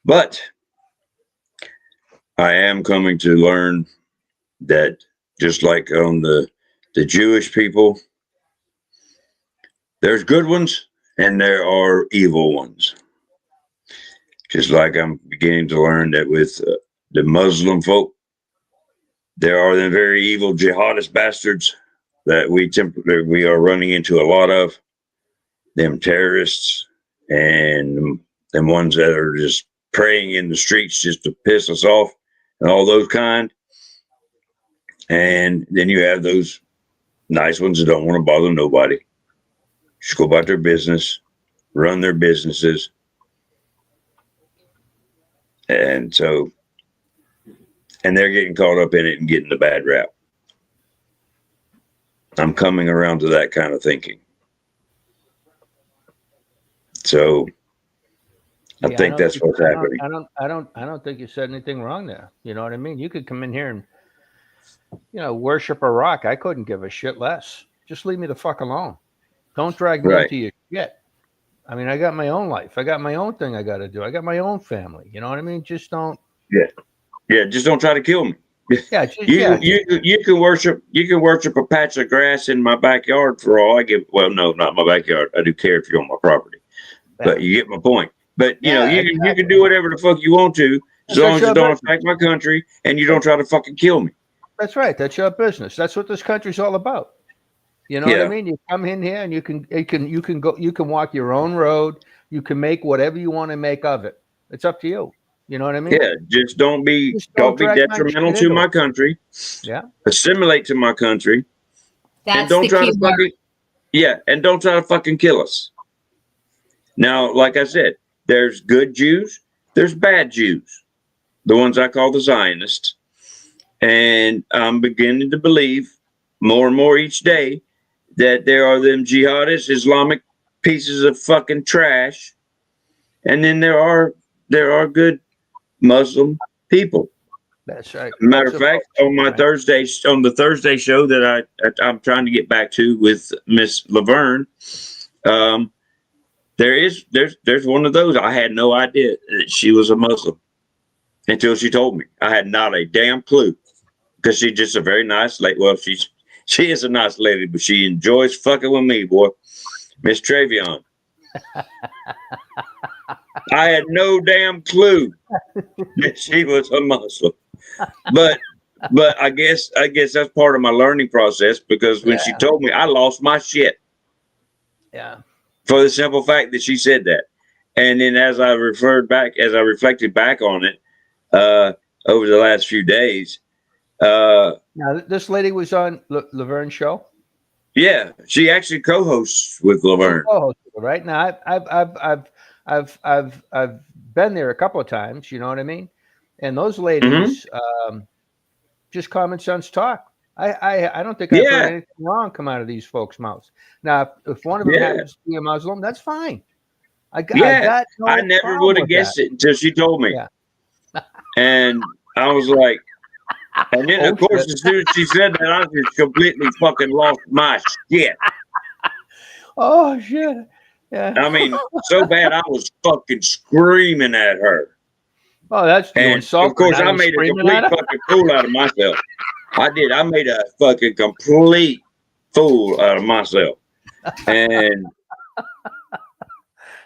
But I am coming to learn that just like on the Jewish people, there's good ones and there are evil ones. Just like I'm beginning to learn that with the Muslim folk, there are the very evil jihadist bastards that we are running into a lot of, them terrorists and them ones that are just praying in the streets just to piss us off and all those kind. And then you have those nice ones that don't want to bother nobody. Just go about their business, run their businesses. And so, and they're getting caught up in it and getting the bad rap. I'm coming around to that kind of thinking. So I think that's what's happening. I don't think you said anything wrong there. You know what I mean? You could come in here and, worship a rock. I couldn't give a shit less. Just leave me the fuck alone. Don't drag me into your shit. I mean, I got my own life. I got my own thing I got to do. I got my own family. You know what I mean? Just don't. Yeah. Just don't try to kill me. Yeah. You can worship a patch of grass in my backyard for all I give. Well, no, not my backyard. I do care if you're on my property, but you get my point. But you can do whatever the fuck you want to, as long as it don't affect my country and you don't try to fucking kill me. That's right. That's your business. That's what this country's all about. You know what I mean? You come in here and you can walk your own road. You can make whatever you want to make of it. It's up to you. You know what I mean? Yeah, just don't be drag my detrimental shit to into my it. country. Yeah. Assimilate to my country. That's and don't the try key to word. fucking and don't try to fucking kill us. Now, like I said, there's good Jews, there's bad Jews, the ones I call the Zionists, and I'm beginning to believe more and more each day that there are them jihadist Islamic pieces of fucking trash, and then there are good Muslim people. That's right. Matter of fact, on my Thursday, on the Thursday show that I'm trying to get back to with Miss Laverne, there's one of those. I had no idea that she was a Muslim until she told me. I had not a damn clue, because she's just a very nice lady. Well, she is a nice lady, but she enjoys fucking with me, boy. Miss Travion. I had no damn clue that she was a Muslim. But I guess that's part of my learning process, because when she told me, I lost my shit. Yeah. For the simple fact that she said that. And then as I reflected back on it over the last few days. Now, this lady was on Laverne's show? Yeah, she actually co-hosts with Laverne. Right now, I've been there a couple of times. You know what I mean? And those ladies, just common sense talk. I don't think I've heard anything wrong come out of these folks' mouths. Now, if one of them happens to be a Muslim, that's fine. I never would have guessed it until she told me. Yeah. And I was like, and then of course, as soon as she said that, I just completely fucking lost my shit. Oh shit! Yeah. I mean, so bad I was fucking screaming at her. Oh, that's and of course I made a complete fucking fool out of myself. I did. I made a fucking complete fool out of myself. And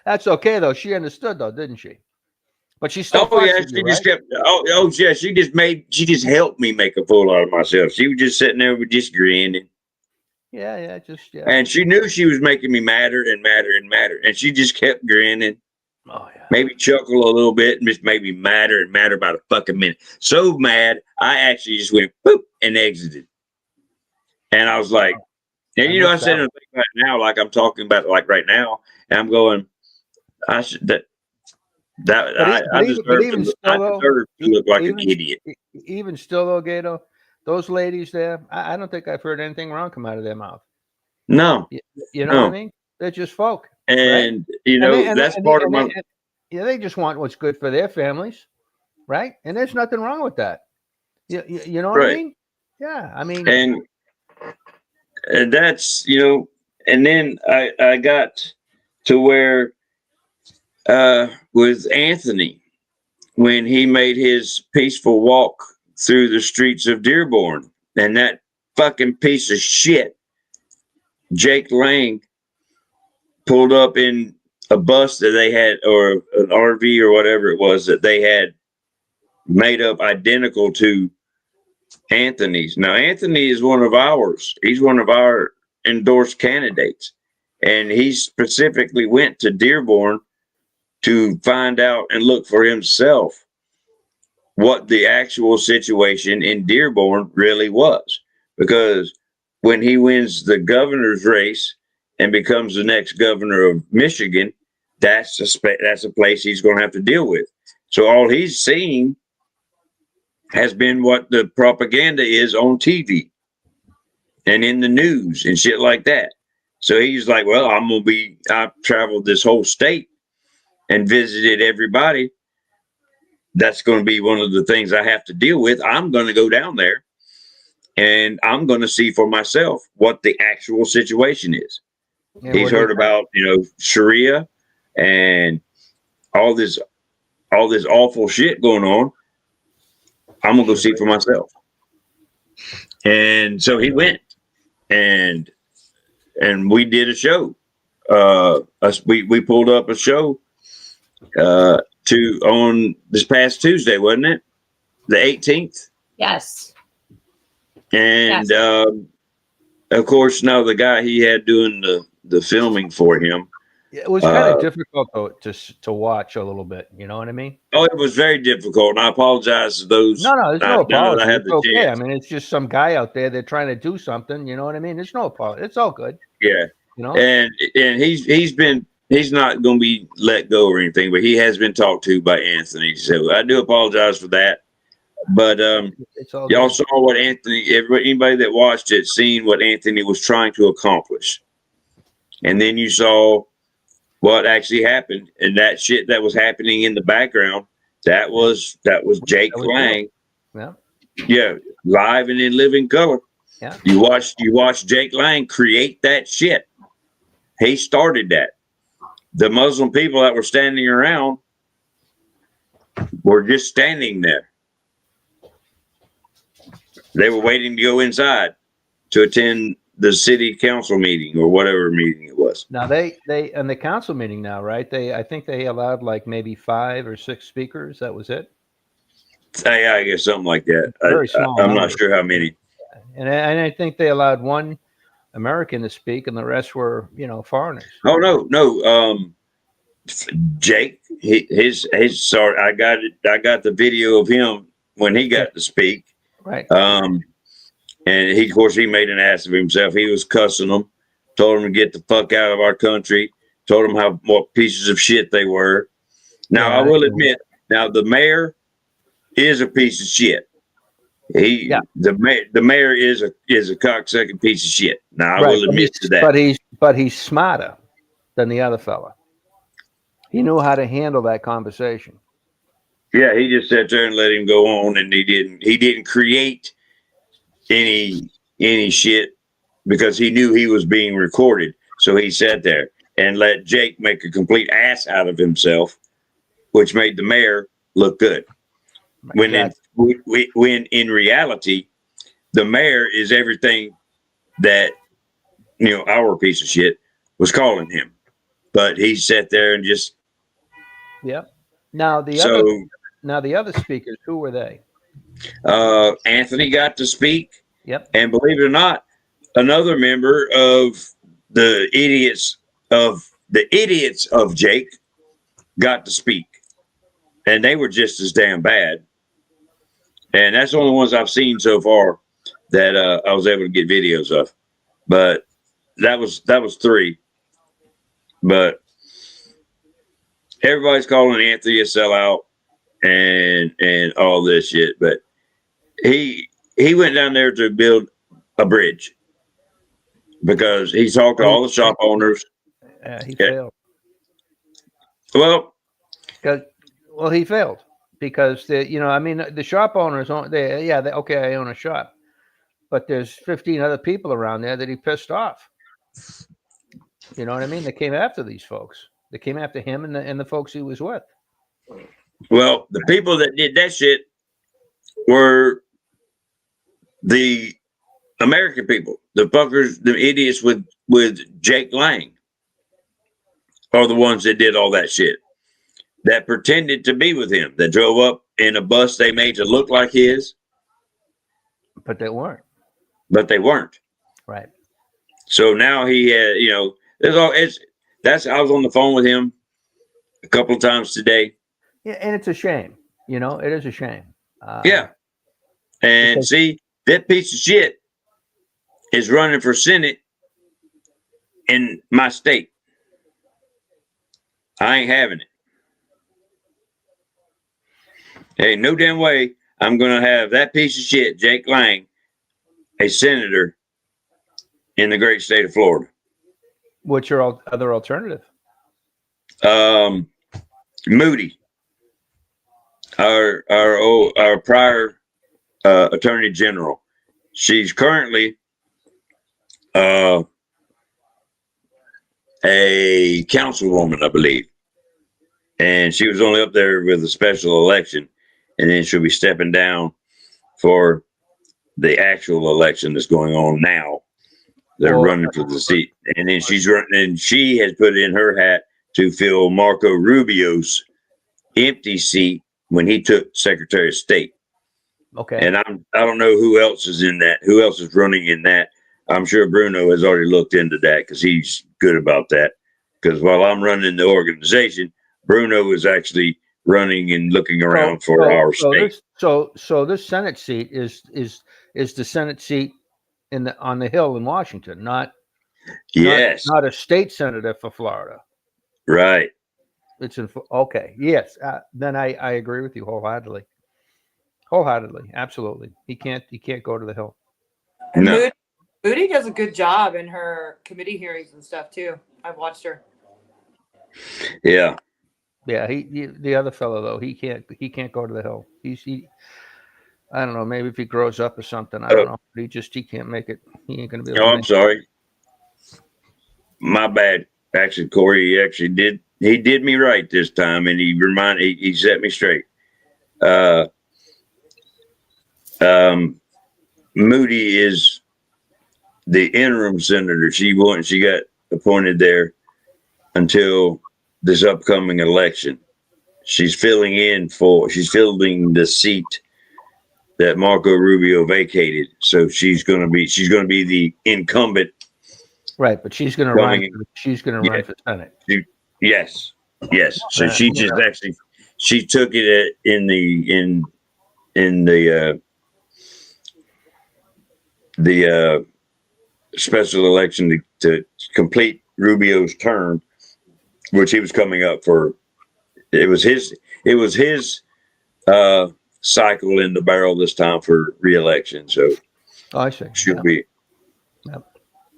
that's okay though. She understood though, didn't she? But she still. Oh yeah, she just kept. Oh yeah, she just helped me make a fool out of myself. She was just sitting there with just grinning. Yeah. And she knew she was making me madder and madder and madder, and she just kept grinning. Oh yeah. Maybe chuckle a little bit and just made me madder and madder about a fucking minute. So mad, I actually just went boop and exited. And I was like, and I said right now, like I'm talking about it like right now, and I'm going, I deserve to look like an idiot. Even still, though, Gato, those ladies there, I don't think I've heard anything wrong come out of their mouth. No. You know what I mean? They're just folk. And, right? that's part of my... they just want what's good for their families, right? And there's nothing wrong with that. You know what I mean? Yeah, I mean... And that's, and then I got to where... with Anthony, when he made his peaceful walk through the streets of Dearborn, and that fucking piece of shit, Jake Lang, pulled up in a bus that they had, or an RV or whatever it was that they had made up identical to Anthony's. Now, Anthony is one of ours. He's one of our endorsed candidates, and he specifically went to Dearborn to find out and look for himself what the actual situation in Dearborn really was. Because when he wins the governor's race and becomes the next governor of Michigan, that's a place he's going to have to deal with. So all he's seen has been what the propaganda is on TV and in the news and shit like that. So he's like, well, I've traveled this whole state and visited everybody. That's going to be one of the things I have to deal with. I'm going to go down there and I'm going to see for myself what the actual situation is. Yeah, he's heard about, Sharia and all this awful shit going on. I'm going to go see for myself. And so he went and we did a show. We pulled up a show on this past Tuesday, wasn't it? The 18th. Yes. And of course, now the guy he had doing the filming for him. It was kind of difficult to watch a little bit. You know what I mean? Oh, it was very difficult, and I apologize to those. No, there's no apology. I had It's the okay. chance. I mean, it's just some guy out there. They're trying to do something. You know what I mean? There's no apology. It's all good. Yeah, You know. and he's not going to be let go or anything, but he has been talked to by Anthony. So I do apologize for that. But It's all y'all good. saw what anybody that watched it seen what Anthony was trying to accomplish, and then you saw what actually happened, and that shit that was happening in the background. That was Jake Lang. Yeah. Yeah, live and in living color. Yeah. You watch Jake Lang create that shit. He started that. The Muslim people that were standing around were just standing there. They were waiting to go inside to attend the city council meeting or whatever meeting it was. Now they in the council meeting now, right? I think they allowed like maybe 5 or 6 speakers. That was it. Yeah, I guess something like that. Very small I'm number. not sure how many. And I think they allowed 1 American to speak, and the rest were, foreigners. Oh no. Jake, his sorry, I got it. I got the video of him when he got to speak. Right. And of course, he made an ass of himself. He was cussing them, told them to get the fuck out of our country, told them what pieces of shit they were. Now, Yeah, I will admit, the mayor is a piece of shit. The mayor is a cocksucking piece of shit. Now, I will admit to that. But he's smarter than the other fella. He knew how to handle that conversation. Yeah, he just sat there and let him go on, and he didn't create any shit because he knew he was being recorded. So he sat there and let Jake make a complete ass out of himself, which made the mayor look good. When in reality, the mayor is everything that our piece of shit was calling him, but he sat there and just. Yeah. Now the other speakers, who were they? Anthony got to speak. Yep. And believe it or not, another member of the idiots of Jake got to speak, and they were just as damn bad. And that's the only ones I've seen so far that I was able to get videos of. But that was 3. But everybody's calling Anthony a sellout and all this shit. But he went down there to build a bridge because he talked to all the shop owners. He failed. Well, he failed because the shop owners okay, I own a shop, but there's 15 other people around there that he pissed off. You know what I mean? They came after these folks. They came after him and the folks he was with. Well, the people that did that shit were the American people, the fuckers, the idiots with Jake Lang are the ones that did all that shit, that pretended to be with him, that drove up in a bus they made to look like his. But they weren't. Right. So now he had, I was on the phone with him a couple of times today. Yeah, and it's a shame. It is a shame. Yeah. And see, that piece of shit is running for Senate in my state. I ain't having it. Hey, no damn way I'm going to have that piece of shit, Jake Lang, a senator in the great state of Florida. What's your other alternative? Moody, our prior attorney general. She's currently a councilwoman, I believe, and she was only up there with a special election, and then she'll be stepping down for the actual election that's going on now. They're running for the seat, and then she's running, and she has put in her hat to fill Marco Rubio's empty seat when he took Secretary of State. Okay. And I don't know who else is in that. Who else is running in that? I'm sure Bruno has already looked into that because he's good about that. Because while I'm running the organization, Bruno is actually running and looking around for our state. So this Senate seat is the Senate seat on the Hill in Washington, not a state senator for Florida. Right. It's okay. Yes. Then I agree with you wholeheartedly. Absolutely. He can't go to the Hill. No. Moody does a good job in her committee hearings and stuff too. I've watched her. Yeah. Yeah. The other fellow though, he can't go to the Hill. I don't know. Maybe if he grows up or something, I don't know. He can't make it. He ain't gonna be able to. Oh, I'm sorry. My bad. Actually, Corey, he did me right this time, and he set me straight. Moody is the interim senator. She got appointed there until this upcoming election. She's filling the seat that Marco Rubio vacated. So she's going to be the incumbent. Right, but she's going to run. She's going to run for Senate. Yes. So she just she took it in the special election to complete Rubio's term, which he was coming up for. It was his cycle in the barrel this time for re-election. So I see. Should be. Yep.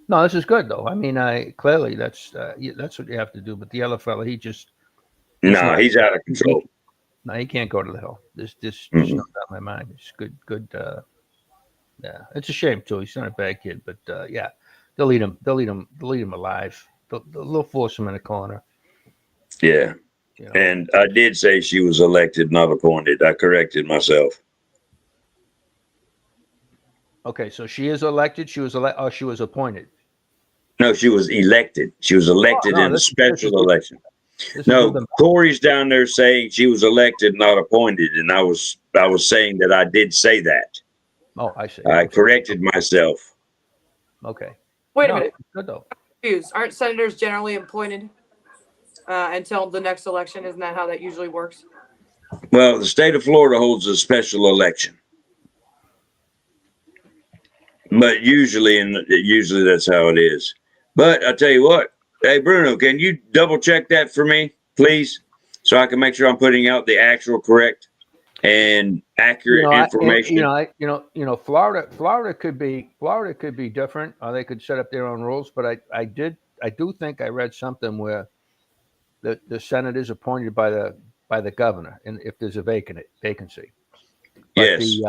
No, this is good though. I mean, clearly that's what you have to do. But the other fellow, he's out of control. No, he can't go to the Hill. This not on my mind. It's good. Yeah, it's a shame too. He's not a bad kid, but yeah, they'll eat him alive. They'll force him in a corner. Yeah. You know. And I did say she was elected, not appointed. I corrected myself. Okay, so she is elected. She was appointed. No, she was elected. She was elected in a special election. No, Corey's down there saying she was elected, not appointed, and I was saying that I did say that. Oh, I see. I corrected myself. Okay. Wait a minute. Good though. Aren't senators generally appointed until the next election? Isn't that how that usually works? Well, the state of Florida holds a special election, but usually that's how it is. But I tell you what, hey Bruno, can you double check that for me, please, so I can make sure I'm putting out the actual correct and accurate information? Florida could be different, or they could set up their own rules. But I do think I read something where the Senate is appointed by the governor, and if there's a vacancy. But yes,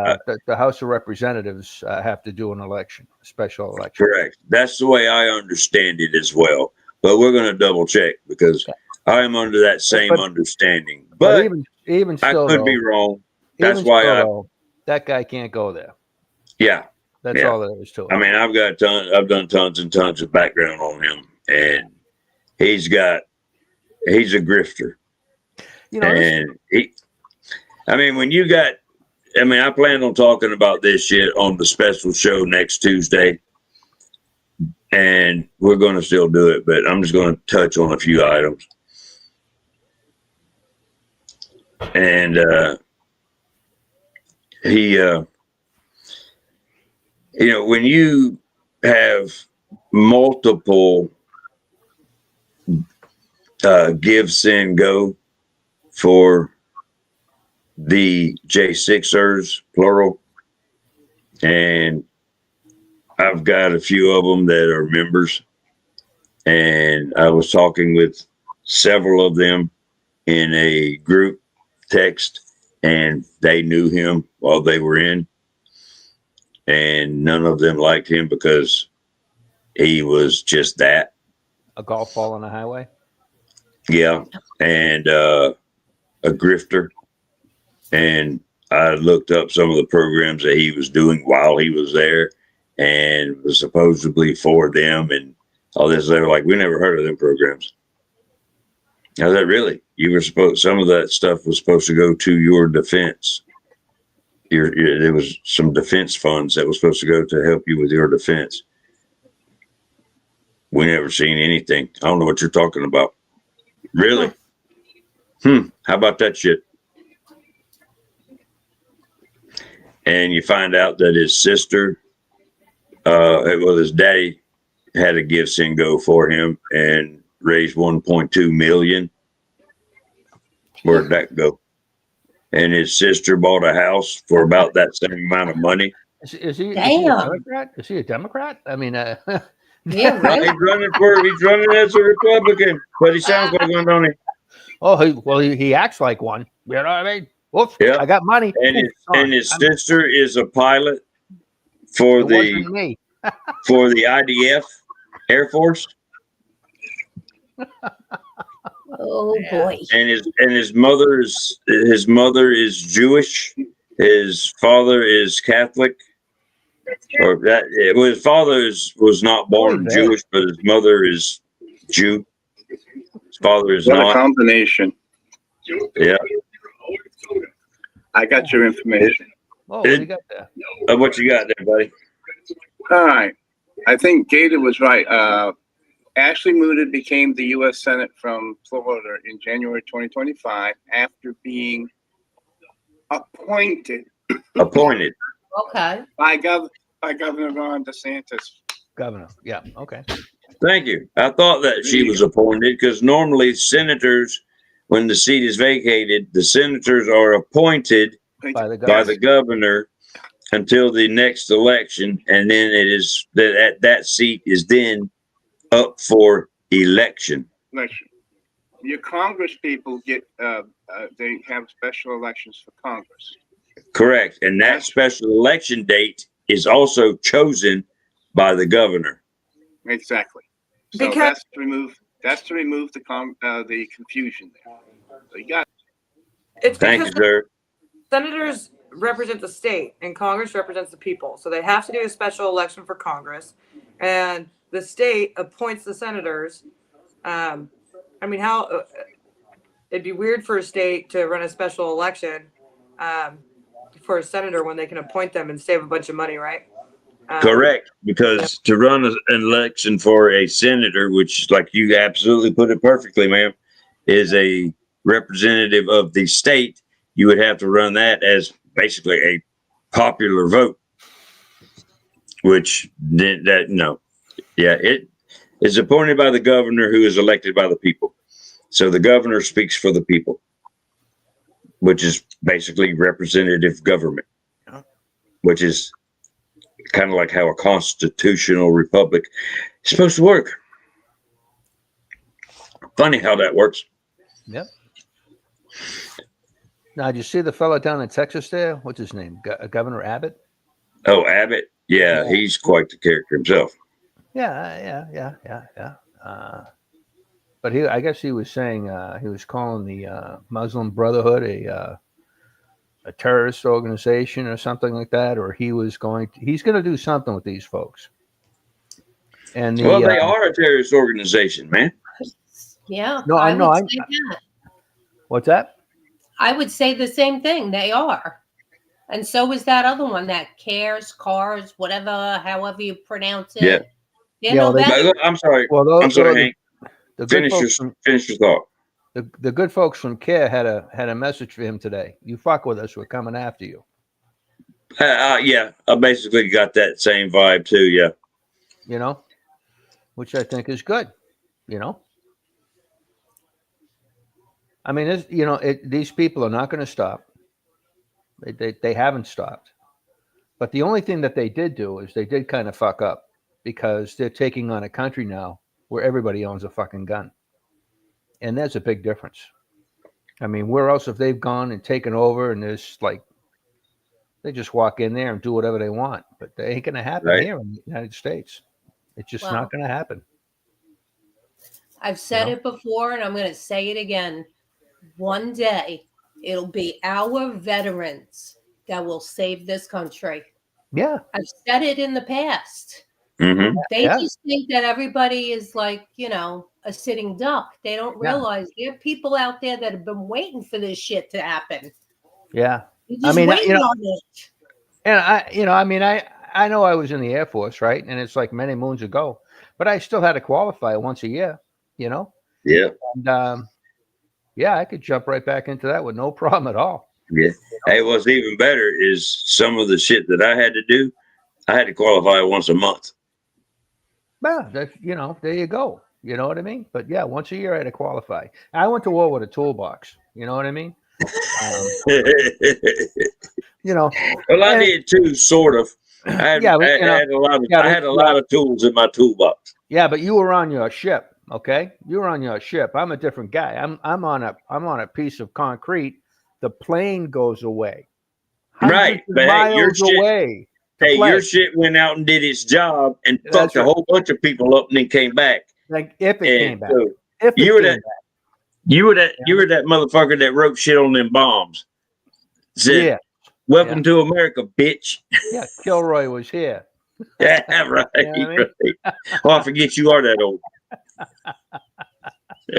the House of Representatives have to do a special election. Correct. That's the way I understand it as well. But we're going to double check because I am under that same understanding. But even still, I could be wrong. That's why that guy can't go there. Yeah, that's all there is to it. I mean, I've done tons and tons of background on him, and he's a grifter. I plan on talking about this shit on the special show next Tuesday, and we're going to still do it, but I'm just going to touch on a few items. And when you have multiple give, send, go for the J6ers, plural, and I've got a few of them that are members, and I was talking with several of them in a group text, and they knew him while they were in, and none of them liked him because he was just that. A golf ball on the highway? Yeah, and a grifter. And I looked up some of the programs that he was doing while he was there, and was supposedly for them and all this. They were like, we never heard of them programs. I was like, really? Some of that stuff was supposed to go to your defense. There was some defense funds that was supposed to go to help you with your defense. We never seen anything. I don't know what you're talking about. Really? How about that shit? And you find out that his sister, his daddy had a gift go for him and raised 1.2 million. Where'd that go? And his sister bought a house for about that same amount of money. Is he a Damn. Democrat? Is he a Democrat? I mean, Yeah, No, right. he's running as a Republican, but he sounds like one, don't he? oh, he acts like one. You know what I mean? Whoops, Yeah. I got money. And his sister is a pilot for It wasn't me. for the IDF Air Force. Oh boy. And his mother is Jewish. His father is Catholic. Or that his father was not born Jewish, but his mother is Jew. His father is What a not. combination. Yeah. I got your information. Oh, what do you got there? What you got there, buddy? All right. I think Gator was right. Ashley Moody became the U.S. Senate from Florida in January 2025 after being appointed Okay. by Governor Ron DeSantis. Governor. Yeah. Okay. Thank you. I thought that she was appointed because normally senators, when the seat is vacated, the senators are appointed By the by the governor until the next election, and then it is that seat is then up for election. Election. Your Congress people get they have special elections for Congress. Correct, and that special election date is also chosen by the governor. Exactly. So Because- that's to remove the confusion there. So you got It's Thank you, because sir. senators represent the state and Congress represents the people. So they have to do a special election for Congress, and the state appoints the senators. I mean, how it'd be weird for a state to run a special election for a senator when they can appoint them and save a bunch of money, right? Correct, because to run an election for a senator, which, like you absolutely put it perfectly, ma'am, is a representative of the state, you would have to run that as basically a popular vote, which it is appointed by the governor, who is elected by the people. So the governor speaks for the people, which is basically representative government, which is kind of like how a constitutional republic is supposed to work. Funny how that works. Yep. Now, did you see the fellow down in Texas there? What's his name? Governor Abbott? Oh, Abbott. Yeah, he's quite the character himself. Yeah. But I guess he was saying he was calling the Muslim Brotherhood a terrorist organization or something like that, or he's going to do something with these folks. And Well, they are a terrorist organization, man. Yeah. No, I know. would say that. What's that? I would say the same thing. They are. And so is that other one that cars, whatever, however you pronounce it. Yeah. You know, I'm sorry. Well, I'm sorry, Hank. The good Finish folks finish your thought. The good folks from CARE had a message for him today. You fuck with us, we're coming after you. Yeah, I basically got that same vibe too. Yeah. You know, which I think is good. You know, I mean, these people are not going to stop. They haven't stopped. But the only thing that they did do is they did kind of fuck up, because they're taking on a country now where everybody owns a fucking gun. And that's a big difference. I mean, where else have they gone and taken over, and there's like, they just walk in there and do whatever they want, but they ain't going to happen here in the United States. It's just not going to happen. I've said it before, and I'm going to say it again. One day, it'll be our veterans that will save this country. Yeah. I've said it in the past. Mm-hmm. They just think that everybody is like, a sitting duck. They don't realize there are people out there that have been waiting for this shit to happen. Yeah. You're just waiting on it. And I know I was in the Air Force, right? And it's like many moons ago, but I still had to qualify once a year, you know? Yeah. And, yeah, I could jump right back into that with no problem at all. Yeah. Hey, what's even better is some of the shit that I had to do. I had to qualify once a month. Well, that's, you know, there you go. You know what I mean? But yeah, once a year I had to qualify. I went to war with a toolbox. You know what I mean? You know. Well, I did too, sort of. I had a lot of tools in my toolbox. Yeah, but you were on your ship, okay? You were on your ship. I'm a different guy. I'm on a piece of concrete. The plane goes away. Right, but hey, your shit went out and did its job and fucked a whole bunch of people up and then came back. Like if it came back. So you were that motherfucker that wrote shit on them bombs. Said, "Welcome to America, bitch." Yeah, Kilroy was here. Yeah, right. You know what I mean? Right. Oh, I forget you are that old.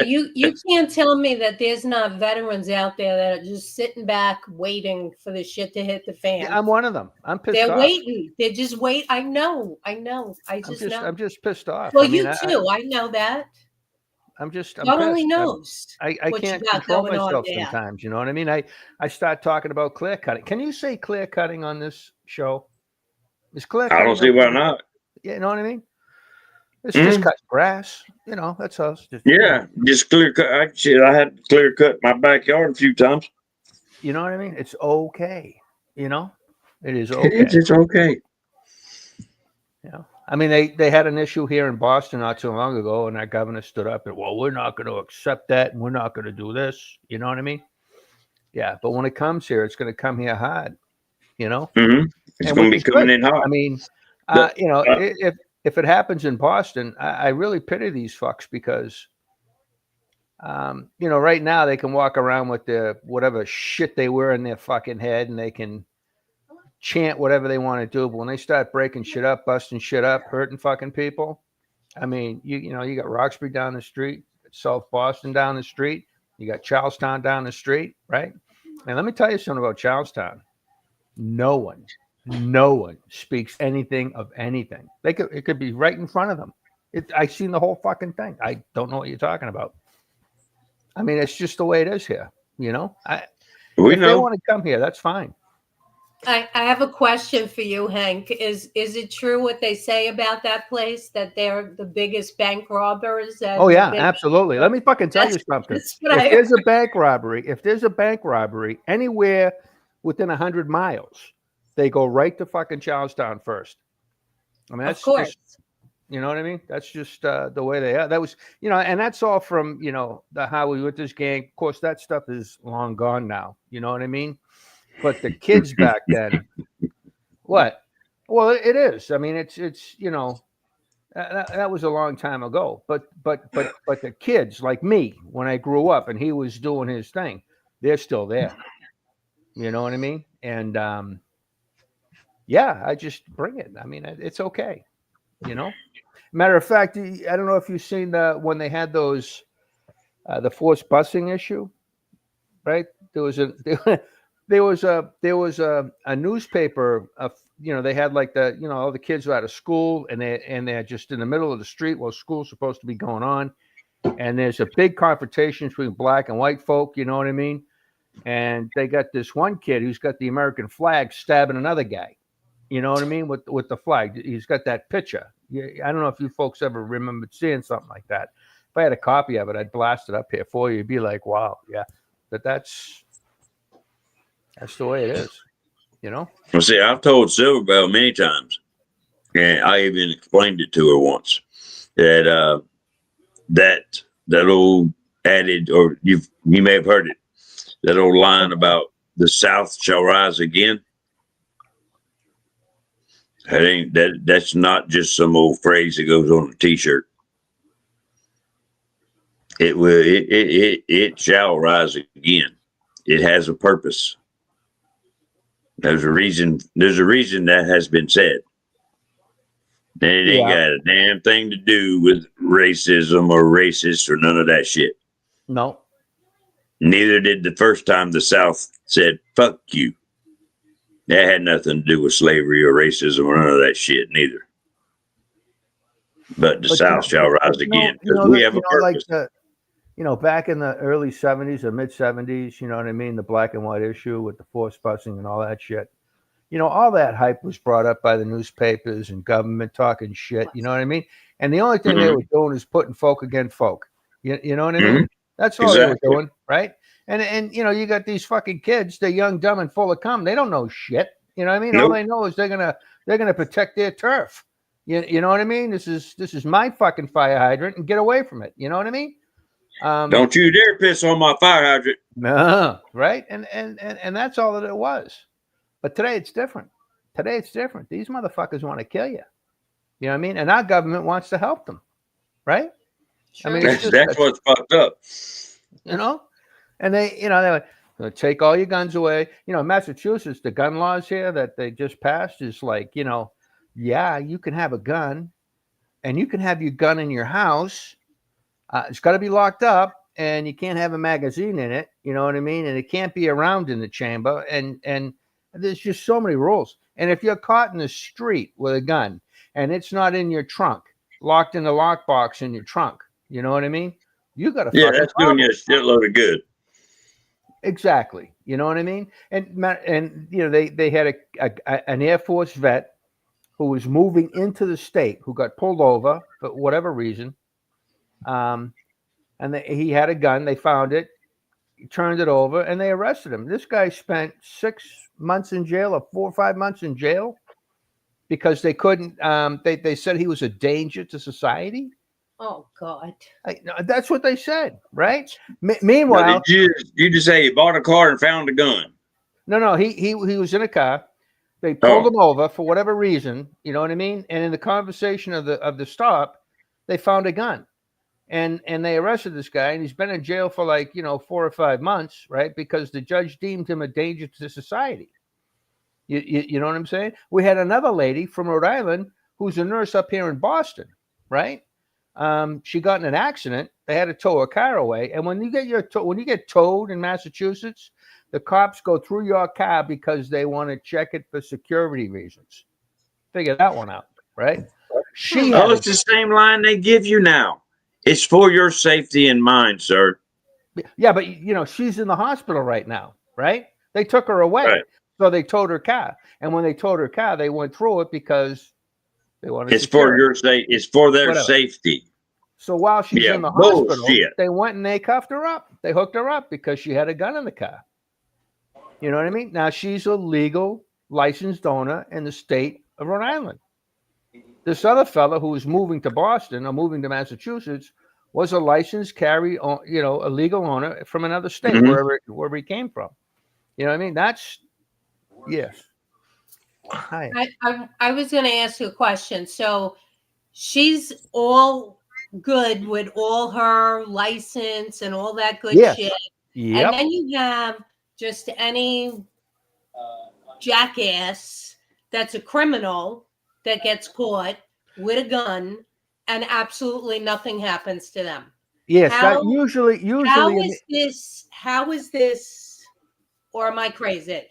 You can't tell me that there's not veterans out there that are just sitting back waiting for the shit to hit the fan. Yeah, I'm one of them. I'm pissed They're off. waiting. They just wait. I know. I know. I'm just pissed off. Well, I mean, you too. I know that. I'm God only knows. I what can't you got control going on myself there. sometimes. You know what I mean? I start talking about clear cutting. Can you say clear cutting on this show? Is clear cutting? I don't see why not. Yeah, you know what I mean? It's just cut grass. You know, that's us. Just clear cut. I had to clear cut my backyard a few times. You know what I mean? It's okay. You know, it is okay. It's okay. You know, I mean, they had an issue here in Boston not too long ago, and our governor stood up and, well, we're not going to accept that, and we're not going to do this. You know what I mean? Yeah, but when it comes here, it's going to come here hard. You know, it's going to be coming in hard. I mean, you know, if it happens in Boston, I really pity these fucks because, you know, right now they can walk around with their whatever shit they wear in their fucking head, and they can chant whatever they want to do. But when they start breaking shit up, busting shit up, hurting fucking people, I mean, you know, you got Roxbury down the street, South Boston down the street, you got Charlestown down the street, right? And let me tell you something about Charlestown. No one speaks anything of anything. It could be right in front of them. I seen the whole fucking thing. I don't know what you're talking about. I mean, it's just the way it is here. You know, if they want to come here, that's fine. I have a question for you, Hank. Is it true what they say about that place, that they're the biggest bank robbers? Oh yeah, absolutely. Let me fucking tell you something. If there's a bank robbery anywhere within 100 miles, they go right to fucking Charlestown first. I mean, that's of course. Just, you know what I mean? That's just the way they are. That was, you know, and that's all from, you know, the Howie Winters gang. Of course, that stuff is long gone now. You know what I mean? But the kids back then, what? Well, it is. I mean, it's you know, that was a long time ago. But the kids like me, when I grew up and he was doing his thing, they're still there. You know what I mean? And yeah, I just bring it. I mean, it's okay. You know. Matter of fact, I don't know if you've seen when they had those the forced busing issue, right? There was a newspaper. You know, they had like all the kids were out of school and they're just in the middle of the street while school's supposed to be going on, and there's a big confrontation between black and white folk. You know what I mean? And they got this one kid who's got the American flag stabbing another guy. You know what I mean? With the flag, he's got that picture. I don't know if you folks ever remembered seeing something like that. If I had a copy of it, I'd blast it up here for you. You'd be like, wow, yeah. But that's the way it is, you know? Well, see, I've told Silverbell many times, and I even explained it to her once, that that old adage, or you may have heard it, that old line about the South shall rise again. That's not just some old phrase that goes on a t-shirt. It shall rise again. It has a purpose. There's a reason that has been said. And it ain't got a damn thing to do with racism or racist or none of that shit. No. Neither did the first time the South said, fuck you. That had nothing to do with slavery or racism or none of that shit, neither. but the But South shall rise again because we have a like purpose. back in the early 70s or mid 70s, you know what I mean? The black and white issue with the force busing and all that shit. All that hype was brought up by the newspapers and government talking shit. You know what I mean? And the only thing they were doing is putting folk against folk. You know what I mean? That's all they were doing, right? And you got these fucking kids. They're young, dumb, and full of cum. They don't know shit. You know what I mean? All they know is they're gonna protect their turf. You know what I mean? This is my fucking fire hydrant, and get away from it. You know what I mean? Don't you dare piss on my fire hydrant. No, right? And that's all that it was. But today it's different. These motherfuckers want to kill you. You know what I mean? And our government wants to help them, right? Sure. I mean, that's what's fucked up. And they're like, take all your guns away. Massachusetts, the gun laws here that they just passed is like, yeah, you can have a gun, and you can have your gun in your house. It's got to be locked up, and you can't have a magazine in it. You know what I mean? And it can't be around in the chamber. And there's just so many rules. And if you're caught in the street with a gun and it's not in your trunk, locked in the lockbox in your trunk, you know what I mean? You got to that's doing you a shitload of good. Exactly. You know what I mean? And they had an Air Force vet who was moving into the state who got pulled over for whatever reason. And he had a gun. They found it, turned it over, and they arrested him. This guy spent 6 months in jail or 4 or 5 months in jail because they couldn't. They said he was a danger to society. Oh God! That's what they said, right? Meanwhile, you just say he bought a car and found a gun. No, he was in a car. They pulled him over for whatever reason. You know what I mean? And in the conversation of the stop, they found a gun. And they arrested this guy, and he's been in jail for 4 or 5 months, right? Because the judge deemed him a danger to society. You know what I'm saying? We had another lady from Rhode Island who's a nurse up here in Boston, right? She got in an accident. They had to tow her car away. And when you get towed in Massachusetts, the cops go through your car because they want to check it for security reasons. Figure that one out, right? It's the same line they give you now. It's for your safety and mine, sir. Yeah, but she's in the hospital right now, right? They took her away, so they towed her car. And when they towed her car, they went through it because they wanted. It's for your safety. It's for their safety. So while she's in the hospital, they went and they cuffed her up. They hooked her up because she had a gun in the car. You know what I mean? Now she's a legal licensed owner in the state of Rhode Island. This other fellow who was moving to Boston or moving to Massachusetts was a licensed a legal owner from another state, wherever he came from. You know what I mean? That's yes. Hi. I was going to ask you a question. So she's all good with all her license and all that good shit. Yep. And then you have just any jackass that's a criminal that gets caught with a gun and absolutely nothing happens to them. Yes, usually. How is this, or am I crazy?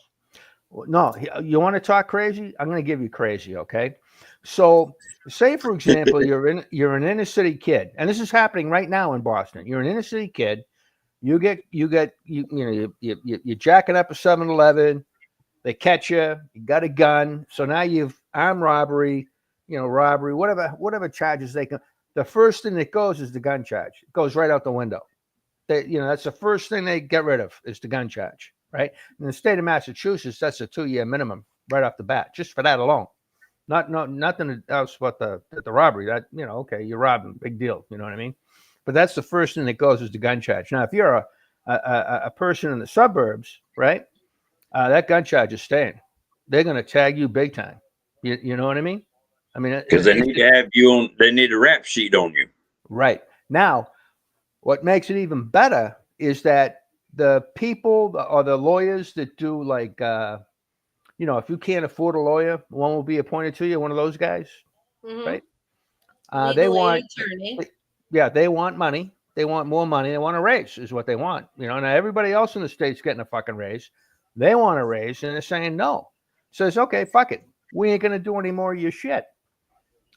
No, you want to talk crazy? I'm going to give you crazy, okay? So, say for example, you're an inner city kid, and this is happening right now in Boston. You're an inner city kid. You're jacking up a 7-Eleven. They catch you. You got a gun. So now you've armed robbery, robbery, whatever charges they can. The first thing that goes is the gun charge. It goes right out the window. That's the first thing they get rid of is the gun charge, right? In the state of Massachusetts, that's a 2-year minimum right off the bat, just for that alone. Nothing else but the robbery. That okay, you're robbing, big deal. You know what I mean? But that's the first thing that goes is the gun charge. Now, if you're a person in the suburbs, right? That gun charge is staying. They're going to tag you big time. You know what I mean? I mean, because they need to have you on. They need a rap sheet on you. Right now, what makes it even better is that the people or the lawyers that do if you can't afford a lawyer, one will be appointed to you. One of those guys, right? They want attorney. They want money. They want more money. They want a raise, is what they want. Now everybody else in the state's getting a fucking raise. They want a raise, and they're saying no. Says, okay, fuck it. We ain't going to do any more of your shit.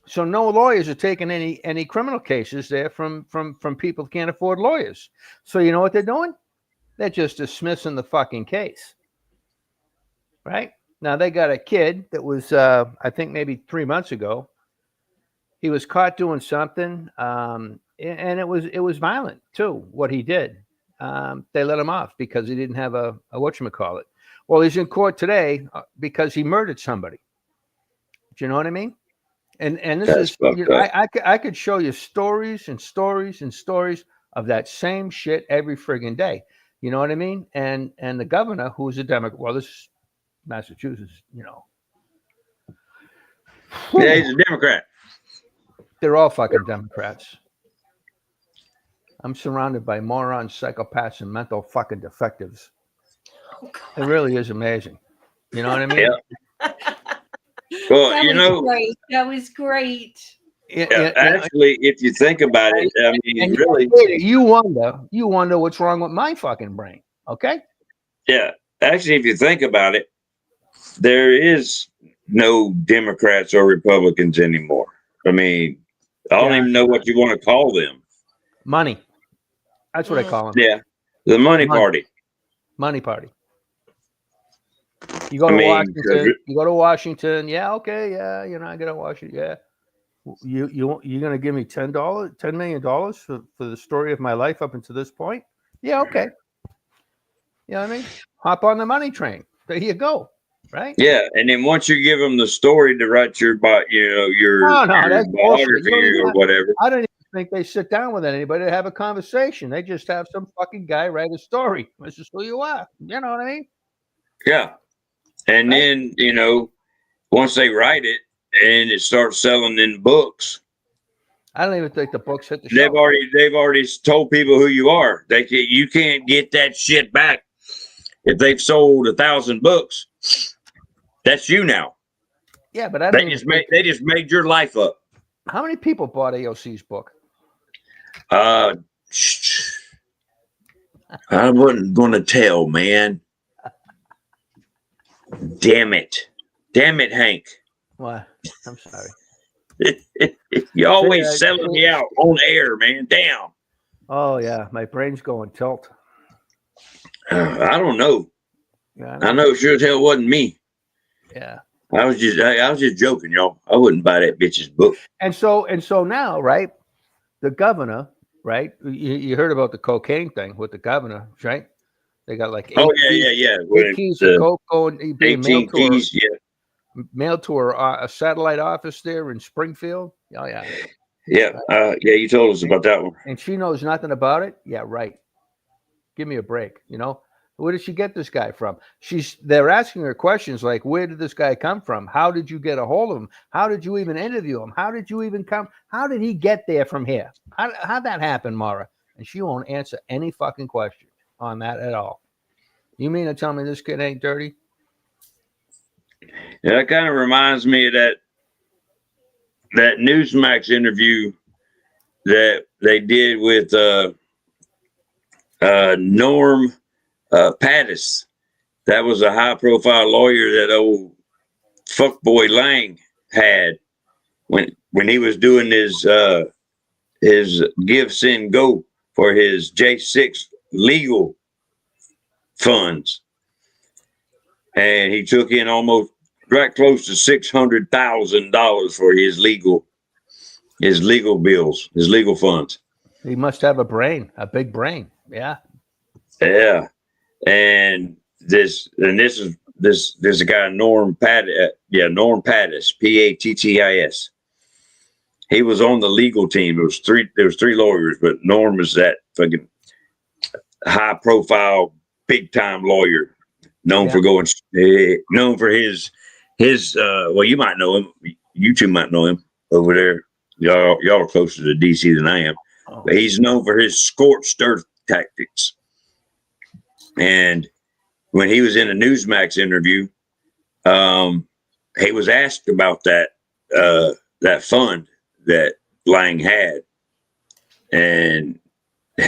So no lawyers are taking any criminal cases there from people who can't afford lawyers. So you know what they're doing? They're just dismissing the fucking case. Right? Now they got a kid that was I think maybe 3 months ago. He was caught doing something, and it was violent too, what he did. They let him off because he didn't have a whatchamacallit. Well, he's in court today because he murdered somebody. Do you know what I mean? And this That's is, fucked you know, up. I could show you stories and stories and stories of that same shit every friggin' day. You know what I mean? And the governor, who is a Democrat, well, this is Massachusetts, you know. Yeah, he's a Democrat. They're all fucking Democrats. I'm surrounded by morons, psychopaths, and mental fucking defectives. It really is amazing. You know what I mean? Yeah. Well, That you was know, great. That was great. actually, if you think about it, I mean, And really, you wonder what's wrong with my fucking brain. Okay? yeah. Actually, if you think about it, there is no Democrats or Republicans anymore. I mean, I don't even know what you want to call them. Money. That's what I call them. Yeah, the money party. Money party. You go I to mean, Washington. You go to Washington. Yeah, okay, yeah. You know, I go to Washington. Yeah. You're gonna give me $10 million for the story of my life up until this point? Yeah, okay. You know what I mean? Hop on the money train. There you go. Right? Yeah, and then once you give them the story to write your your No, that's bullshit. You biography don't even or have- whatever. I don't even think they sit down with anybody to have a conversation. They just have some fucking guy write a story. This is who you are. You know what I mean? Yeah, and then once they write it and it starts selling in books, I don't even think the books hit the shelf. they've already told people who you are. You can't get that shit back if they've sold 1,000 books. That's you now. Yeah, but I don't They just made your life up. How many people bought AOC's book? I wasn't gonna tell, man. Damn it, Hank. What? I'm sorry. You always Yeah, selling me out on air, man. Damn. Oh yeah, my brain's going tilt. I don't know. Yeah, I know sure as hell wasn't me. Yeah. I was just joking, y'all. I wouldn't buy that bitch's book. And so now, right? The governor, right? You heard about the cocaine thing with the governor, right? They got like 8 keys of coke going being 18 keys, mailed to a satellite office there in Springfield. Oh yeah. Yeah. You told us about that one. And she knows nothing about it. Yeah, right. Give me a break. You know, where did she get this guy from? They're asking her questions like, where did this guy come from? How did you get a hold of him? How did you even interview him? How did you even come? How did he get there from here? How'd that happen, Mara? And she won't answer any fucking question on that at all. You mean to tell me this kid ain't dirty? Yeah, that kind of reminds me of that Newsmax interview that they did with Norm Pattis. That was a high-profile lawyer that old fuckboy Lang had when he was doing his give, send, go for his J6 legal funds, and he took in almost right close to $600,000 for his legal bills, his legal funds. He must have a big brain. Yeah. Yeah. And this is a guy, Norm Pattis, Norm Pattis, Pattis. He was on the legal team. There was three lawyers, but Norm was that fucking high profile, big time lawyer, known for his well, you might know him. You two might know him over there. Y'all are closer to DC than I am. But he's known for his scorched earth tactics. And when he was in a Newsmax interview, he was asked about that fund that Lang had, and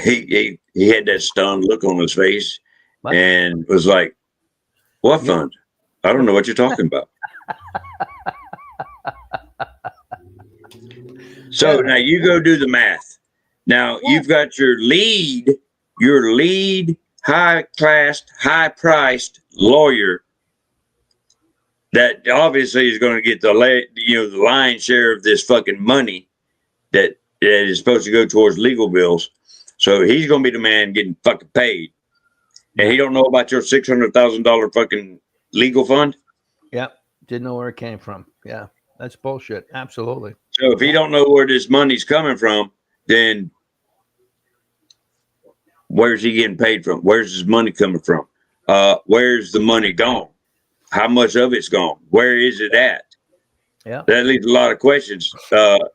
he had that stunned look on his face and was like, "What fund? I don't know what you're talking about." So now you go do the math. Now you've got your lead high-classed, high-priced lawyer that obviously is going to get the lion's share of this fucking money that is supposed to go towards legal bills. So he's going to be the man getting fucking paid. And he don't know about your $600,000 fucking legal fund? Yep. Didn't know where it came from. Yeah. That's bullshit. Absolutely. So if he don't know where this money's coming from, then where's he getting paid from? Where's his money coming from? Where's the money gone? How much of it's gone? Where is it at? Yeah. That leaves a lot of questions.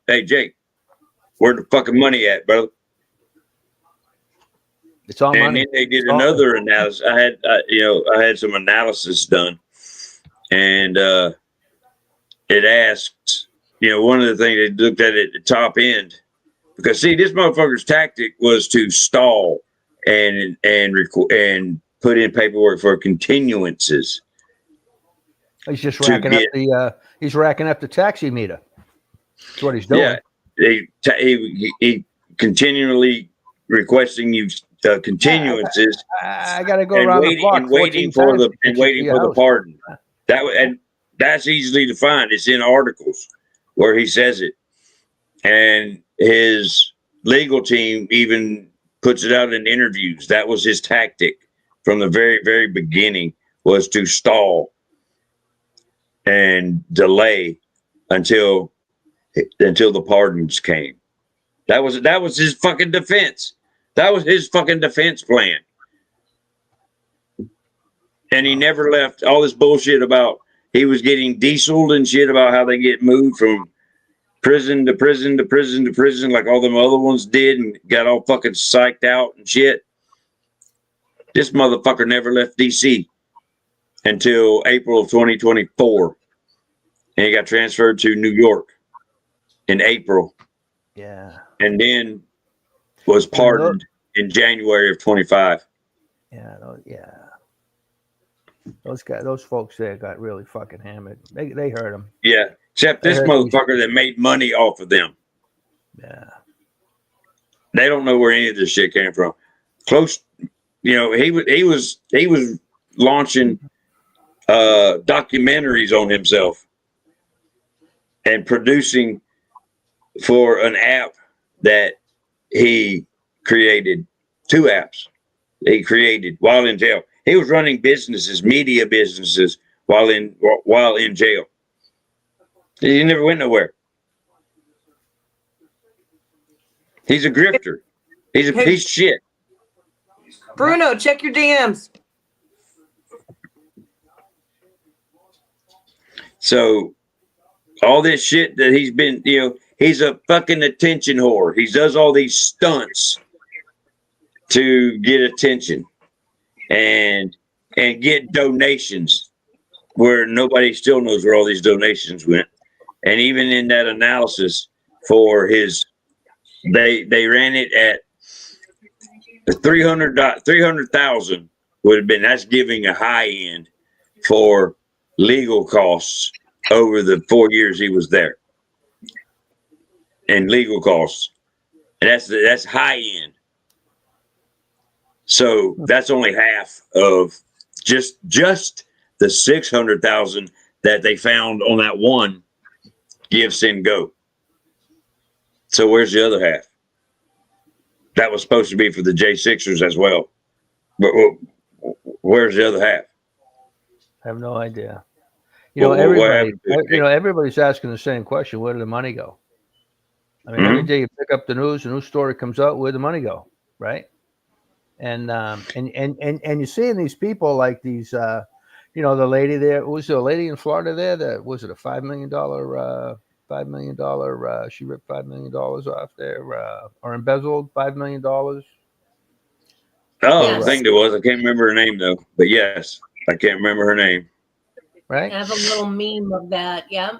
Hey, Jake, where the fucking money at, brother? It's all and money. then they did another analysis. I had some analysis done, and it asked, one of the things they looked at the top end, because see, this motherfucker's tactic was to stall and put in paperwork for continuances. He's just racking up he's racking up the taxi meter. That's what he's doing. Yeah, he continually requesting you continuances. I got to go around the block and waiting for the pardon. That's easily defined. It's in articles where he says it, and his legal team even puts it out in interviews. That was his tactic from the very, very beginning, was to stall and delay until the pardons came. That was his fucking defense. That was his fucking defense plan. And he never left all this bullshit about he was getting dieseled and shit about how they get moved from prison to prison to prison to prison like all them other ones did and got all fucking psyched out and shit. This motherfucker never left DC until April of 2024. And he got transferred to New York in April. Yeah. And then was pardoned in January of 25. Yeah. Those folks there got really fucking hammered. They hurt him. Yeah. Except this motherfucker that made money off of them. Yeah. They don't know where any of this shit came from. Close, he was launching documentaries on himself and producing for an app that he created, 2 apps he created while in jail. He was running businesses, media businesses, while in jail. He never went nowhere. He's a grifter. He's a piece of shit. Bruno, check your DMs. So all this shit that he's been, he's a fucking attention whore. He does all these stunts to get attention and get donations where nobody still knows where all these donations went. And even in that analysis for they ran it at 300,000 would have been, that's giving a high end for legal costs over the 4 years he was there. And legal costs. And that's high end. So that's only half of just the 600,000 that they found on that one Give, Send, Go. So where's the other half? That was supposed to be for the J6ers as well. But where's the other half? I have no idea. Everybody's asking the same question. Where did the money go? I mean, every day you pick up the news, a new story comes out, where'd the money go? Right? And you're seeing these people like these, the lady there, was there a lady in Florida there that, was it a $5 million, she ripped $5 million off there, or embezzled $5 million. Oh, yes. I think there was. I can't remember her name though, but yes, I can't remember her name. Right. I have a little meme of that. Yeah.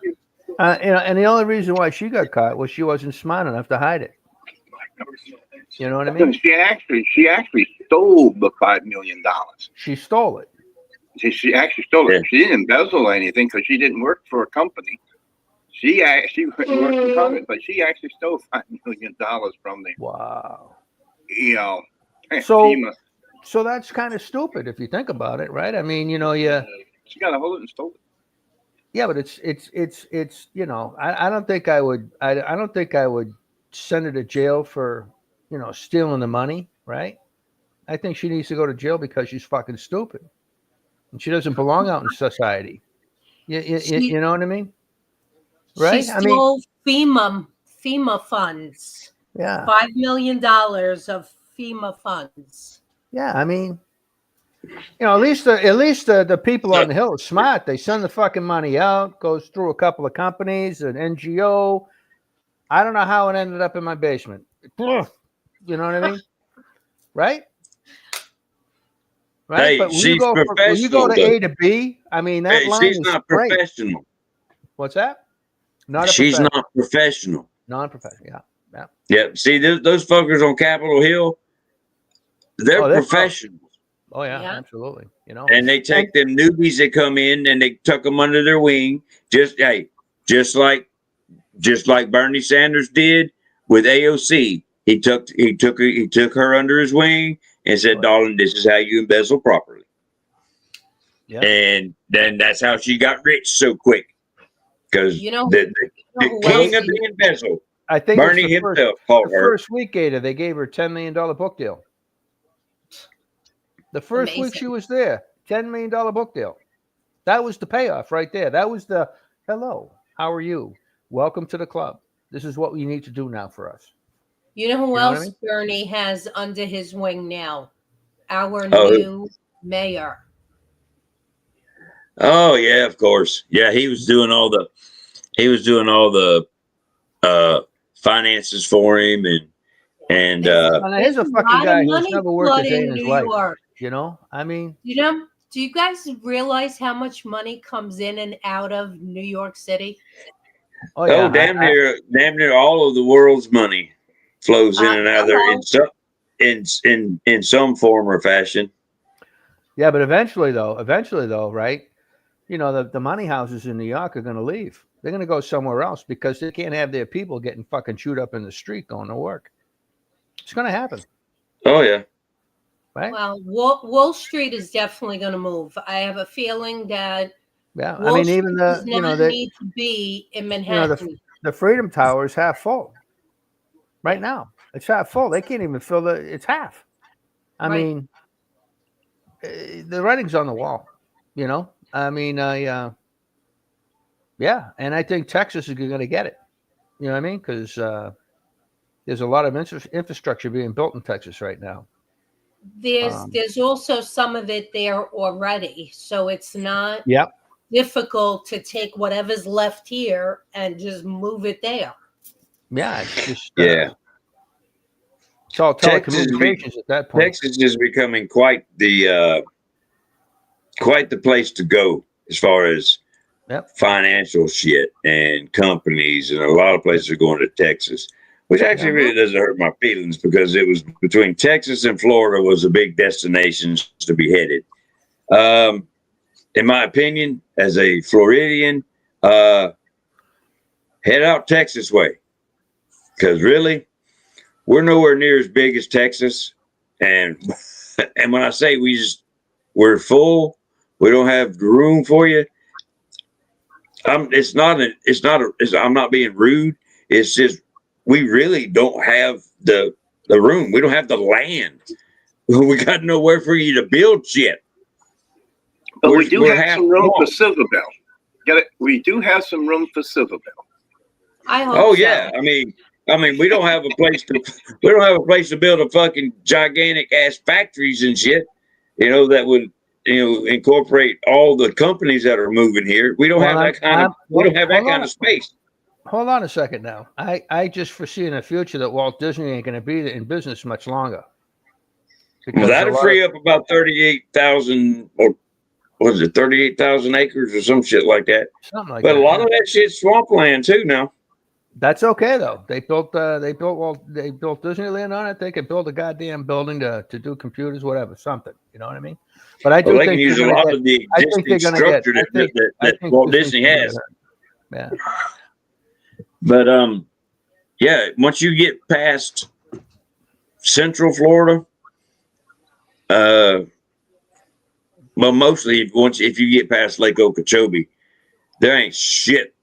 And the only reason why she got caught was she wasn't smart enough to hide it. You know what I mean? She actually stole the $5 million. She stole it. She actually stole it. She didn't embezzle anything because she didn't work for a company. She actually worked in Congress, but she actually stole $5 million from the Wow. So, FEMA. so that's kind of stupid if you think about it, right? I mean, you know, She got a hold of it and stole it. yeah, but it's you know, I don't think I would send her to jail for, you know, stealing the money, right? I think she needs to go to jail because she's fucking stupid and she doesn't belong out in society. You know what I mean? Right? She stole FEMA funds. Yeah. $5 million of FEMA funds. Yeah, I mean, you know, at least the people on the Hill are smart. They send the fucking money out, goes through a couple of companies, an NGO. I don't know how it ended up in my basement. You know what I mean? Right? Right? Hey, but when she's when you go to professional, A to B, I mean, that Hey, line she's is not great. professional. What's that? Not a She's professional. not professional. Non-professional. Yeah. Yeah. Yeah. See, those fuckers on Capitol Hill, they're Oh, they're professionals. Oh yeah, Yeah. absolutely. You know, And they take them newbies that come in and they tuck them under their wing. Just like Bernie Sanders did with AOC. He took her under his wing and said, "Darling, this is how you embezzle properly." Yeah. And then that's how she got rich so quick. Because You know, the who king else of the embezzle, I think Bernie it's the himself, called the her. first week, Gator, they gave her a $10 million book deal. The first week Amazing. she was there, $10 million book deal. That was the payoff right there. That was the hello. How are you? Welcome to the club. This is what we need to do now for us. You know who You know what I else mean? Bernie has under his wing now? Our Oh. new mayor. Oh yeah, of course. Yeah, he was doing all the finances for him and Now, here's a There's fucking lot guy of who's money never worked a day in flooding his New life. York. You know, I mean, You know, do you guys realize how much money comes in and out of New York City? oh yeah, damn near all of the world's money flows in and out of there in some form or fashion. yeah, but eventually though, right? You know, the money houses in New York are going to leave. They're going to go somewhere else because they can't have their people getting fucking chewed up in the street going to work. It's going to happen, Oh yeah. right? Well, Wall Street is definitely going to move. I have a feeling that Yeah, Wall I mean, Street even does the not need to be in Manhattan. the Freedom Tower is half full right now. It's half full. They can't even fill it's half. I Right. mean, the writing's on the wall. You know, I mean, yeah, and I think Texas is going to get it. You know what I mean? Because there's a lot of infrastructure being built in Texas right now. There's also some of it there already, so it's not Yep. difficult to take whatever's left here and just move it there. Yeah, it's just Yeah. it's all Texas telecommunications at that point. Texas is becoming quite the place to go as far as Yep. financial shit and companies, and a lot of places are going to Texas, which actually really doesn't hurt my feelings because it was between Texas and Florida was a big destinations to be headed. In my opinion, as a Floridian, head out Texas way, because really, we're nowhere near as big as Texas, and when I say we're full, we don't have room for you. I'm not being rude. It's just we really don't have the room. We don't have the land. We got nowhere for you to build shit. But we do have some room for Silverbell. Get it? We do have some room for Silverbell. I hope Oh so. yeah, I mean, we don't have a place to build a fucking gigantic ass factories and shit. You know that would incorporate all the companies that are moving here. We don't have that kind of space. Hold on a second now. I just foresee in the future that Walt Disney ain't going to be in business much longer. Well, that'll free up about 38,000 or was it 38,000 acres or some shit like that. Something like but that. a lot of that shit's swampland too now. That's okay though. They built Disneyland on it. They could build a goddamn building to do computers, whatever, something. You know what I mean? But I do they think can use a lot of the existing structure that Walt Disney has. Yeah. But yeah, once you get past Central Florida, well, mostly if you get past Lake Okeechobee, there ain't shit,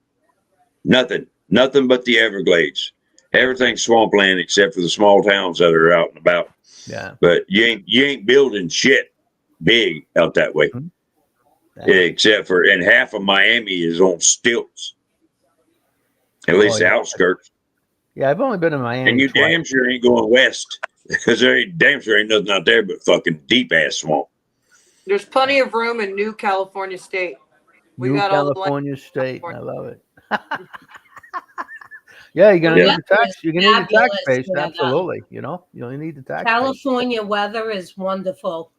nothing but the Everglades. Everything's swampland except for the small towns that are out and about. Yeah. But you ain't building shit big out that way. Mm-hmm. Except for, and half of Miami is on stilts. At least the outskirts. Yeah, I've only been in Miami. And you twice. damn sure ain't going west because there ain't damn sure ain't nothing out there but fucking deep ass swamp. There's plenty of room in New California State. We New got California all the State. I love it. Yeah, you're gonna need the tax. You're gonna need the tax base. Absolutely. You know, you only need the tax. California weather is wonderful.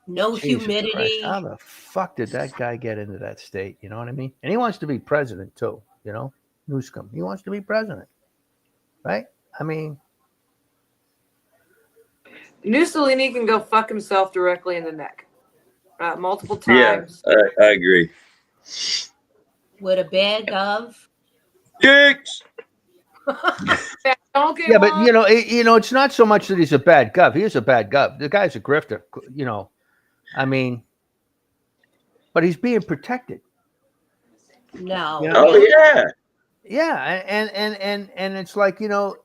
No Jesus humidity. Christ, how the fuck did that guy get into that state? You know what I mean? And he wants to be president too. You know, Newsom. He wants to be president, right? I mean, Mussolini can go fuck himself directly in the neck, multiple times. Yeah, I agree. With a bag of dicks. Yeah, but you know, it's not so much that he's a bad gov. He is a bad gov. The guy's a grifter. You know, I mean, but he's being protected. No. You know? Oh yeah. Yeah, and it's like, you know,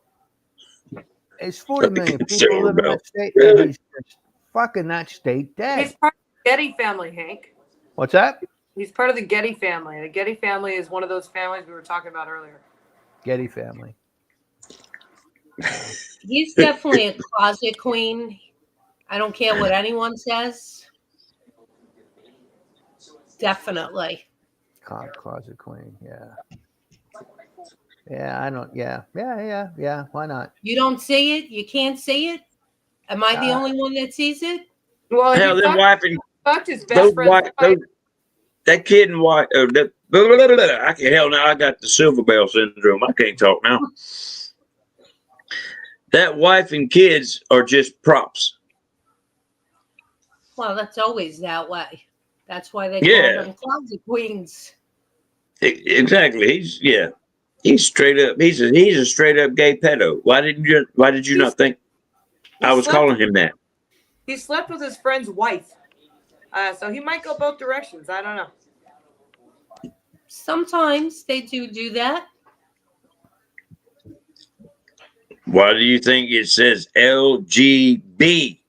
it's 40 million people live in that state, and he's just fucking that state dead. He's part of the Getty family, Hank. What's that? He's part of the Getty family. The Getty family is one of those families we were talking about earlier. Getty family. He's definitely a closet queen. I don't care what anyone says. Definitely. Closet queen, yeah. Yeah, I don't. Yeah. Why not? You don't see it? You can't see it? Am I the only one that sees it? Well, hell, them wife and fucked his best friend. That kid and wife. I can hell now. I got the Silver Bell syndrome. I can't talk now. That wife and kids are just props. Well, that's always that way. That's why they Yeah. call them closet queens. Exactly. He's straight up. He's a straight up gay pedo. Why did you not think I was calling him that? He slept with his friend's wife, so he might go both directions. I don't know. Sometimes they do that. Why do you think it says LGB?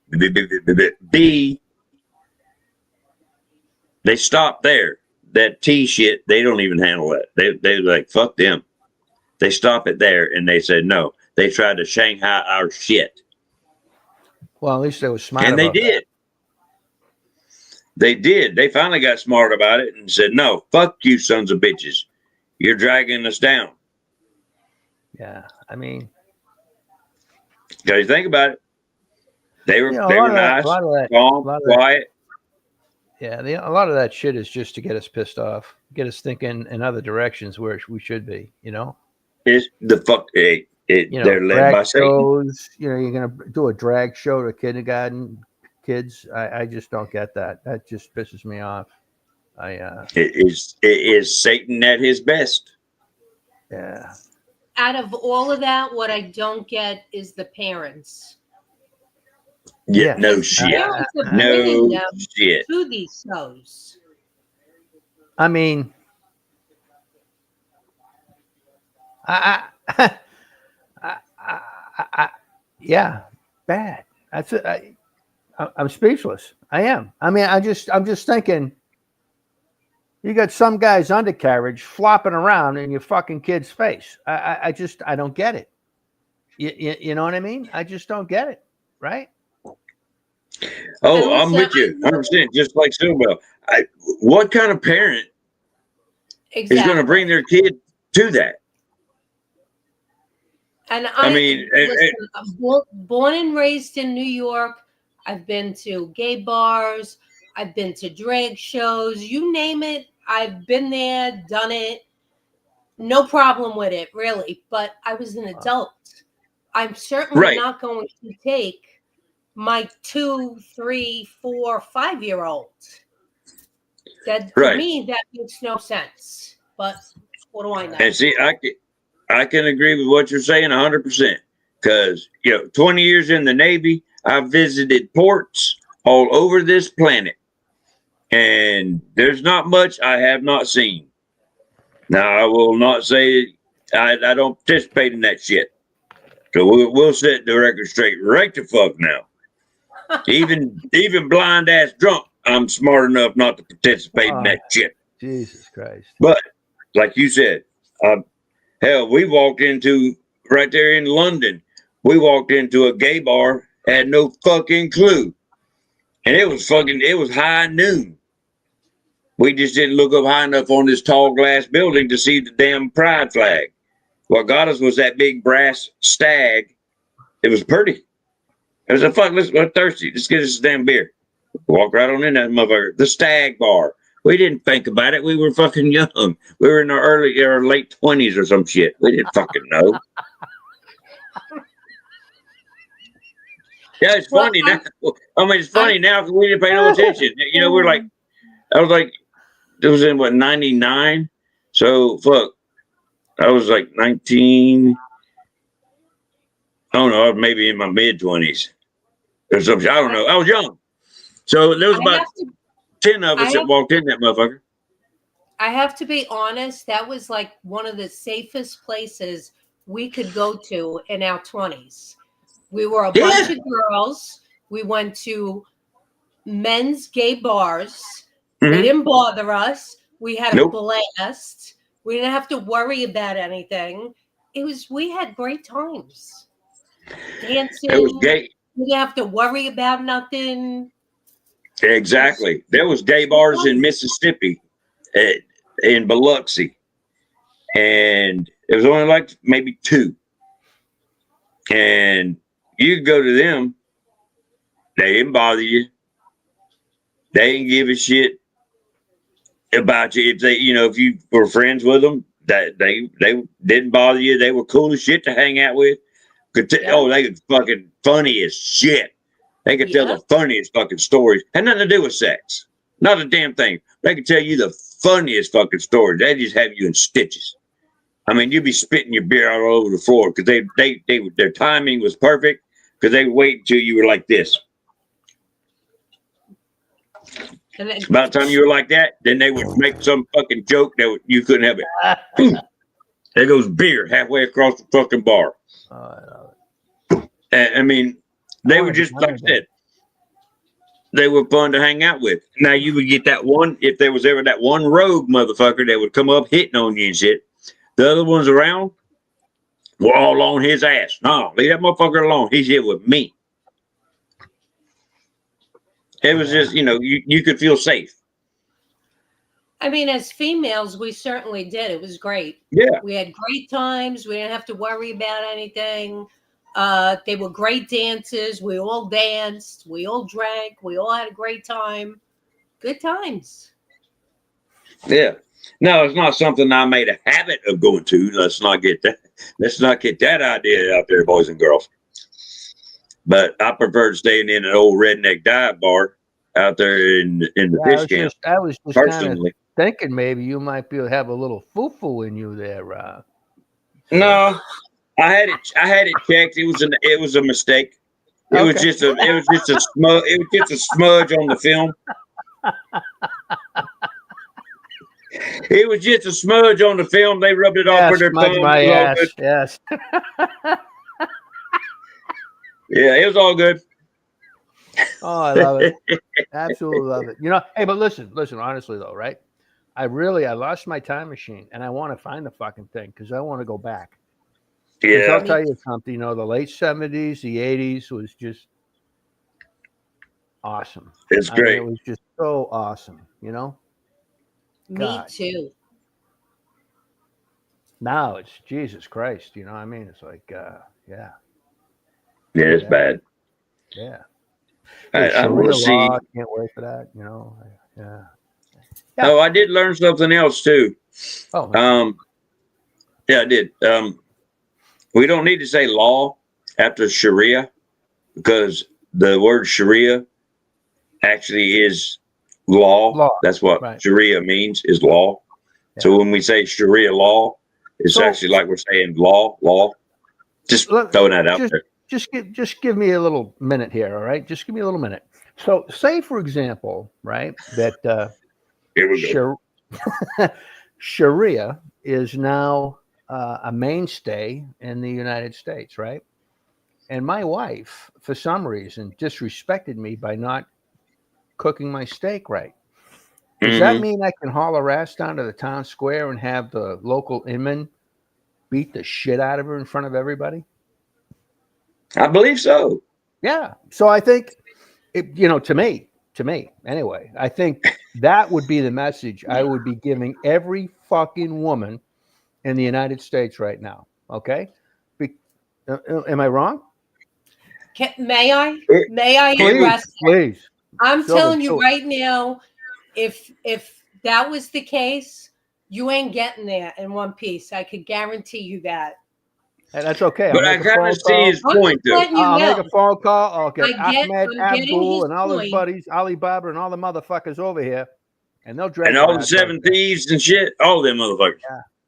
They stop there. That T shit, they don't even handle that. They like, fuck them. They stop it there and they said no. They tried to Shanghai our shit. Well, at least they were smart. And they about did. that. They did. They finally got smart about it and said, no, fuck you sons of bitches. You're dragging us down. Yeah, I mean, Because you think about it. They were You know, they a lot were of that- nice, a lot of that- calm, a lot of that- quiet. yeah, a lot of that shit is just to get us pissed off, get us thinking in other directions where we should be. You know. It's the fuck. You know, They're led drag by Satan. shows. You know, you're gonna do a drag show to kindergarten kids. I just don't get that. That just pisses me off. It is Satan at his best. Yeah. Out of all of that, what I don't get is the parents. Yeah, no The shit. parents are bringing No them shit. to these shows. I mean, yeah, bad. That's it. I'm speechless. I am. I mean, I'm just thinking. You got some guy's undercarriage flopping around in your fucking kid's face. I don't get it. You know what I mean? I just don't get it. Right? Oh, I'm with you 100%. Just like Silver. What kind of parent is going to bring their kid to that? And I mean, listen, I'm born and raised in New York. I've been to gay bars. I've been to drag shows. You name it. I've been there, done it. No problem with it, really. But I was an adult. I'm certainly not going to take my 2, 3, 4, 5-year-old. That to me, that makes no sense. but what do I know? And see, I can agree with what you're saying 100%. Because, 20 years in the Navy, I've visited ports all over this planet. And there's not much I have not seen. Now, I will not say I don't participate in that shit. So we'll set the record straight right the fuck now. Even blind ass drunk, I'm smart enough not to participate in that shit. Jesus Christ. But like you said, hell, we walked into right there in London. We walked into a gay bar, had no fucking clue, and it was high noon. We just didn't look up high enough on this tall glass building to see the damn pride flag. What got us was that big brass stag. It was pretty. It was we're thirsty. Let's get us a damn beer. Walk right on in that motherfucker. The Stag Bar. We didn't think about it. We were fucking young. We were in our late 20s or some shit. We didn't fucking know. Yeah, it's funny now. I mean, it's funny now because we didn't pay no attention. We're like, it was in 99? So, fuck. I was like 19. I don't know, maybe in my mid-20s or something. I don't know. I was young. So there was about 10 of us that walked in that motherfucker. I have to be honest, that was like one of the safest places we could go to in our 20s. We were a bunch of girls. We went to men's gay bars. They didn't bother us. We had a blast. We didn't have to worry about anything. We had great times. Dancing. It was gay. We didn't have to worry about nothing. Exactly. There was gay bars in Mississippi, in Biloxi, and it was only like maybe 2. And you could go to them. They didn't bother you. They didn't give a shit about you. If if you were friends with them, that they didn't bother you. They were cool as shit to hang out with. They could fucking funny as shit. They could tell the funniest fucking stories. Had nothing to do with sex. Not a damn thing. They could tell you the funniest fucking stories. They just have you in stitches. I mean, you'd be spitting your beer all over the floor because their timing was perfect because they would wait until you were like this. About the time you were like that, then they would make some fucking joke that you couldn't have it. There goes beer halfway across the fucking bar. Oh, I love it. I mean, they were just, like I said, they were fun to hang out with. Now, you would get that one, if there was ever that one rogue motherfucker that would come up hitting on you and shit. The other ones around were all on his ass. No, leave that motherfucker alone. He's here with me. It was just, you could feel safe. I mean, as females, we certainly did. It was great. Yeah. We had great times. We didn't have to worry about anything. They were great dances. We all danced. We all drank. We all had a great time. Good times. Yeah. No, it's not something I made a habit of going to. Let's not get that idea out there, boys and girls. But I prefer staying in an old redneck dive bar out there in the fish camp. I was just personally thinking maybe you might have a little foo-foo in you there, Rob. No, I had it checked. It was a mistake. It was just a smudge on the film. It was just a smudge on the film. They rubbed it off with their thumb. My ass. Yes. Yeah, it was all good. Oh, I love it. Absolutely love it. Hey, but listen, honestly though, right? I lost my time machine and I want to find the fucking thing because I want to go back. Yeah. I'll tell you something, the late 70s, the 80s was just awesome. It's great. It was just so awesome, Me too. Now it's Jesus Christ, it's like, yeah. Yeah, it's bad. Yeah. I want to see. Can't wait for that. Yeah. Oh, I did learn something else too. Oh. Yeah, I did. We don't need to say law after Sharia because the word Sharia actually is law. That's what Sharia means, is law. So when we say Sharia law, it's actually like we're saying law. Just throwing that out there. Just give me a little minute here, all right? Just give me a little minute. So, say for example, right, that Here we go. Sharia is now a mainstay in the United States, right? And my wife, for some reason, disrespected me by not cooking my steak right. Does that mean I can haul her ass down to the town square and have the local imam beat the shit out of her in front of everybody? I believe so. Yeah. So I think, to me anyway, I think that would be the message I would be giving every fucking woman in the United States right now. Okay. Am I wrong? May I address that? Please. I'm telling you right now, if that was the case, you ain't getting there in one piece. I could guarantee you that. And that's okay. But I kind of see his point, though. I'll make a phone call. I'll get Ahmed, I'm getting Abdul, his and all his point. buddies, Alibaba, and all the motherfuckers over here, and they'll drag And all the 7 thieves and shit, all them motherfuckers.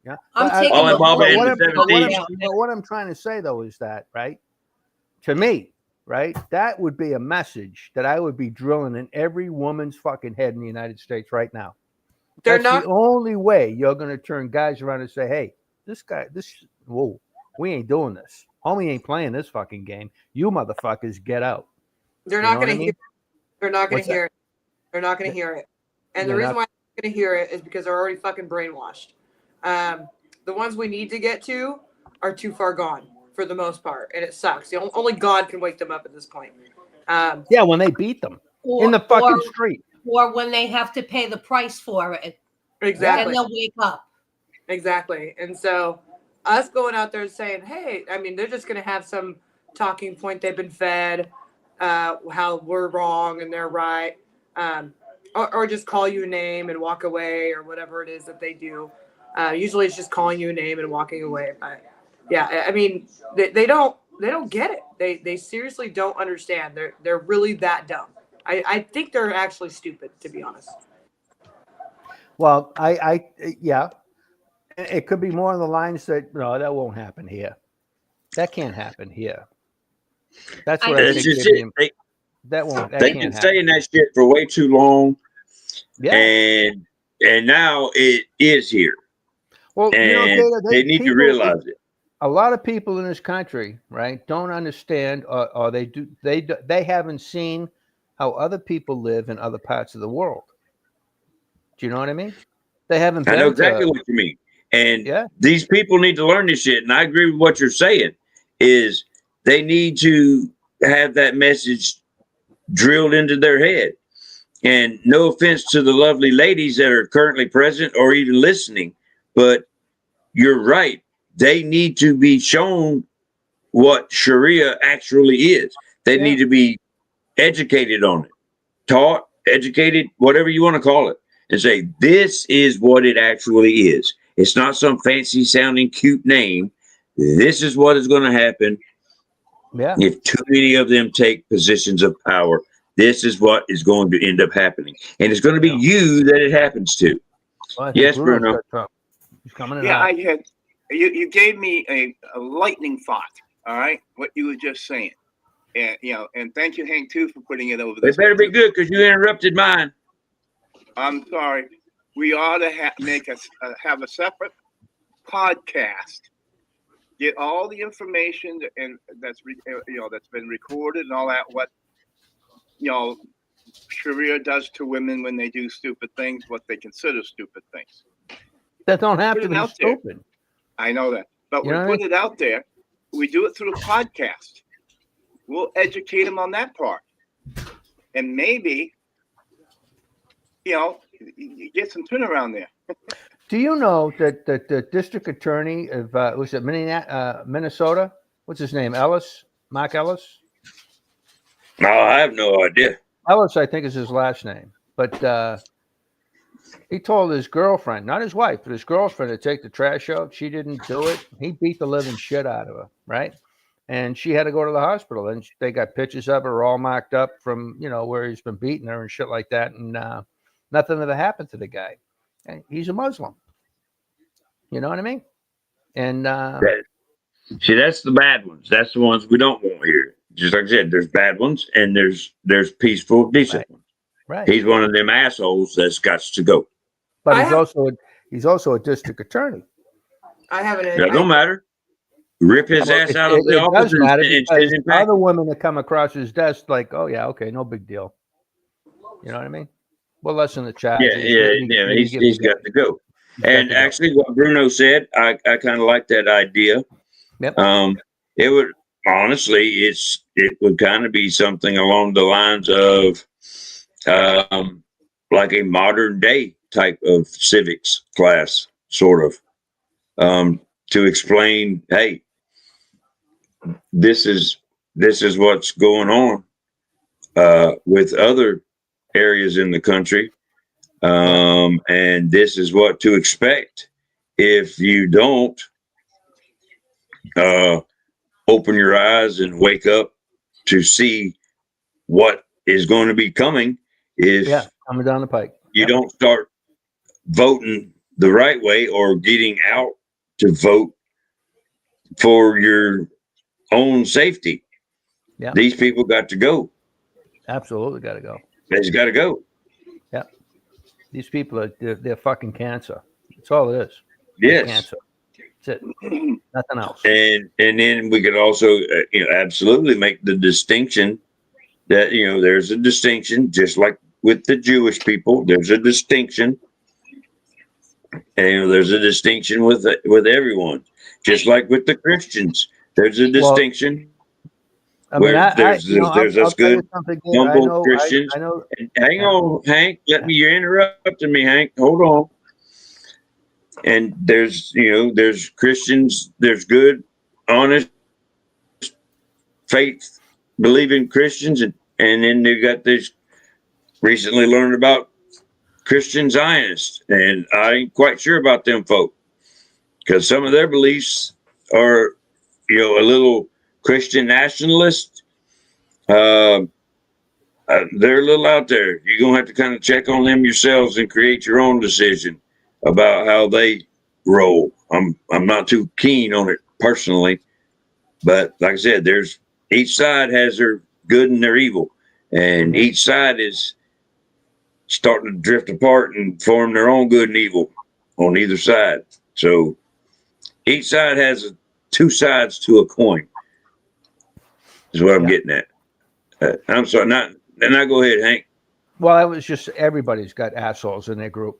Yeah. I'm But taking the Alibaba and whole the 7 thieves. but what I'm trying to say though is that, right? To me, right, that would be a message that I would be drilling in every woman's fucking head in the United States right now. That's the only way you're going to turn guys around and say, hey, whoa, we ain't doing this. Homie ain't playing this fucking game. You motherfuckers get out. They're not going to hear it. They're not going to hear it. They're not going to hear it. And the reason why they're going to hear it is because they're already fucking brainwashed. The ones we need to get to are too far gone for the most part, and it sucks. Only God can wake them up at this point. Yeah, when they beat them in the fucking street. Or when they have to pay the price for it. Exactly. And they'll wake up. Exactly. And so us going out there and saying, hey, I mean, they're just going to have some talking point they've been fed, how we're wrong and they're right, or just call you a name and walk away or whatever it is that they do. Usually it's just calling you a name and walking away. But yeah, I mean, they don't get it. They seriously don't understand. They're really that dumb. I think they're actually stupid, to be honest. Well, yeah, it could be more on the lines that no, that won't happen here. That can't happen here. That's what I think. That won't. They've been saying that shit for way too long. Yeah. And now it is here. Well, and they need to realize it. A lot of people in this country, right, don't understand, or they haven't seen how other people live in other parts of the world. Do you know what I mean? They haven't. I know exactly what you mean. And these people need to learn this shit. And I agree with what you're saying. Is they need to have that message drilled into their head. And no offense to the lovely ladies that are currently present or even listening, but you're right. They need to be shown what Sharia actually is. They need to be educated on it, taught, educated, whatever you want to call it, and say, this is what it actually is. It's not some fancy sounding cute name. This is what is going to happen. Yeah. If too many of them take positions of power, this is what is going to end up happening. And it's going to be you that it happens to. Well, yes, Bruno. He's coming in. Yeah, I had you gave me a lightning thought. All right, what you were just saying, and and thank you, Hank, too, for putting it over there. It better be good because you interrupted mine. I'm sorry. We ought to have a separate podcast. Get all the information that's been recorded and all that. What Sharia does to women when they do stupid things, what they consider stupid things. That don't have to be stupid. I know that, but we put it out there. We do it through a podcast. We'll educate them on that part, and maybe you get some turnaround there. Do you know that the district attorney of was it Minnesota? What's his name? Mark Ellis? No, I have no idea. Ellis, I think, is his last name. But he told his girlfriend, not his wife, but his girlfriend, to take the trash out. She didn't do it. He beat the living shit out of her, right? And she had to go to the hospital. And they got pictures of her all marked up from, where he's been beating her and shit like that. And nothing ever happened to the guy. And he's a Muslim. You know what I mean? And See, that's the bad ones. That's the ones we don't want here. Just like I said, there's bad ones and there's peaceful, decent ones. right. He's one of them assholes that's got to go. But I he's also a district attorney. I haven't. That don't matter. Rip his Well, ass out of the it office does matter and because send him back. other women that come across his desk, like, oh yeah, okay, no big deal. You know what I mean? We'll lessen the charge. Yeah. He's got to go. And actually, what Bruno said, I kind of like that idea. Yep. It would honestly, it would kind of be something along the lines of, like a modern day type of civics class, sort of, to explain, hey, this is what's going on with other areas in the country. And this is what to expect if you don't open your eyes and wake up to see what is going to be coming if coming down the pike. You don't start voting the right way or getting out to vote for your own safety. Yeah. These people got to go. Absolutely got to go. They just got to go. Yeah. These people are they're fucking cancer. That's all it is. Yes. Cancer. That's it. Nothing else. And then we could also absolutely make the distinction that there's a distinction, just like with the Jewish people, there's a distinction. And there's a distinction with everyone, just like with the Christians. There's a distinction. There's us good, humble Christians. I know. And hang on, Hank. You're interrupting me, Hank. Hold on. And there's Christians. There's good, honest, faith believing Christians, and then they got this. Recently learned about Christian Zionists, and I ain't quite sure about them folk because some of their beliefs are, a little Christian nationalist. They're a little out there. You're gonna have to kind of check on them yourselves and create your own decision about how they roll. I'm not too keen on it personally, but like I said, each side has their good and their evil, and each side is starting to drift apart and form their own good and evil on either side. So each side has two sides to a coin, is what I'm getting at. I'm sorry, now go ahead, Hank. Well, it was just everybody's got assholes in their group,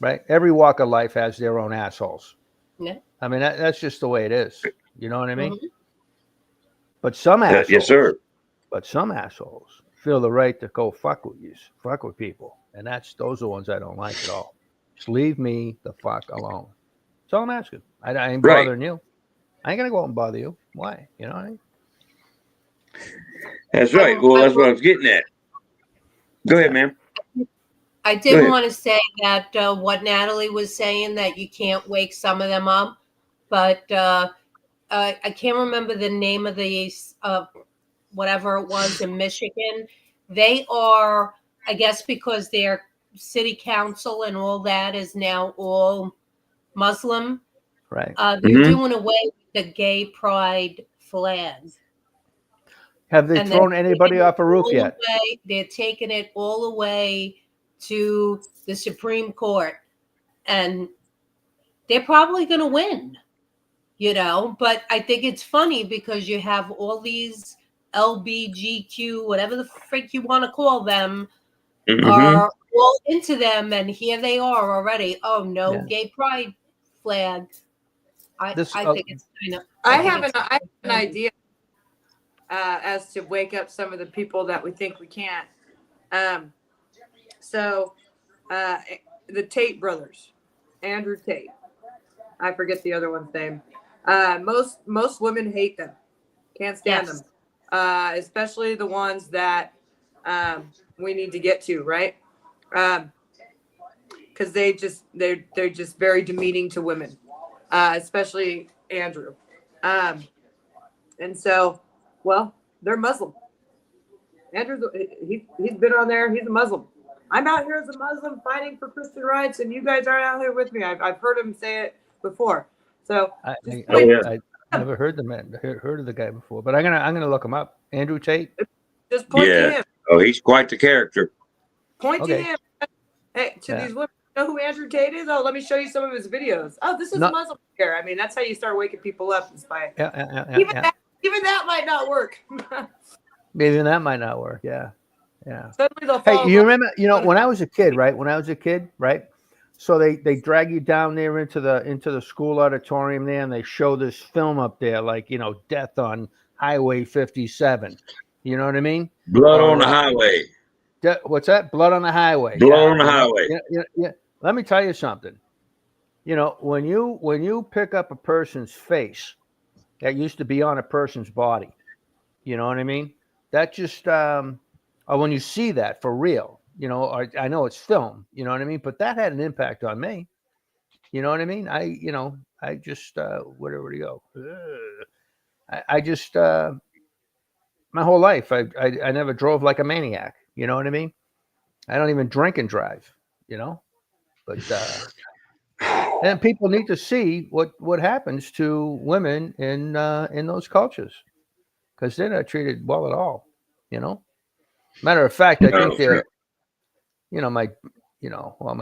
right? Every walk of life has their own assholes. Yeah. I mean, that's just the way it is. You know what I mean? Mm-hmm. But some assholes, yes, sir. But some assholes feel the right to go fuck with people, and those are the ones I don't like at all. Just leave me the fuck alone. That's all I'm asking. I ain't bothering you. I ain't gonna go out and bother you. Why? You know what I mean? That's right. Well, that's what I was getting at. Go ahead, ma'am. I did want to say that what Natalie was saying, that you can't wake some of them up, but I can't remember the name of the whatever it was in Michigan. They are, I guess, because their city council and all that is now all Muslim. Right. They're doing away with the gay pride flag. Have they thrown anybody off a roof yet? They're taking it all the way to the Supreme Court, and they're probably going to win, but I think it's funny because you have all these LBGQ, whatever the frick you want to call them, are all into them, and here they are already. Oh, no, gay pride flag. I think it's kind of. I have an idea as to wake up some of the people that we think we can't. So the Tate brothers, Andrew Tate. I forget the other one's name. Most women hate them. Can't stand them. Especially the ones that we need to get to, right? Because they're just very demeaning to women, especially Andrew. And so, well, they're Muslim. Andrew's he's been on there. He's a Muslim. I'm out here as a Muslim fighting for Christian rights, and you guys aren't out here with me. I've heard him say it before. So I never heard heard of the guy before, but I'm gonna look him up. Andrew Tate. just point to Yeah. him. Oh, he's quite the character. Point Okay. to him. Hey, to Yeah. these women, you know who Andrew Tate is? Oh, let me show you some of his videos. Oh, this is No. Muslim care. I mean, that's how you start waking people up. Is by Yeah. even that might not work. Maybe that might not work. Yeah. Suddenly they'll Hey, fall you in love. remember? When I was a kid, right? So they drag you down there into the school auditorium there, and they show this film up there, like Death on Highway 57. You know what I mean? Blood Or, on the highway. What's that? Blood on the Highway. Blood on the highway. Yeah. Let me tell you something. When you pick up a person's face that used to be on a person's body, you know what I mean? That just or when you see that for real, I know it's film, you know what I mean? But that had an impact on me. You know what I mean? I just where do you go? I just my whole life I never drove like a maniac. You know what I mean? I don't even drink and drive. But and people need to see what happens to women in those cultures, because they're not treated well at all. Matter of fact, I think they're, my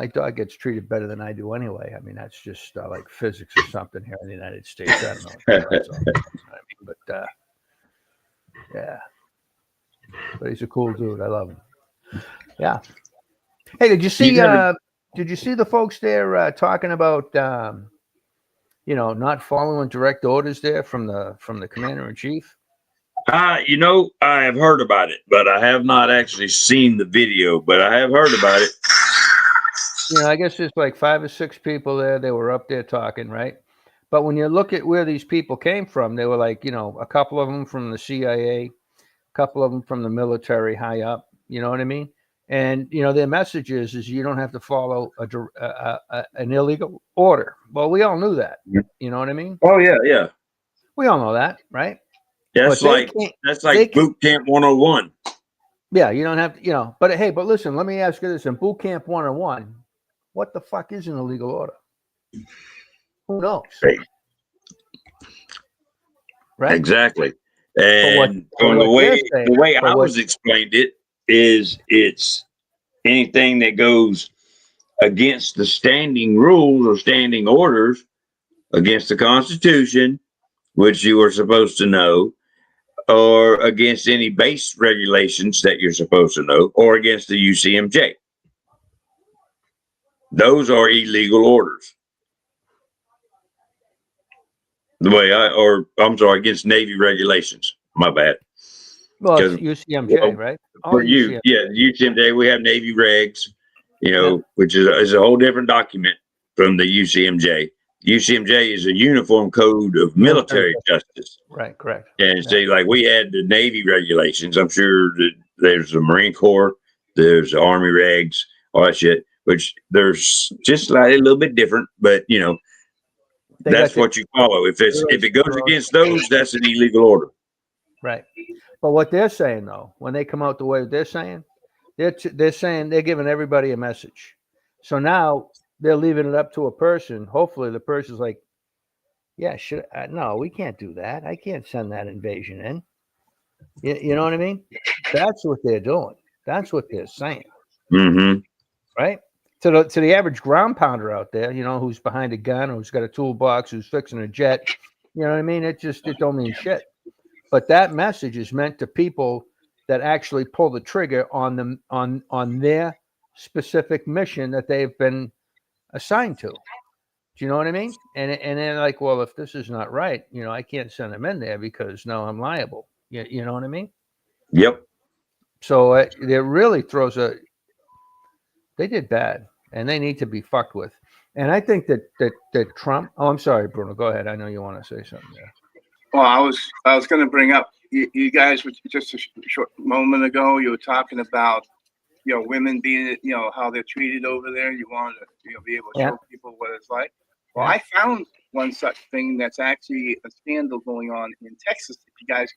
dog gets treated better than I do anyway. I mean, that's just like physics or something here in the United States. I don't know. That's all, you know what I mean? But yeah, but he's a cool dude. I love him. Yeah. Hey, did you see? Did you see the folks there talking about not following direct orders there from the commander in chief? I have heard about it, but I have not actually seen the video, but I have heard about it. I guess there's like 5 or 6 people there. They were up there talking, right? But when you look at where these people came from, they were like, a couple of them from the CIA, a couple of them from the military high up. You know what I mean? And, their message is you don't have to follow an illegal order. Well, we all knew that. You know what I mean? Oh, yeah. We all know that, right? That's like boot camp 101. Yeah, you don't have to, but hey, but listen, let me ask you this. In boot camp 101, what the fuck is an illegal order? Who knows? Right? Exactly. And the way I was explained it is it's anything that goes against the standing rules or standing orders against the Constitution, which you are supposed to know, or against any base regulations that you're supposed to know, or against the UCMJ. Those are illegal orders. Against Navy regulations. My bad. Well, it's UCMJ, right? For you, UCMJ, we have Navy regs, which is a whole different document from the UCMJ. UCMJ is a uniform code of military justice. Right, correct. And like we had the Navy regulations. I'm sure that there's the Marine Corps, there's the Army regs, all that shit, which there's just slightly a little bit different, but that's what you follow. If it goes against those, that's an illegal order. Right. But what they're saying though, when they come out the way they're saying, they're saying they're giving everybody a message. So now they're leaving it up to a person. Hopefully the person's like, yeah, no, we can't do that. I can't send that invasion in. You know what I mean? That's what they're doing. That's what they're saying. Mm-hmm. Right? To the average ground pounder out there, who's behind a gun, who's got a toolbox, who's fixing a jet, you know what I mean? It don't mean shit. But that message is meant to people that actually pull the trigger on them on their specific mission that they've been assigned to. Do you know what I mean? And they're like, well, if this is not right, I can't send them in there because now I'm liable. You know what I mean? Yep. So it really throws they did bad, and they need to be fucked with. And I think that Trump. Oh, I'm sorry, Bruno. Go ahead. I know you want to say something there. Well, I was going to bring up you guys just a short moment ago. You were talking about women being how they're treated over there. You want to be able to show people what it's like. Well, I found one such thing that's actually a scandal going on in Texas. If you guys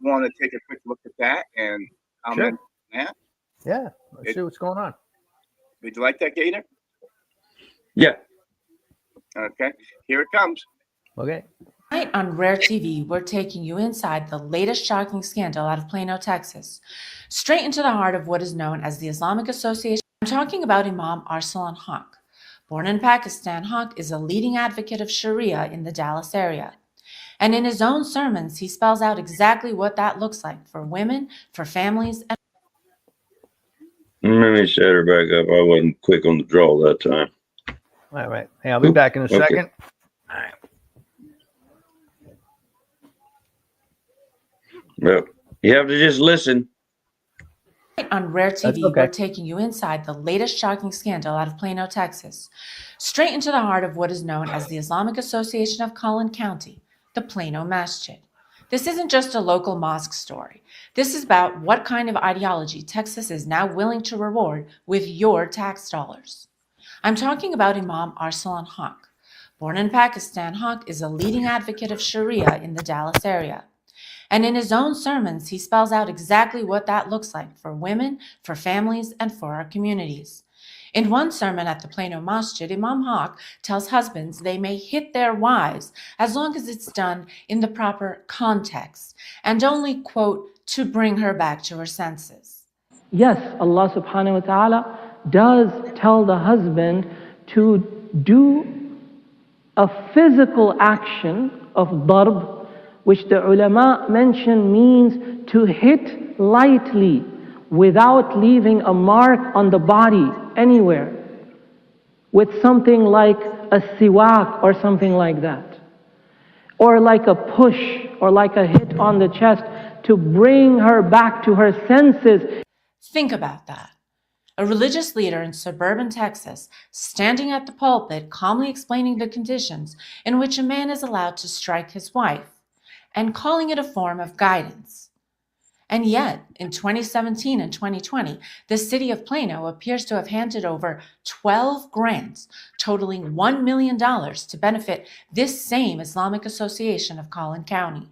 want to take a quick look at that and comment on that. Yeah, let's see what's going on. Would you like that, Gator? Yeah. Okay, here it comes. Okay. Tonight on Rare TV, we're taking you inside the latest shocking scandal out of Plano, Texas, straight into the heart of what is known as the Islamic Association. I'm talking about Imam Arsalan Haq. Born in Pakistan, Haq is a leading advocate of Sharia in the Dallas area. And in his own sermons, he spells out exactly what that looks like for women, for families, and Let me set her back up. I wasn't quick on the draw that time. All right. Hey, I'll be back in a Okay. second. Well, you have to just listen. on Rare TV, That's okay. we're taking you inside the latest shocking scandal out of Plano, Texas, straight into the heart of what is known as the Islamic Association of Collin County, the Plano Masjid. This isn't just a local mosque story. This is about what kind of ideology Texas is now willing to reward with your tax dollars. I'm talking about Imam Arsalan Haq. Born in Pakistan, Haq is a leading advocate of Sharia in the Dallas area. And in his own sermons, he spells out exactly what that looks like for women, for families, and for our communities. In one sermon at the Plano Masjid, Imam Haq tells husbands they may hit their wives as long as it's done in the proper context and only, quote, to bring her back to her senses. Yes, Allah subhanahu wa ta'ala does tell the husband to do a physical action of darb, which the ulama mention means to hit lightly without leaving a mark on the body anywhere, with something like a siwak or something like that, or like a push or like a hit on the chest to bring her back to her senses. Think about that. A religious leader in suburban Texas standing at the pulpit calmly explaining the conditions in which a man is allowed to strike his wife and calling it a form of guidance. And yet, in 2017 and 2020, the city of Plano appears to have handed over 12 grants totaling $1 million to benefit this same Islamic Association of Collin County.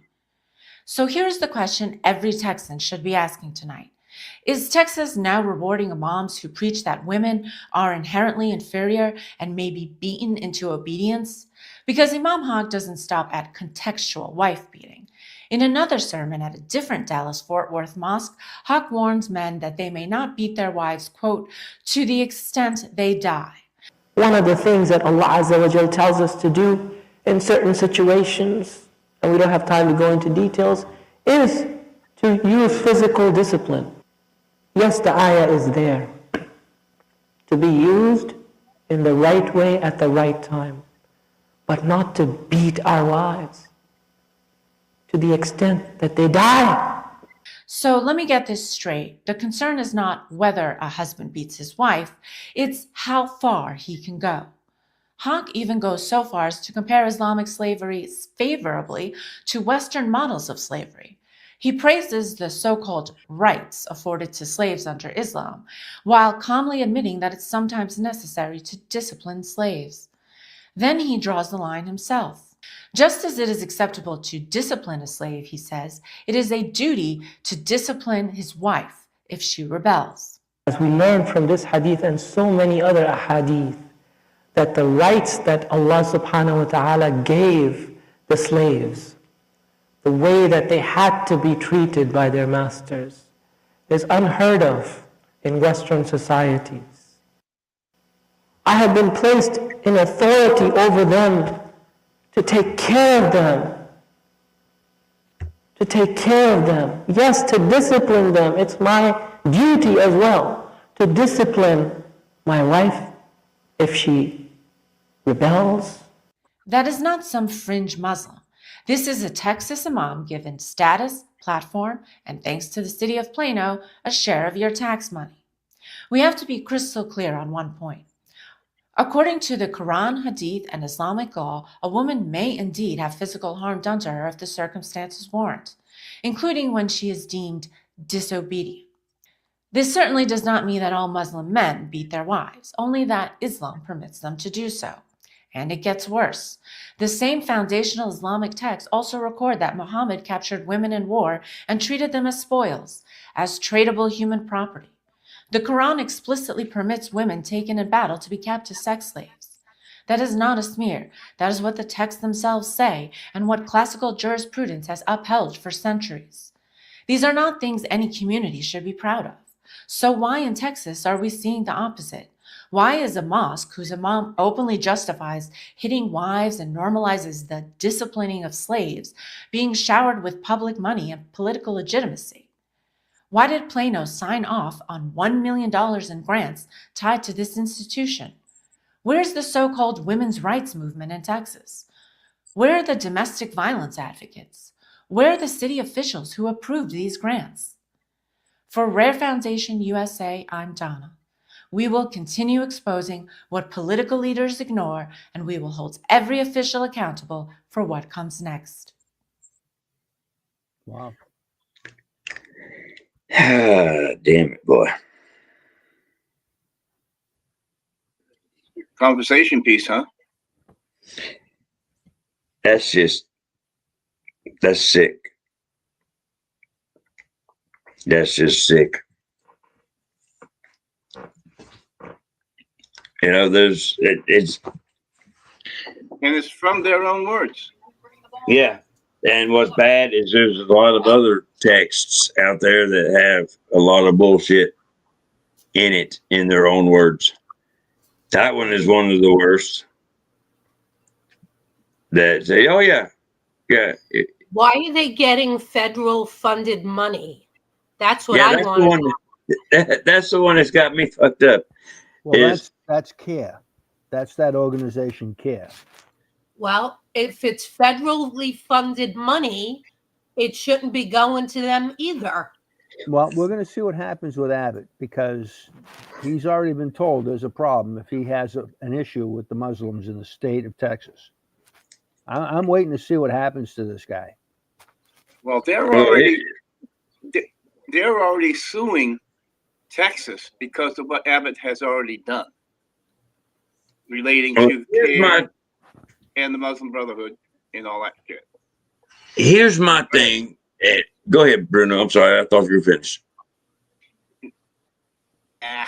So here's the question every Texan should be asking tonight. Is Texas now rewarding imams who preach that women are inherently inferior and may be beaten into obedience? Because Imam Haq doesn't stop at contextual wife beating. In another sermon at a different Dallas-Fort Worth mosque, Haq warns men that they may not beat their wives, quote, to the extent they die. One of the things that Allah Azza wa Jal tells us to do in certain situations, and we don't have time to go into details, is to use physical discipline. Yes, the ayah is there to be used in the right way at the right time, but not to beat our wives to the extent that they die. So let me get this straight. The concern is not whether a husband beats his wife, it's how far he can go. Haq even goes so far as to compare Islamic slavery favorably to Western models of slavery. He praises the so-called rights afforded to slaves under Islam, while calmly admitting that it's sometimes necessary to discipline slaves. Then he draws the line himself. Just as it is acceptable to discipline a slave, he says, it is a duty to discipline his wife if she rebels. As we learn from this hadith and so many other ahadith, that the rights that Allah subhanahu wa ta'ala gave the slaves, the way that they had to be treated by their masters, is unheard of in Western societies. I have been placed in authority over them to take care of them. To take care of them. Yes, to discipline them. It's my duty as well to discipline my wife if she rebels. That is not some fringe Muslim. This is a Texas imam given status, platform, and thanks to the city of Plano, a share of your tax money. We have to be crystal clear on one point. According to the Quran, Hadith, and Islamic law, a woman may indeed have physical harm done to her if the circumstances warrant, including when she is deemed disobedient. This certainly does not mean that all Muslim men beat their wives, only that Islam permits them to do so. And it gets worse. The same foundational Islamic texts also record that Muhammad captured women in war and treated them as spoils, as tradable human property. The Quran explicitly permits women taken in battle to be kept as sex slaves. That is not a smear. That is what the texts themselves say and what classical jurisprudence has upheld for centuries. These are not things any community should be proud of. So why in Texas are we seeing the opposite? Why is a mosque whose imam openly justifies hitting wives and normalizes the disciplining of slaves being showered with public money and political legitimacy? Why did Plano sign off on $1 million in grants tied to this institution? Where's the so-called women's rights movement in Texas? Where are the domestic violence advocates? Where are the city officials who approved these grants? For Rare Foundation USA, I'm Donna. We will continue exposing what political leaders ignore, and we will hold every official accountable for what comes next. Wow. Damn it, boy. Conversation piece, huh? That's sick. That's just sick. You know, it's And it's from their own words. yeah. And what's bad is there's a lot of other texts out there that have a lot of bullshit in it, in their own words. That one is one of the worst. That say, oh yeah. Why are they getting federal funded money? That's what Yeah, I that's want the to one. know. That's the one that's got me fucked up. Well, that's CARE. That's that organization CARE. Well, if it's federally funded money, it shouldn't be going to them either. Well, we're going to see what happens with Abbott because he's already been told there's a problem if he has an issue with the Muslims in the state of Texas. I'm waiting to see what happens to this guy. Well, they're already suing Texas because of what Abbott has already done relating to CARE and the Muslim Brotherhood and all that shit. Here's my thing. Go ahead, Bruno. I'm sorry. I thought you were finished. I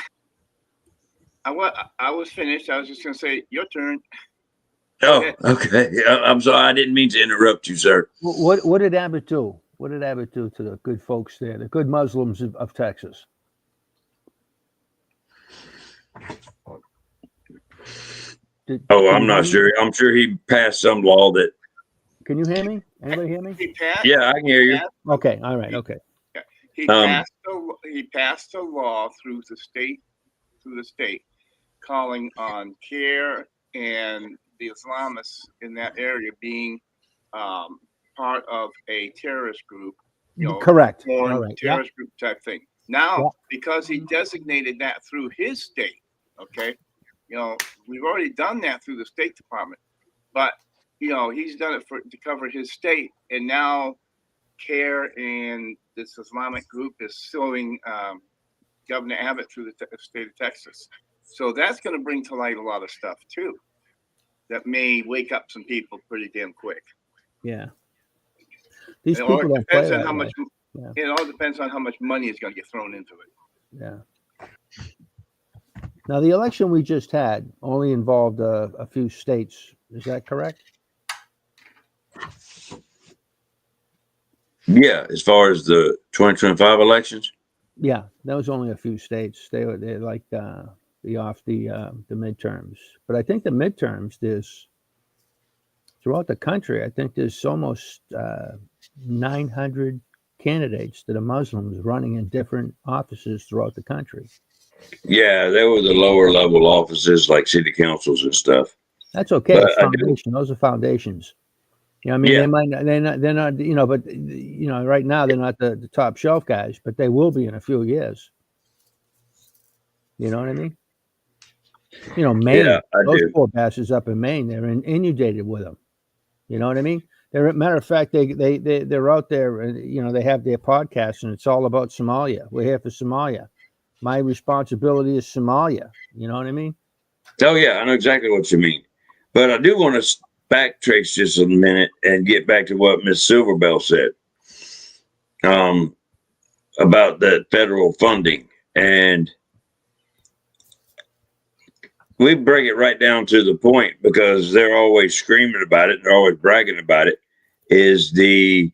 was finished. I was just going to say, your turn. Oh, okay. I'm sorry. I didn't mean to interrupt you, sir. What did Abbott do? What did Abbott do to the good folks there, the good Muslims of Texas? I'm not sure. I'm sure he passed some law that. Can you hear me? Anybody hear me? Yeah, I can hear you. Okay. All right. Okay. He passed a law through the state, calling on CARE and the Islamists in that area being part of a terrorist group. Correct. Foreign All right. terrorist group type thing. Now, because he designated that through his state, okay, we've already done that through the State Department, but he's done it to cover his state, and now CARE and this Islamic group is suing Governor Abbott through the state of Texas. So that's going to bring to light a lot of stuff too, that may wake up some people pretty damn quick. Yeah. These It people all don't depends play on that how way. much. Yeah. It all depends on how much money is going to get thrown into it. Yeah. Now, the election we just had only involved a few states. Is that correct? Yeah, as far as the 2025 elections. Yeah, that was only a few states. They're like the midterms. But I think the midterms, there's throughout the country, I think there's almost 900 candidates that are Muslims running in different offices throughout the country. Yeah, there were the lower level offices like city councils and stuff. That's okay. But It's foundation. Those are foundations. I mean, Yeah. they're not, but right now they're not the top shelf guys, but they will be in a few years. You know what I mean? Maine, Yeah, I those do. poor bastards up in Maine, they're inundated with them. You know what I mean? Matter of fact, they're out there, and they have their podcast, and it's all about Somalia. We're here for Somalia. My responsibility is Somalia. You know what I mean? Oh yeah, I know exactly what you mean. But I do want to backtrace just a minute and get back to what Miss Silverbell said about the federal funding. And we break it right down to the point, because they're always screaming about it. They're always bragging about it. Is the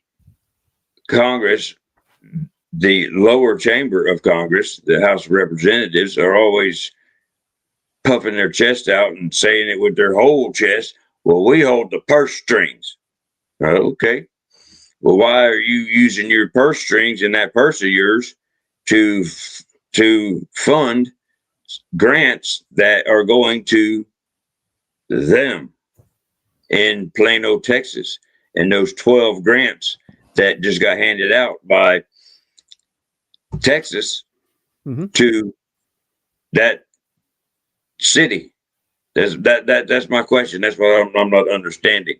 Congress, the lower chamber of Congress, the House of Representatives, are always puffing their chest out and saying it with their whole chest. Well, we hold the purse strings. Okay. Well, why are you using your purse strings in that purse of yours to fund grants that are going to them in Plano, Texas, and those 12 grants that just got handed out by Texas to that city? That's my question. That's what I'm not understanding.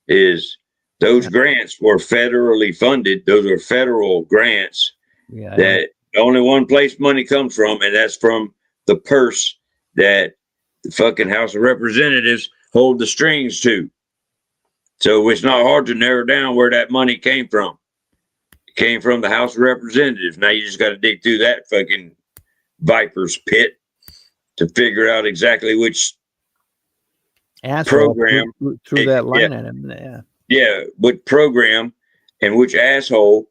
Is those grants were federally funded? Those are federal grants that only one place money comes from, and that's from the purse that the fucking House of Representatives hold the strings to. So it's not hard to narrow down where that money came from. It came from the House of Representatives. Now you just got to dig through that fucking viper's pit to figure out exactly which program through that line item. Yeah, which program and which asshole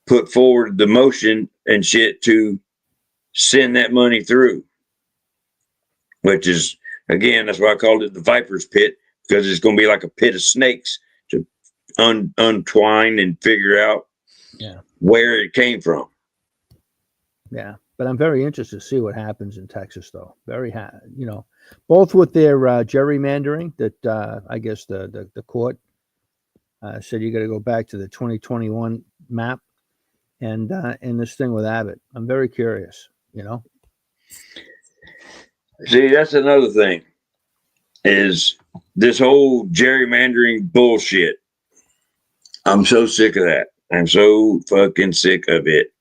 put forward the motion and shit to send that money through. Which is, again, that's why I called it the viper's pit, because it's going to be like a pit of snakes to untwine and figure out where it came from. Yeah, but I'm very interested to see what happens in Texas, though. Very, both with their gerrymandering that I guess the court said you got to go back to the 2021 map, and this thing with Abbott. I'm very curious. See, that's another thing. Is this whole gerrymandering bullshit. I'm so sick of that. I'm so fucking sick of it.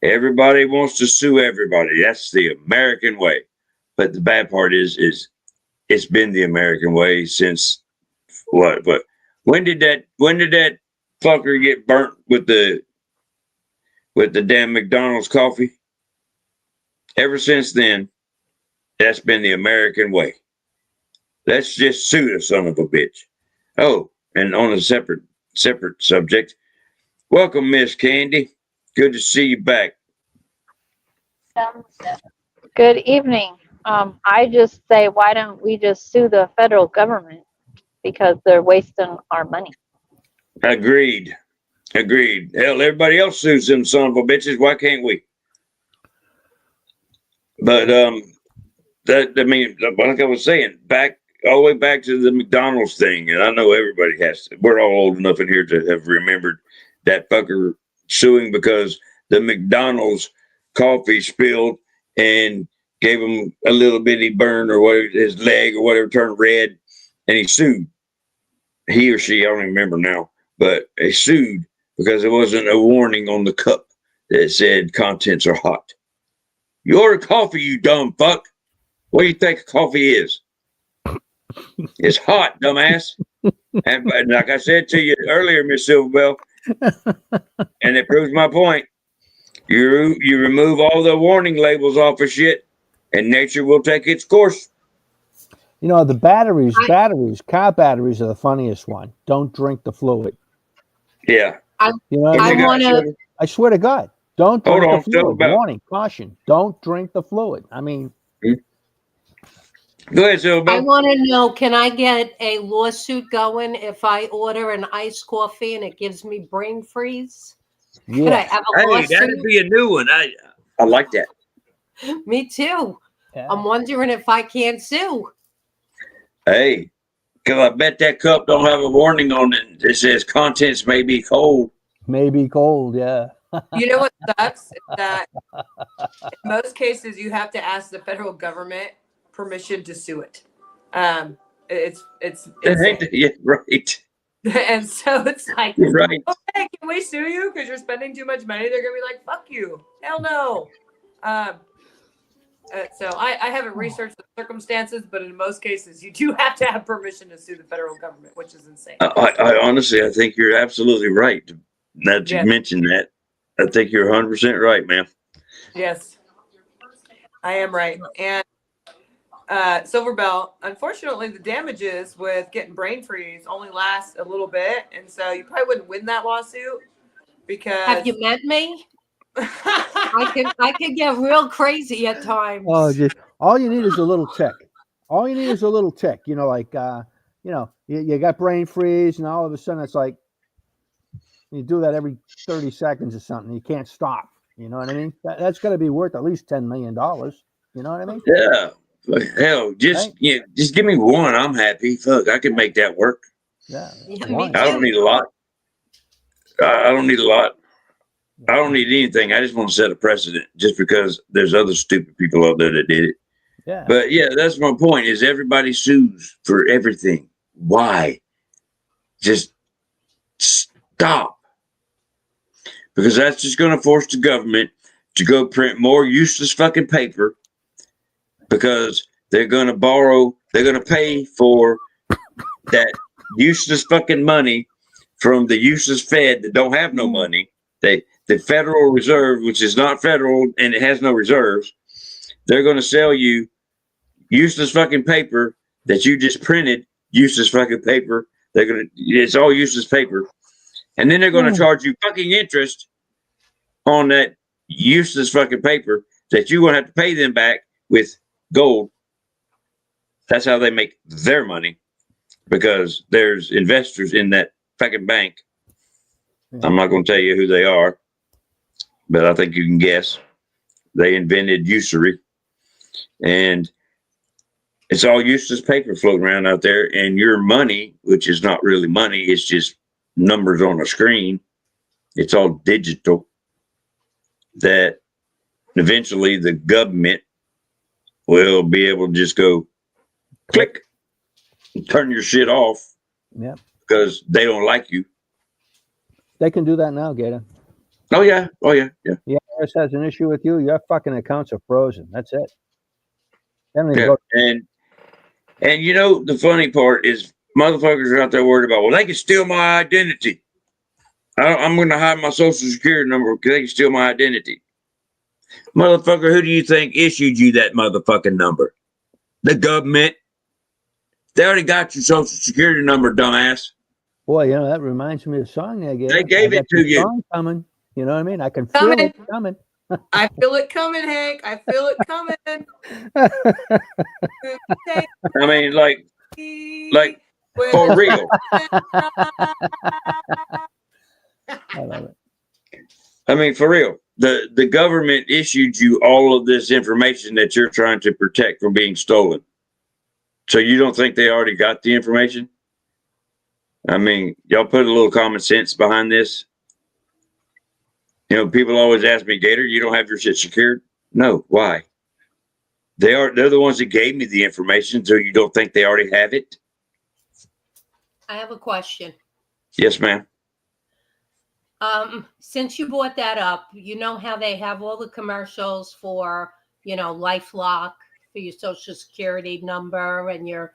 Everybody wants to sue everybody. That's the American way. But the bad part is it's been the American way since what? But when did that fucker get burnt with the damn McDonald's coffee? Ever since then, that's been the American way. Let's just sue the son of a bitch. Oh, and on a separate subject, welcome, Miss Candy. Good to see you back. Good evening. I just say, why don't we just sue the federal government, because they're wasting our money. Agreed. Hell, everybody else sues them son of a bitches. Why can't we? But like I was saying, all the way back to the McDonald's thing, and I know everybody has to. We're all old enough in here to have remembered that fucker suing because the McDonald's coffee spilled and gave him a little bitty burn, or whatever, his leg or whatever turned red, and he sued. He or she, I don't even remember now, but they sued because there wasn't a warning on the cup that said contents are hot. You order coffee, you dumb fuck. What do you think coffee is? It's hot, dumbass. And like I said to you earlier, Miss Silverbell, and it proves my point. You remove all the warning labels off of shit, and nature will take its course. The car batteries are the funniest one. Don't drink the fluid. Yeah. I swear to God, don't drink the fluid. Warning, caution, don't drink the fluid. I mean. Go ahead, Silverbell. I want to know, can I get a lawsuit going if I order an iced coffee and it gives me brain freeze? Yeah. Could I have a lawsuit? That'd be a new one. I like that. Me too. Yeah. I'm wondering if I can't sue. Hey, because I bet that cup don't have a warning on it that says contents may be cold. May be cold, yeah. You know what sucks? Is that in most cases you have to ask the federal government permission to sue it. It's yeah, right. And so it's like, right. Okay, can we sue you because you're spending too much money? They're gonna be like, fuck you, hell no. So I haven't researched the circumstances, but in most cases you do have to have permission to sue the federal government, which is insane. I honestly, I think you're absolutely right. Now that you mentioned that, I think you're 100% right, ma'am. Yes, I am right. And Silver Bell, unfortunately, the damages with getting brain freeze only last a little bit, and so you probably wouldn't win that lawsuit because. Have you met me? I can get real crazy at times. Oh, just all you need is a little tick. All you need is a little tick. You know, like you got brain freeze, and all of a sudden it's like you do that every 30 seconds or something. You can't stop. You know what I mean? That's got to be worth at least $10 million. You know what I mean? Yeah. Hell, just just give me one. I'm happy. Fuck, I can make that work. Yeah. Me I don't need a lot. I don't need a lot. I don't need anything. I just want to set a precedent just because there's other stupid people out there that did it. Yeah. But yeah, that's my point is everybody sues for everything. Why? Just stop. Because that's just going to force the government to go print more useless fucking paper because they're going to pay for that useless fucking money from the useless Fed that don't have no money. The Federal Reserve, which is not federal and it has no reserves, they're going to sell you useless fucking paper that you just printed, useless fucking paper. It's all useless paper. And then they're going to charge you fucking interest on that useless fucking paper that you're going to have to pay them back with gold. That's how they make their money because there's investors in that fucking bank. I'm not going to tell you who they are, but I think you can guess. They invented usury, and it's all useless paper floating around out there. And your money, which is not really money, it's just numbers on a screen. It's all digital. That eventually the government will be able to just go click and turn your shit off. Yeah. Because they don't like you. They can do that now, Gator. Oh yeah. Yeah. The IRS has an issue with you. Your fucking accounts are frozen. That's it. And you know the funny part is motherfuckers are out there worried about. Well, they can steal my identity. I'm going to hide my social security number because they can steal my identity. Motherfucker, who do you think issued you that motherfucking number? The government. They already got your social security number, dumbass. Boy, you know, that reminds me of a song there, Gator. They gave it to you. Song coming. You know what I mean? I can feel it coming. I feel it coming, Hank. I feel it coming. I mean, like for real. I love it. I mean, for real. The government issued you all of this information that you're trying to protect from being stolen. So you don't think they already got the information? I mean, y'all put a little common sense behind this. You know, people always ask me, Gator, you don't have your shit secured? No, why? They're the ones that gave me the information, so you don't think they already have it? I have a question. Yes, ma'am. Since you brought that up, you know how they have all the commercials for, LifeLock for your social security number and your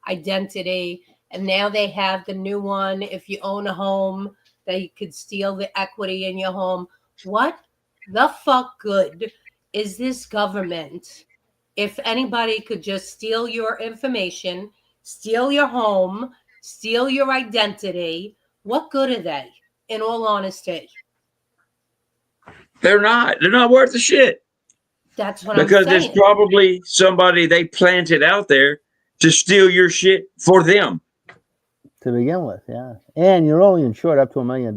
identity. And now they have the new one. If you own a home, they could steal the equity in your home. What the fuck good is this government if anybody could just steal your information, steal your home, steal your identity? What good are they, in all honesty? They're not. They're not worth the shit. That's what I'm saying. Because there's probably somebody they planted out there to steal your shit for them. To begin with, yeah. And you're only insured up to $1 million.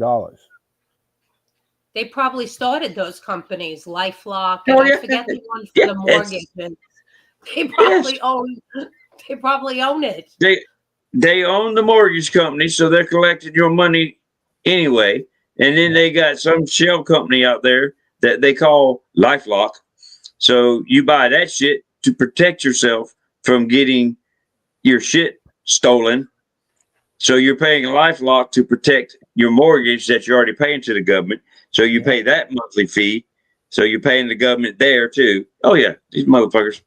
They probably started those companies, LifeLock, Oh, and yeah. I forget the one for the mortgage. They probably own it. They own the mortgage company, so they're collecting your money anyway. And then they got some shell company out there that they call LifeLock. So you buy that shit to protect yourself from getting your shit stolen. So you're paying LifeLock to protect your mortgage that you're already paying to the government. So you pay that monthly fee. So you're paying the government there too. Oh yeah, these motherfuckers.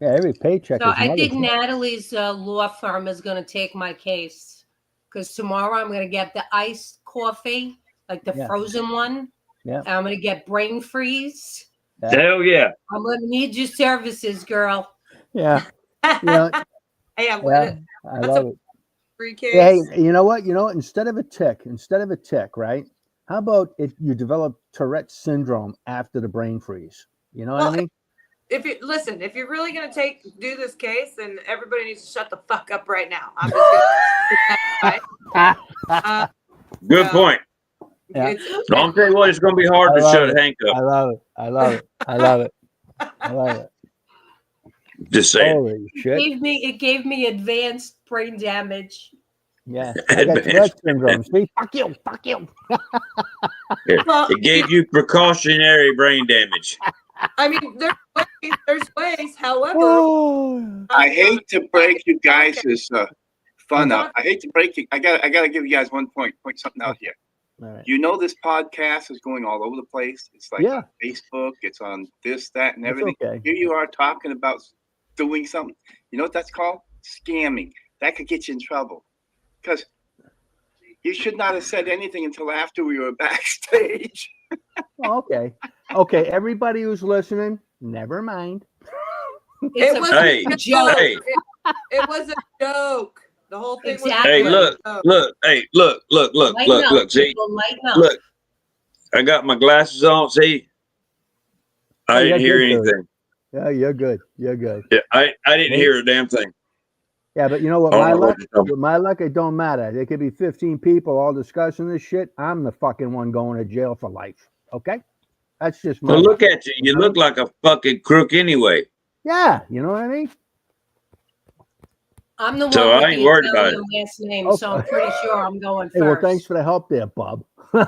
Yeah, every paycheck. So is I think money. Natalie's law firm is going to take my case because tomorrow I'm going to get the iced coffee, like the frozen one. Yeah. I'm going to get brain freeze. Hell yeah. I'm going to need your services, girl. Yeah. You know, Hey, yeah, I that's love a it. free case. Hey, you know what? Instead of a tick, right? How about if you develop Tourette's syndrome after the brain freeze? You know what I mean? If you're really gonna do this case, then everybody needs to shut the fuck up right now. I'm just gonna. Good point. Yeah. So I'll tell you what, it's going to be hard to shut Hank up. I love it. Just saying. Holy shit. It gave me advanced brain damage. Yeah. I got Tourette's syndrome. See? Fuck you. It gave you precautionary brain damage. I mean, there's ways. However, I hate to break you guys' fun up. I hate to break it. I gotta give you guys point something out here. Right. You know, this podcast is going all over the place. It's like on Facebook, it's on this, that, and everything. Okay. Here you are talking about doing something. You know what that's called? Scamming. That could get you in trouble. Because you should not have said anything until after we were backstage. Okay. Everybody who's listening, never mind. It was a joke. Hey. It was a joke. The whole thing was Hey, look. See, look. I got my glasses on. See, I didn't hear anything. Yeah, you're good. Yeah, I didn't hear a damn thing. Yeah, but you know what? With my luck, it don't matter. There could be 15 people all discussing this shit. I'm the fucking one going to jail for life. Okay, that's just my. Well, look at you. You look like a fucking crook anyway. Yeah, you know what I mean. I'm the one So with I ain't the worried about Italian last name, so I'm pretty sure I'm going first. Hey, well, thanks for the help there, Bob. Well,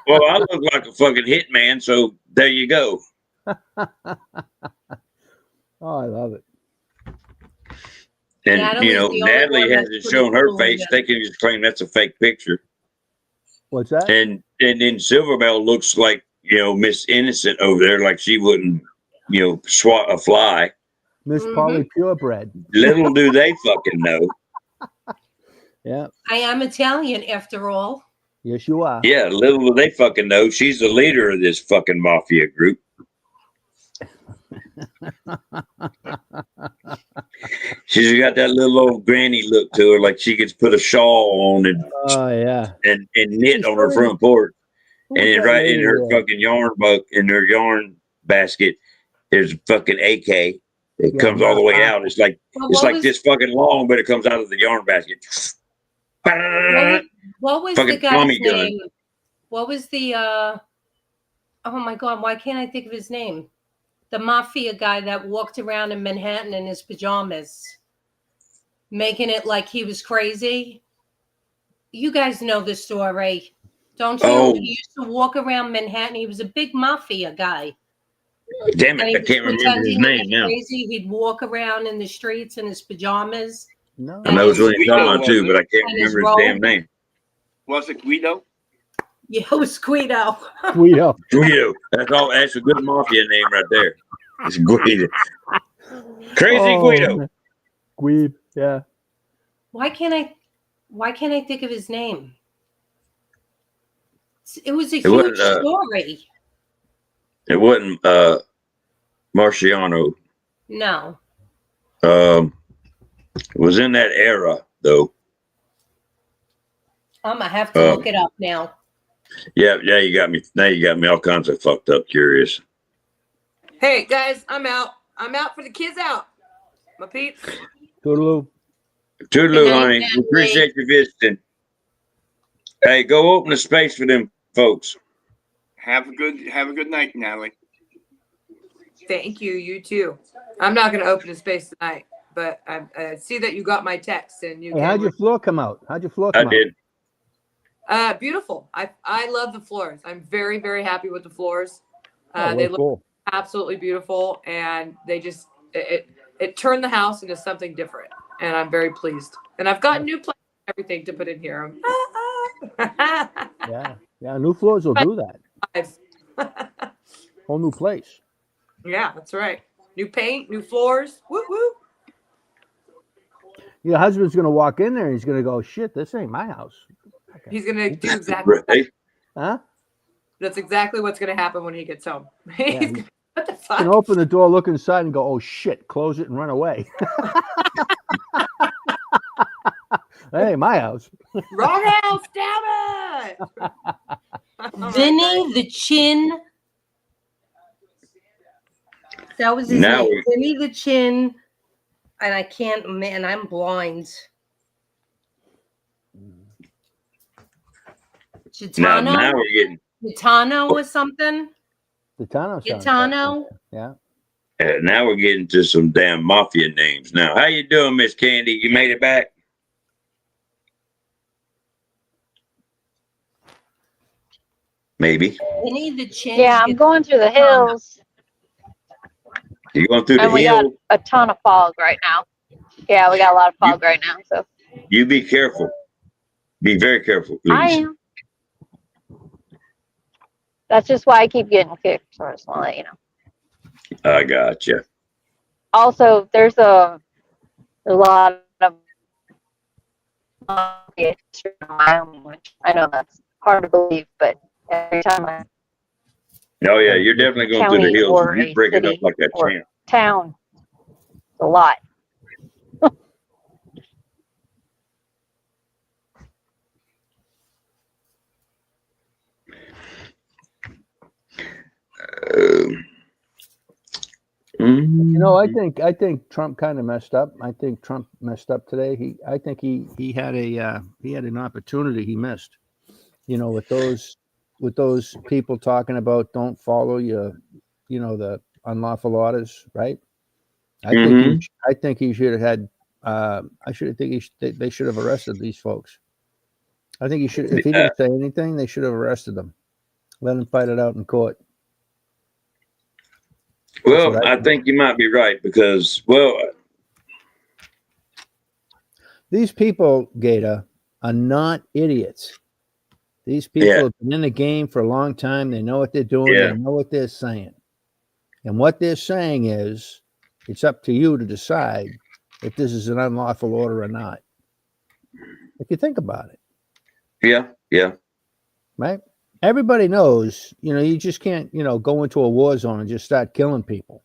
I look like a fucking hitman, so there you go. Oh, I love it. And Natalie's the only Natalie one hasn't that's shown her pretty face. cool, They can just claim that's a fake picture. What's that? And then Silverbell looks like Miss Innocent over there, like she wouldn't swat a fly. Miss Polly Purebred. Little do they fucking know. Yeah. I am Italian after all. Yes, you are. Yeah, little do they fucking know. She's the leader of this fucking mafia group. She's got that little old granny look to her, like she gets put a shawl on and knit on her front porch. And then right in her fucking yarn basket, there's a fucking AK. It comes all the way out. It's like this fucking long, but it comes out of the yarn basket. What was Fucking the guy's Tommy gun. name? What was the oh my god, why can't I think of his name? The mafia guy that walked around in Manhattan in his pajamas, making it like he was crazy. You guys know the story, don't you? Oh. He used to walk around Manhattan. He was a big mafia guy. Damn And it, he I can't was remember his pretending he name was now. Crazy. He'd walk around in the streets in his pajamas. No. I know what you're talking about too, but I can't And his remember his damn robe. name. Was it Guido? Yeah, it was Guido. Guido. Guido. That's a good mafia name right there. It's Guido. Crazy Guido. Guido. Yeah. Why can't I think of his name? It was a wasn't, huge story. It wasn't Marciano. No. It was in that era though. I'm gonna have to look it up now. Yeah, you got me. Now you got me all kinds of fucked up curious. Hey guys, I'm out. I'm out for the kids out. My peeps. Toodaloo. Toodaloo, honey. We appreciate you visiting. Hey, go open a space for them folks. Have a good night, Natalie. Thank you. You too. I'm not going to open a space tonight, but I see that you got my text and you. Hey, how'd your floor come out? I did. Beautiful. I love the floors. I'm very, very happy with the floors. Oh, They well, look cool. absolutely beautiful, and they just it turned the house into something different, and I'm very pleased. And I've got new plants and everything to put in here. Yeah, new floors will do that. Whole new place. Yeah, that's right. New paint, new floors. Woo woo. Your husband's gonna walk in there and he's gonna go, shit, this ain't my house. He's gonna do exactly. Huh? That's exactly what's gonna happen when he gets home. Yeah, What the You fuck? can open the door, look inside, and go, "Oh shit!" Close it and run away. Hey, my house. Wrong house, damn it! Vinny the Chin. That was his Now name. Vinny the Chin. And I can't, man, I'm blind. now we're getting. Gitano or something? Gitano. Gitano. Yeah. Now we're getting to some damn mafia names. Now, how you doing, Miss Candy? You made it back? Maybe. Vinny the Chin. Yeah, I'm going through the hills, You going through the and we got hill? a ton of fog right now. Yeah, we got a lot of fog right now. So You be careful. Be very careful, please. I am. That's just why I keep getting kicked. So I just want to let you know. I gotcha. Also, there's a lot of history in Wyoming, which I know that's hard to believe, but every time I Oh yeah, you're definitely going through the county hills. or You're a breaking up city like a or champ. town, it's a lot. You know, I think Trump kind of messed up. I think Trump messed up today. I think he had an opportunity he missed. You know, with those people talking about don't follow the unlawful orders, right? I think he should have had. They should have arrested these folks. I think he should. If he didn't say anything, they should have arrested them. Let him fight it out in court. Well, I think you might be right because, well, these people, Gator, are not idiots. These people have been in the game for a long time. They know what they're doing. Yeah. They know what they're saying. And what they're saying is, it's up to you to decide if this is an unlawful order or not. If you think about it. Yeah. Right? Everybody knows, you just can't, go into a war zone and just start killing people.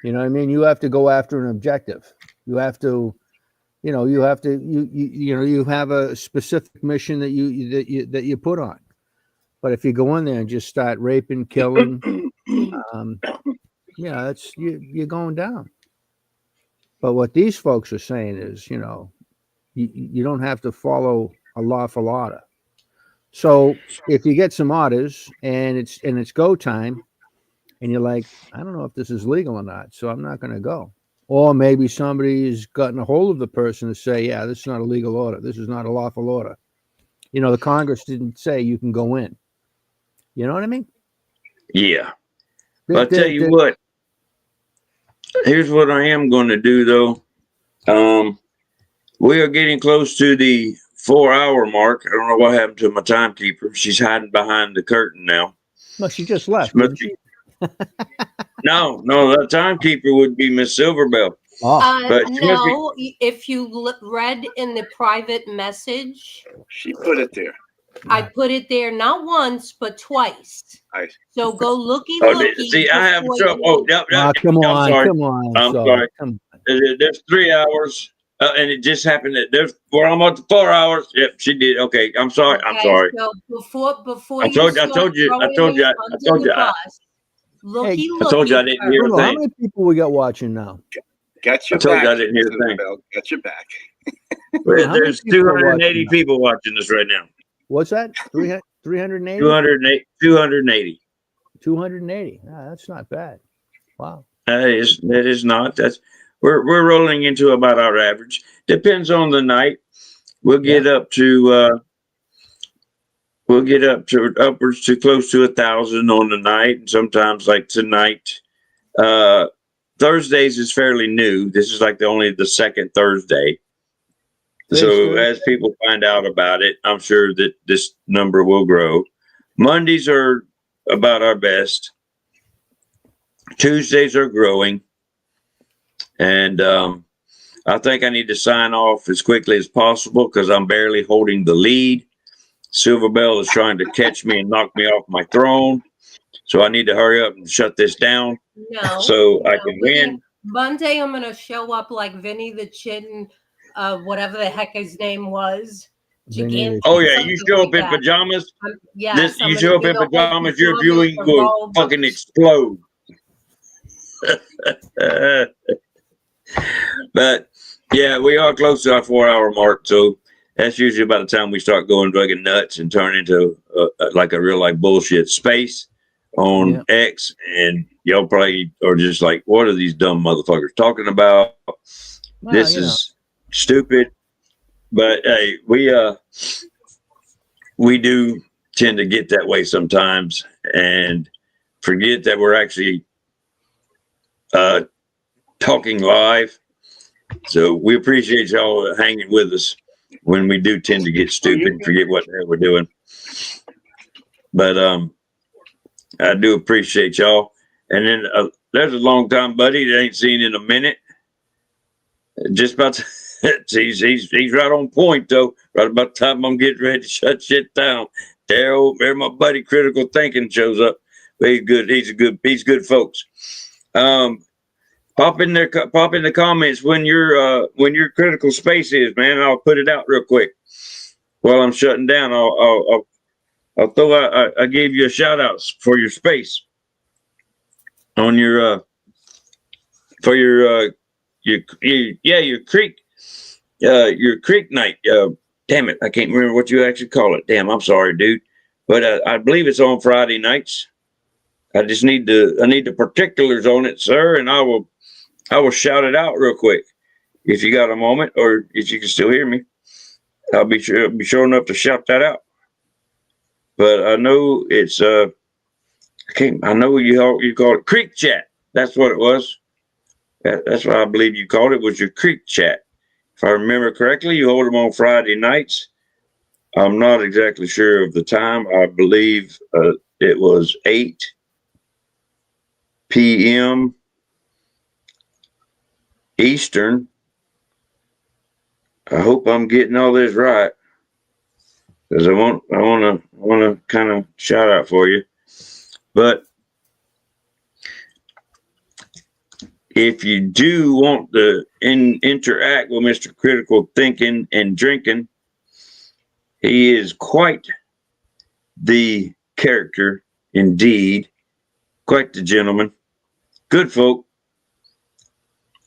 You know what I mean? You have to go after an objective. You have to, you have a specific mission that you put on. But if you go in there and just start raping, killing, that's you're going down. But what these folks are saying is, you don't have to follow a lawful order. So if you get some orders and it's go time, and you're like, I don't know if this is legal or not, so I'm not going to go. Or maybe somebody's gotten a hold of the person to say, yeah, this is not a legal order. This is not a lawful order. The Congress didn't say you can go in. You know what I mean? Yeah. I'll tell you what. Here's what I am going to do, though. We are getting close to the 4-hour mark. I don't know what happened to my timekeeper. She's hiding behind the curtain now. Well, she just left. No, the timekeeper would be Miss Silverbell. But no, if you read in the private message, she put it there. I put it there not once but twice. So go looky. See, I have trouble. Come on. I'm sorry. There's 3 hours. And it just happened that we're almost 4 hours. Yep, she did. Okay, I'm sorry. Okay, I'm sorry. So before I told you. I told you. I told you. I didn't hear a How thing. many people we got watching now? Got your I told back. you I didn't hear a thing. Got your back. There's 280 people watching this right now. What's that? 380? 280. 280. That's not bad. Wow. That is not. We're rolling into about our average. Depends on the night. We'll get up to upwards to close to 1,000 on the night, and sometimes like tonight. Thursdays is fairly new. This is like the second Thursday. So as people find out about it, I'm sure that this number will grow. Mondays are about our best. Tuesdays are growing. And I think I need to sign off as quickly as possible because I'm barely holding the lead. Silverbell is trying to catch me and knock me off my throne. So I need to hurry up and shut this down No. so I no, can we're win. gonna- Monday, I'm gonna show up like Vinny the Chin, whatever the heck his name was. Gigantic, Oh yeah, you something show like up in that. pajamas. Yes, I'm You gonna show up do in the whole pajamas, your performance, viewing the will robes. fucking explode. But yeah, we are close to our 4-hour mark, so that's usually about the time we start going fucking nuts and turn into like a real life bullshit space on X, and y'all probably are just like, what are these dumb motherfuckers talking about? Well, This is stupid. But hey, we do tend to get that way sometimes and forget that we're actually talking live. So we appreciate y'all hanging with us when we do tend to get stupid and forget what the hell we're doing. But I do appreciate y'all. And then there's a long time buddy that ain't seen in a minute. Just about to, he's right on point though. Right about the time I'm getting ready to shut shit down. There my buddy Critical Thinking shows up. But he's good. He's good folks. Pop in the comments when your critical space is, man. I'll put it out real quick. While I'm shutting down, I'll throw out. I gave you a shout out for your space on your for your creek night. Damn it, I can't remember what you actually call it. Damn, I'm sorry, dude. But I believe it's on Friday nights. I just need the particulars on it, sir, and I will shout it out real quick if you got a moment, or if you can still hear me. I'll be sure enough to shout that out. But I know it's I know you call it Creek Chat. That's what it was. That's what I believe you called it, was your Creek Chat. If I remember correctly, you hold them on Friday nights. I'm not exactly sure of the time. I believe it was 8 p.m. Eastern. I hope I'm getting all this right, because I want to kind of shout out for you. But if you do want to interact with Mr. Critical Thinking and Drinking, he is quite the character indeed, quite the gentleman. Good folk.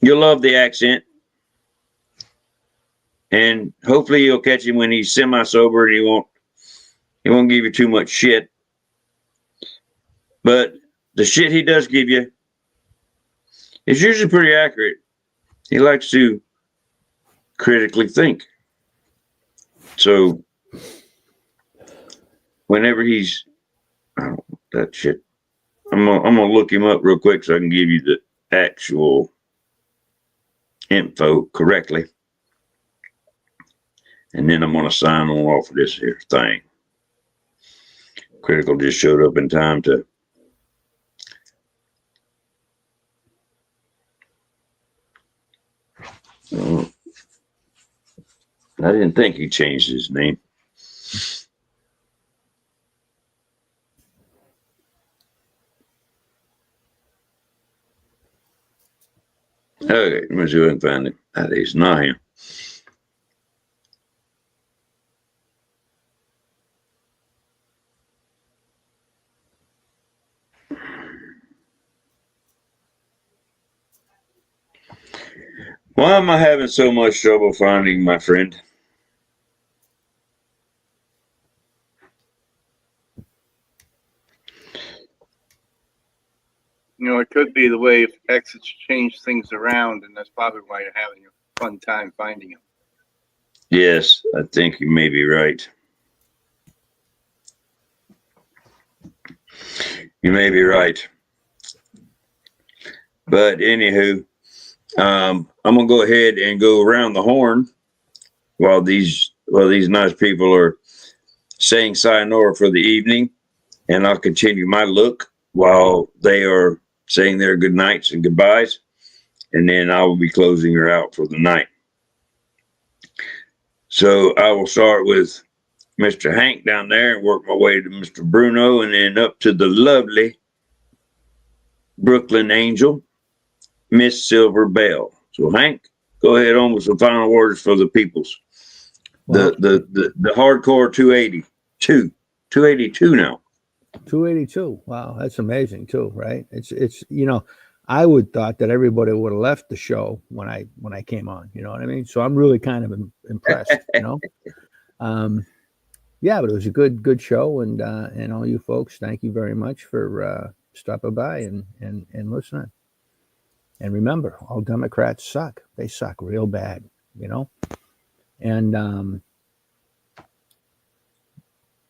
You'll love the accent. And hopefully you'll catch him when he's semi-sober and he won't give you too much shit. But the shit he does give you is usually pretty accurate. He likes to critically think. So whenever he's, I don't know, that shit, I'm gonna look him up real quick so I can give you the actual info correctly. And then I'm going to sign on off of this here thing. Critical just showed up in time to I didn't think he changed his name. Okay, let me see if I can find him. That is not him. Why am I having so much trouble finding my friend? You know, it could be the way X has changed things around, and that's probably why you're having a fun time finding him. Yes, I think you may be right. You may be right. But anywho, I'm gonna go ahead and go around the horn while these nice people are saying sayonara for the evening, and I'll continue my look while they are saying their good nights and goodbyes, and then I will be closing her out for the night. So I will start with Mr. Hank down there and work my way to Mr. Bruno and then up to the lovely Brooklyn Angel, Miss Silver Bell. So Hank, go ahead on with some final words for the peoples. Well, The hardcore 282 now. 282. Wow, that's amazing too, right? It's I would thought that everybody would have left the show when I came on. You know what I mean? So I'm really kind of impressed. Yeah, but it was a good show, and all you folks, thank you very much for stopping by and listening. And remember, all Democrats suck. They suck real bad, And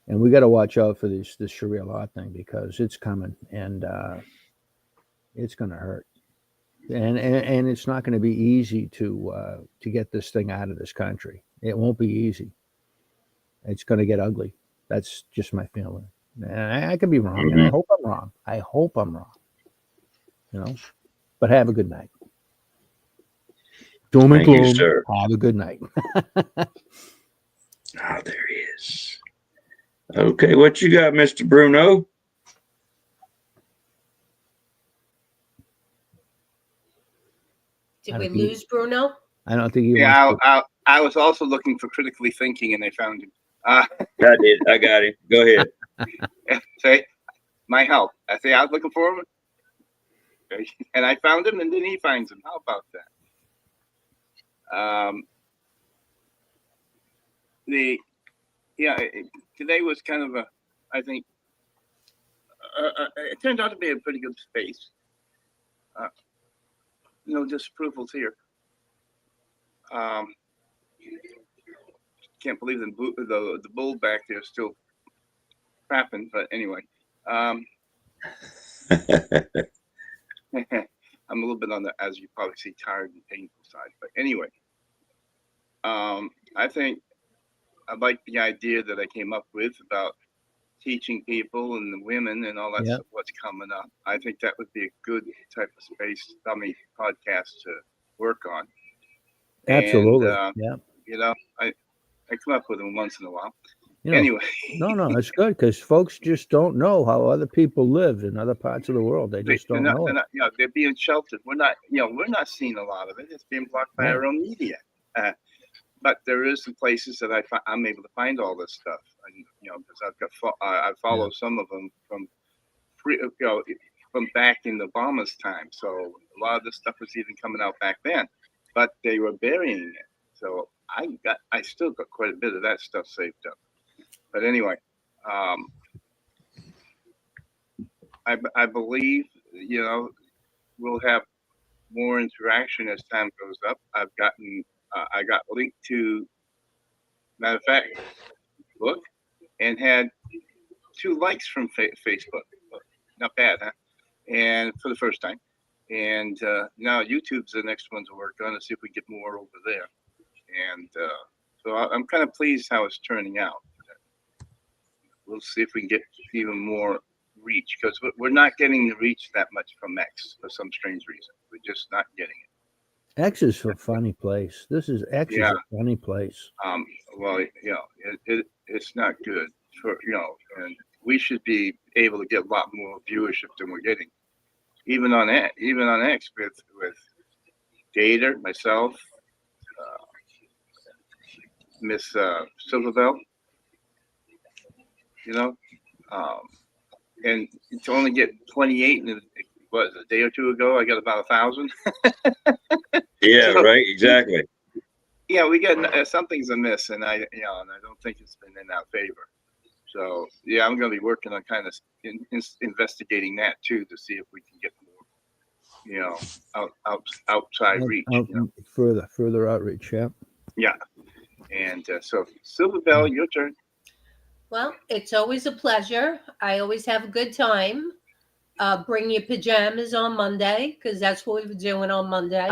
we got to watch out for this Sharia law thing because it's coming, and it's going to hurt, and it's not going to be easy to get this thing out of this country. It won't be easy. It's going to get ugly. That's just my feeling. And I could be wrong, and I hope I'm wrong. But have a good night. Doom and gloom. Have a good night. Oh, there he is. Okay, what you got, Mr. Bruno? Did we lose Bruno? I don't think he. Yeah, I was also looking for critically thinking, and I found him. I did. I got him. Go ahead. Say, my help. I say I was looking for him, and I found him, and then he finds him. How about that? Today was kind of I think it turned out to be a pretty good space. No disapprovals here. Can't believe the bull back there is still crapping, but anyway. I'm a little bit on the, as you probably see, tired and painful side, but anyway. I think I like the idea that I came up with about teaching people and the women and all that stuff, what's coming up. I think that would be a good type of space, podcast to work on. Absolutely. And, I come up with them once in a while. Anyway. No, it's good because folks just don't know how other people live in other parts of the world. They just don't know. They're being sheltered. We're not seeing a lot of it. It's being blocked by our own media. But there is some places that I'm able to find all this stuff, and because I follow some of them from back in Obama's time. So a lot of this stuff was even coming out back then, but they were burying it. So I still got quite a bit of that stuff saved up. But anyway, I believe we'll have more interaction as time goes up. I got linked to, matter of fact, book, and had 2 likes from Facebook. Not bad, huh? And for the first time. And now YouTube's the next one to work on to see if we get more over there. And so I'm kind of pleased how it's turning out. We'll see if we can get even more reach, because we're not getting the reach that much from X for some strange reason. We're just not getting it. X is a funny place. X is a funny place. Well, it's not good for and we should be able to get a lot more viewership than we're getting, even on X with Gator, myself, Miss Silverbell. And to only get 28 in a day or two ago, I got about 1,000. Yeah, so, right, exactly. Yeah, we get something's amiss, and I don't think it's been in our favor. So yeah, I'm going to be working on kind of investigating that too to see if we can get more, outside reach. Further outreach. Yeah. Yeah, and so Silverbell, your turn. Well, it's always a pleasure. I always have a good time. Bring your pajamas on Monday, because that's what we were doing on Monday.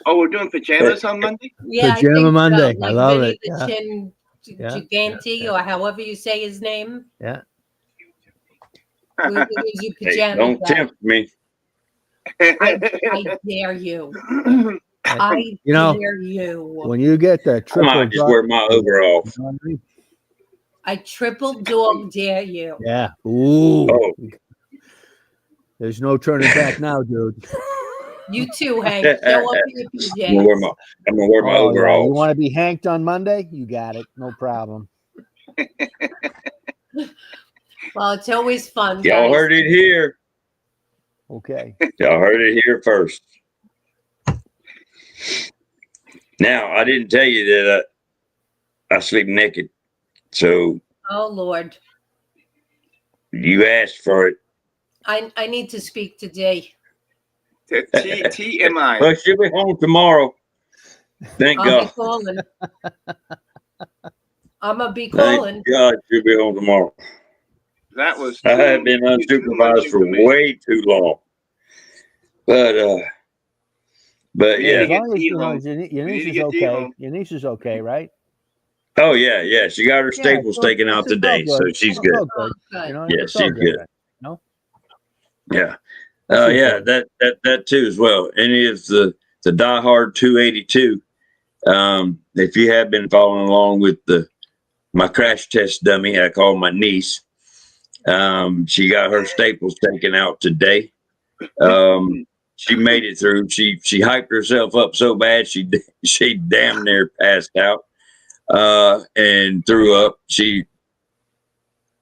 Oh, we're doing pajamas on Monday? Yeah, Pajama Monday. So. I love Vinny it. the Chin Gigante, or however you say his name. Yeah. Hey, don't tempt me. I dare you. I dare you. When you get that triple, I might just wear my overalls. I triple dog dare you. Yeah. Ooh. Oh. There's no turning back now, dude. You too, Hank. Show up in your I'm PJs. gonna wear my Oh, yeah. overalls. You want to be hanked on Monday? You got it. No problem. Well, it's always fun, Y'all guys. heard it here. Okay. Y'all heard it here first. Now, I didn't tell you that I sleep naked. So Oh, Lord. you asked for it. I need to speak to Dee. TMI. Well, she'll be home tomorrow. Thank I'll be God. calling. I'm going to be Thank calling. God she'll be home tomorrow. That was. I have been unsupervised for way too long. But yeah. As long as you know, your niece is okay. Your niece is okay, right? Oh yeah. She got her staples so taken out it's all today, so good. she's It's all good. good. Good. You know, Yeah, it's all she's good. then, you know? Yeah. That's Yeah, important. that too as well. Any of the diehard 282. If you have been following along with my crash test dummy, I call my niece. She got her staples taken out today. She made it through. She hyped herself up so bad she damn near passed out and threw up. She's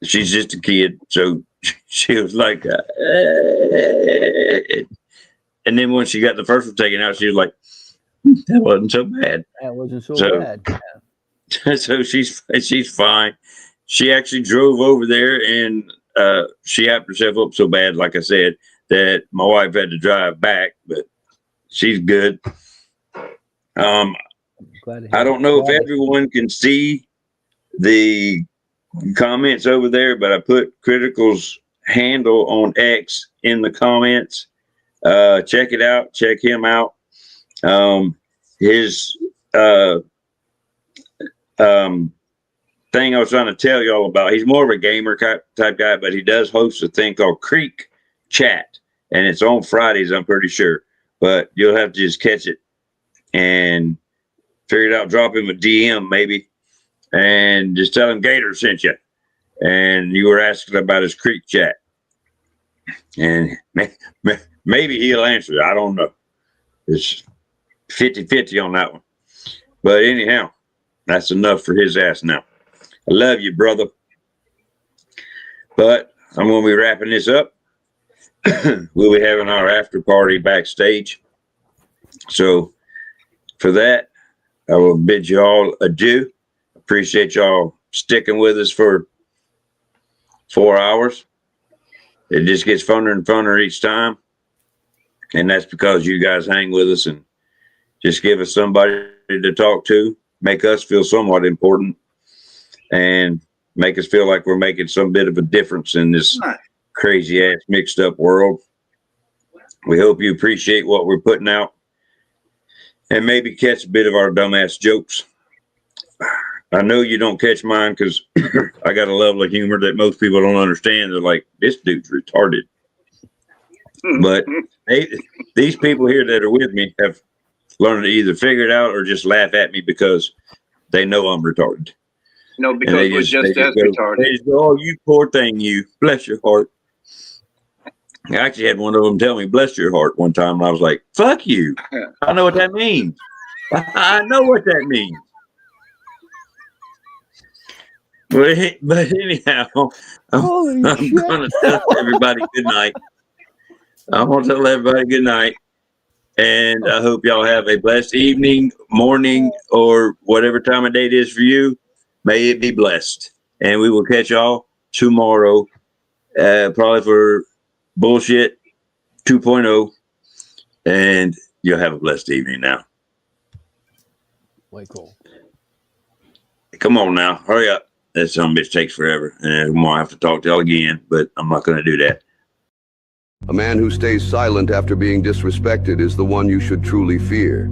just a kid, so she was like, and then when she got the first one taken out, she was like, that wasn't so bad. That wasn't so bad. So she's fine. She actually drove over there and she hyped herself up so bad, like I said, that my wife had to drive back, but she's good. I don't know if everyone can see the comments over there, but I put Critical's handle on X in the comments. Check it out. Check him out. His thing I was trying to tell y'all about, he's more of a gamer type guy, but he does host a thing called Creek Chat, and it's on Fridays, I'm pretty sure, but you'll have to just catch it and figure it out. Drop him a DM maybe and just tell him Gator sent you and you were asking about his Creek Chat, and maybe he'll answer. I don't know. It's 50-50 on that one, but anyhow, that's enough for his ass now. I love you, brother. But I'm going to be wrapping this up. We'll be having our after party backstage. So for that, I will bid you all adieu. Appreciate y'all sticking with us for 4 hours. It just gets funner and funner each time. And that's because you guys hang with us and just give us somebody to talk to, make us feel somewhat important, and make us feel like we're making some bit of a difference in this crazy ass mixed up world. We hope you appreciate what we're putting out and maybe catch a bit of our dumbass jokes. I know you don't catch mine because I got a level of humor that most people don't understand. They're like, this dude's retarded. But these people here that are with me have learned to either figure it out or just laugh at me because they know I'm retarded. No, because we're just as retarded. They just go, oh, you poor thing, you. Bless your heart. I actually had one of them tell me, bless your heart, one time, and I was like, fuck you. I know what that means. I know what that means. But anyhow, I'm going to tell everybody good night. I'm going to tell everybody good night. And I hope y'all have a blessed evening, morning, or whatever time of day it is for you. May it be blessed. And we will catch y'all tomorrow, probably for Bullshit 2.0. And you'll have a blessed evening now. Way cool. Come on now. Hurry up. That some bitch takes forever. And I'm going to have to talk to y'all again, but I'm not going to do that. A man who stays silent after being disrespected is the one you should truly fear.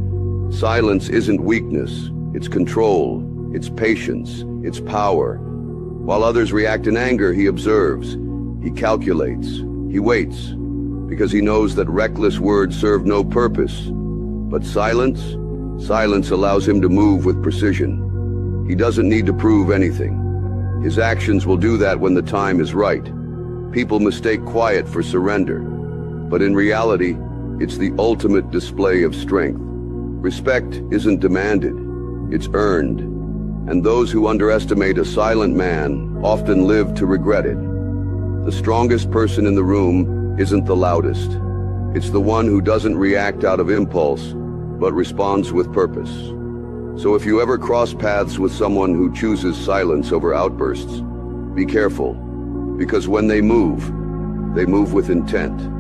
Silence isn't weakness, it's control, it's patience, it's power. While others react in anger, he observes, he calculates, he waits, because he knows that reckless words serve no purpose. But silence allows him to move with precision. He doesn't need to prove anything. His actions will do that when the time is right. People mistake quiet for surrender, but in reality, it's the ultimate display of strength. Respect isn't demanded, it's earned. And those who underestimate a silent man often live to regret it. The strongest person in the room isn't the loudest. It's the one who doesn't react out of impulse, but responds with purpose. So if you ever cross paths with someone who chooses silence over outbursts, be careful, because when they move with intent.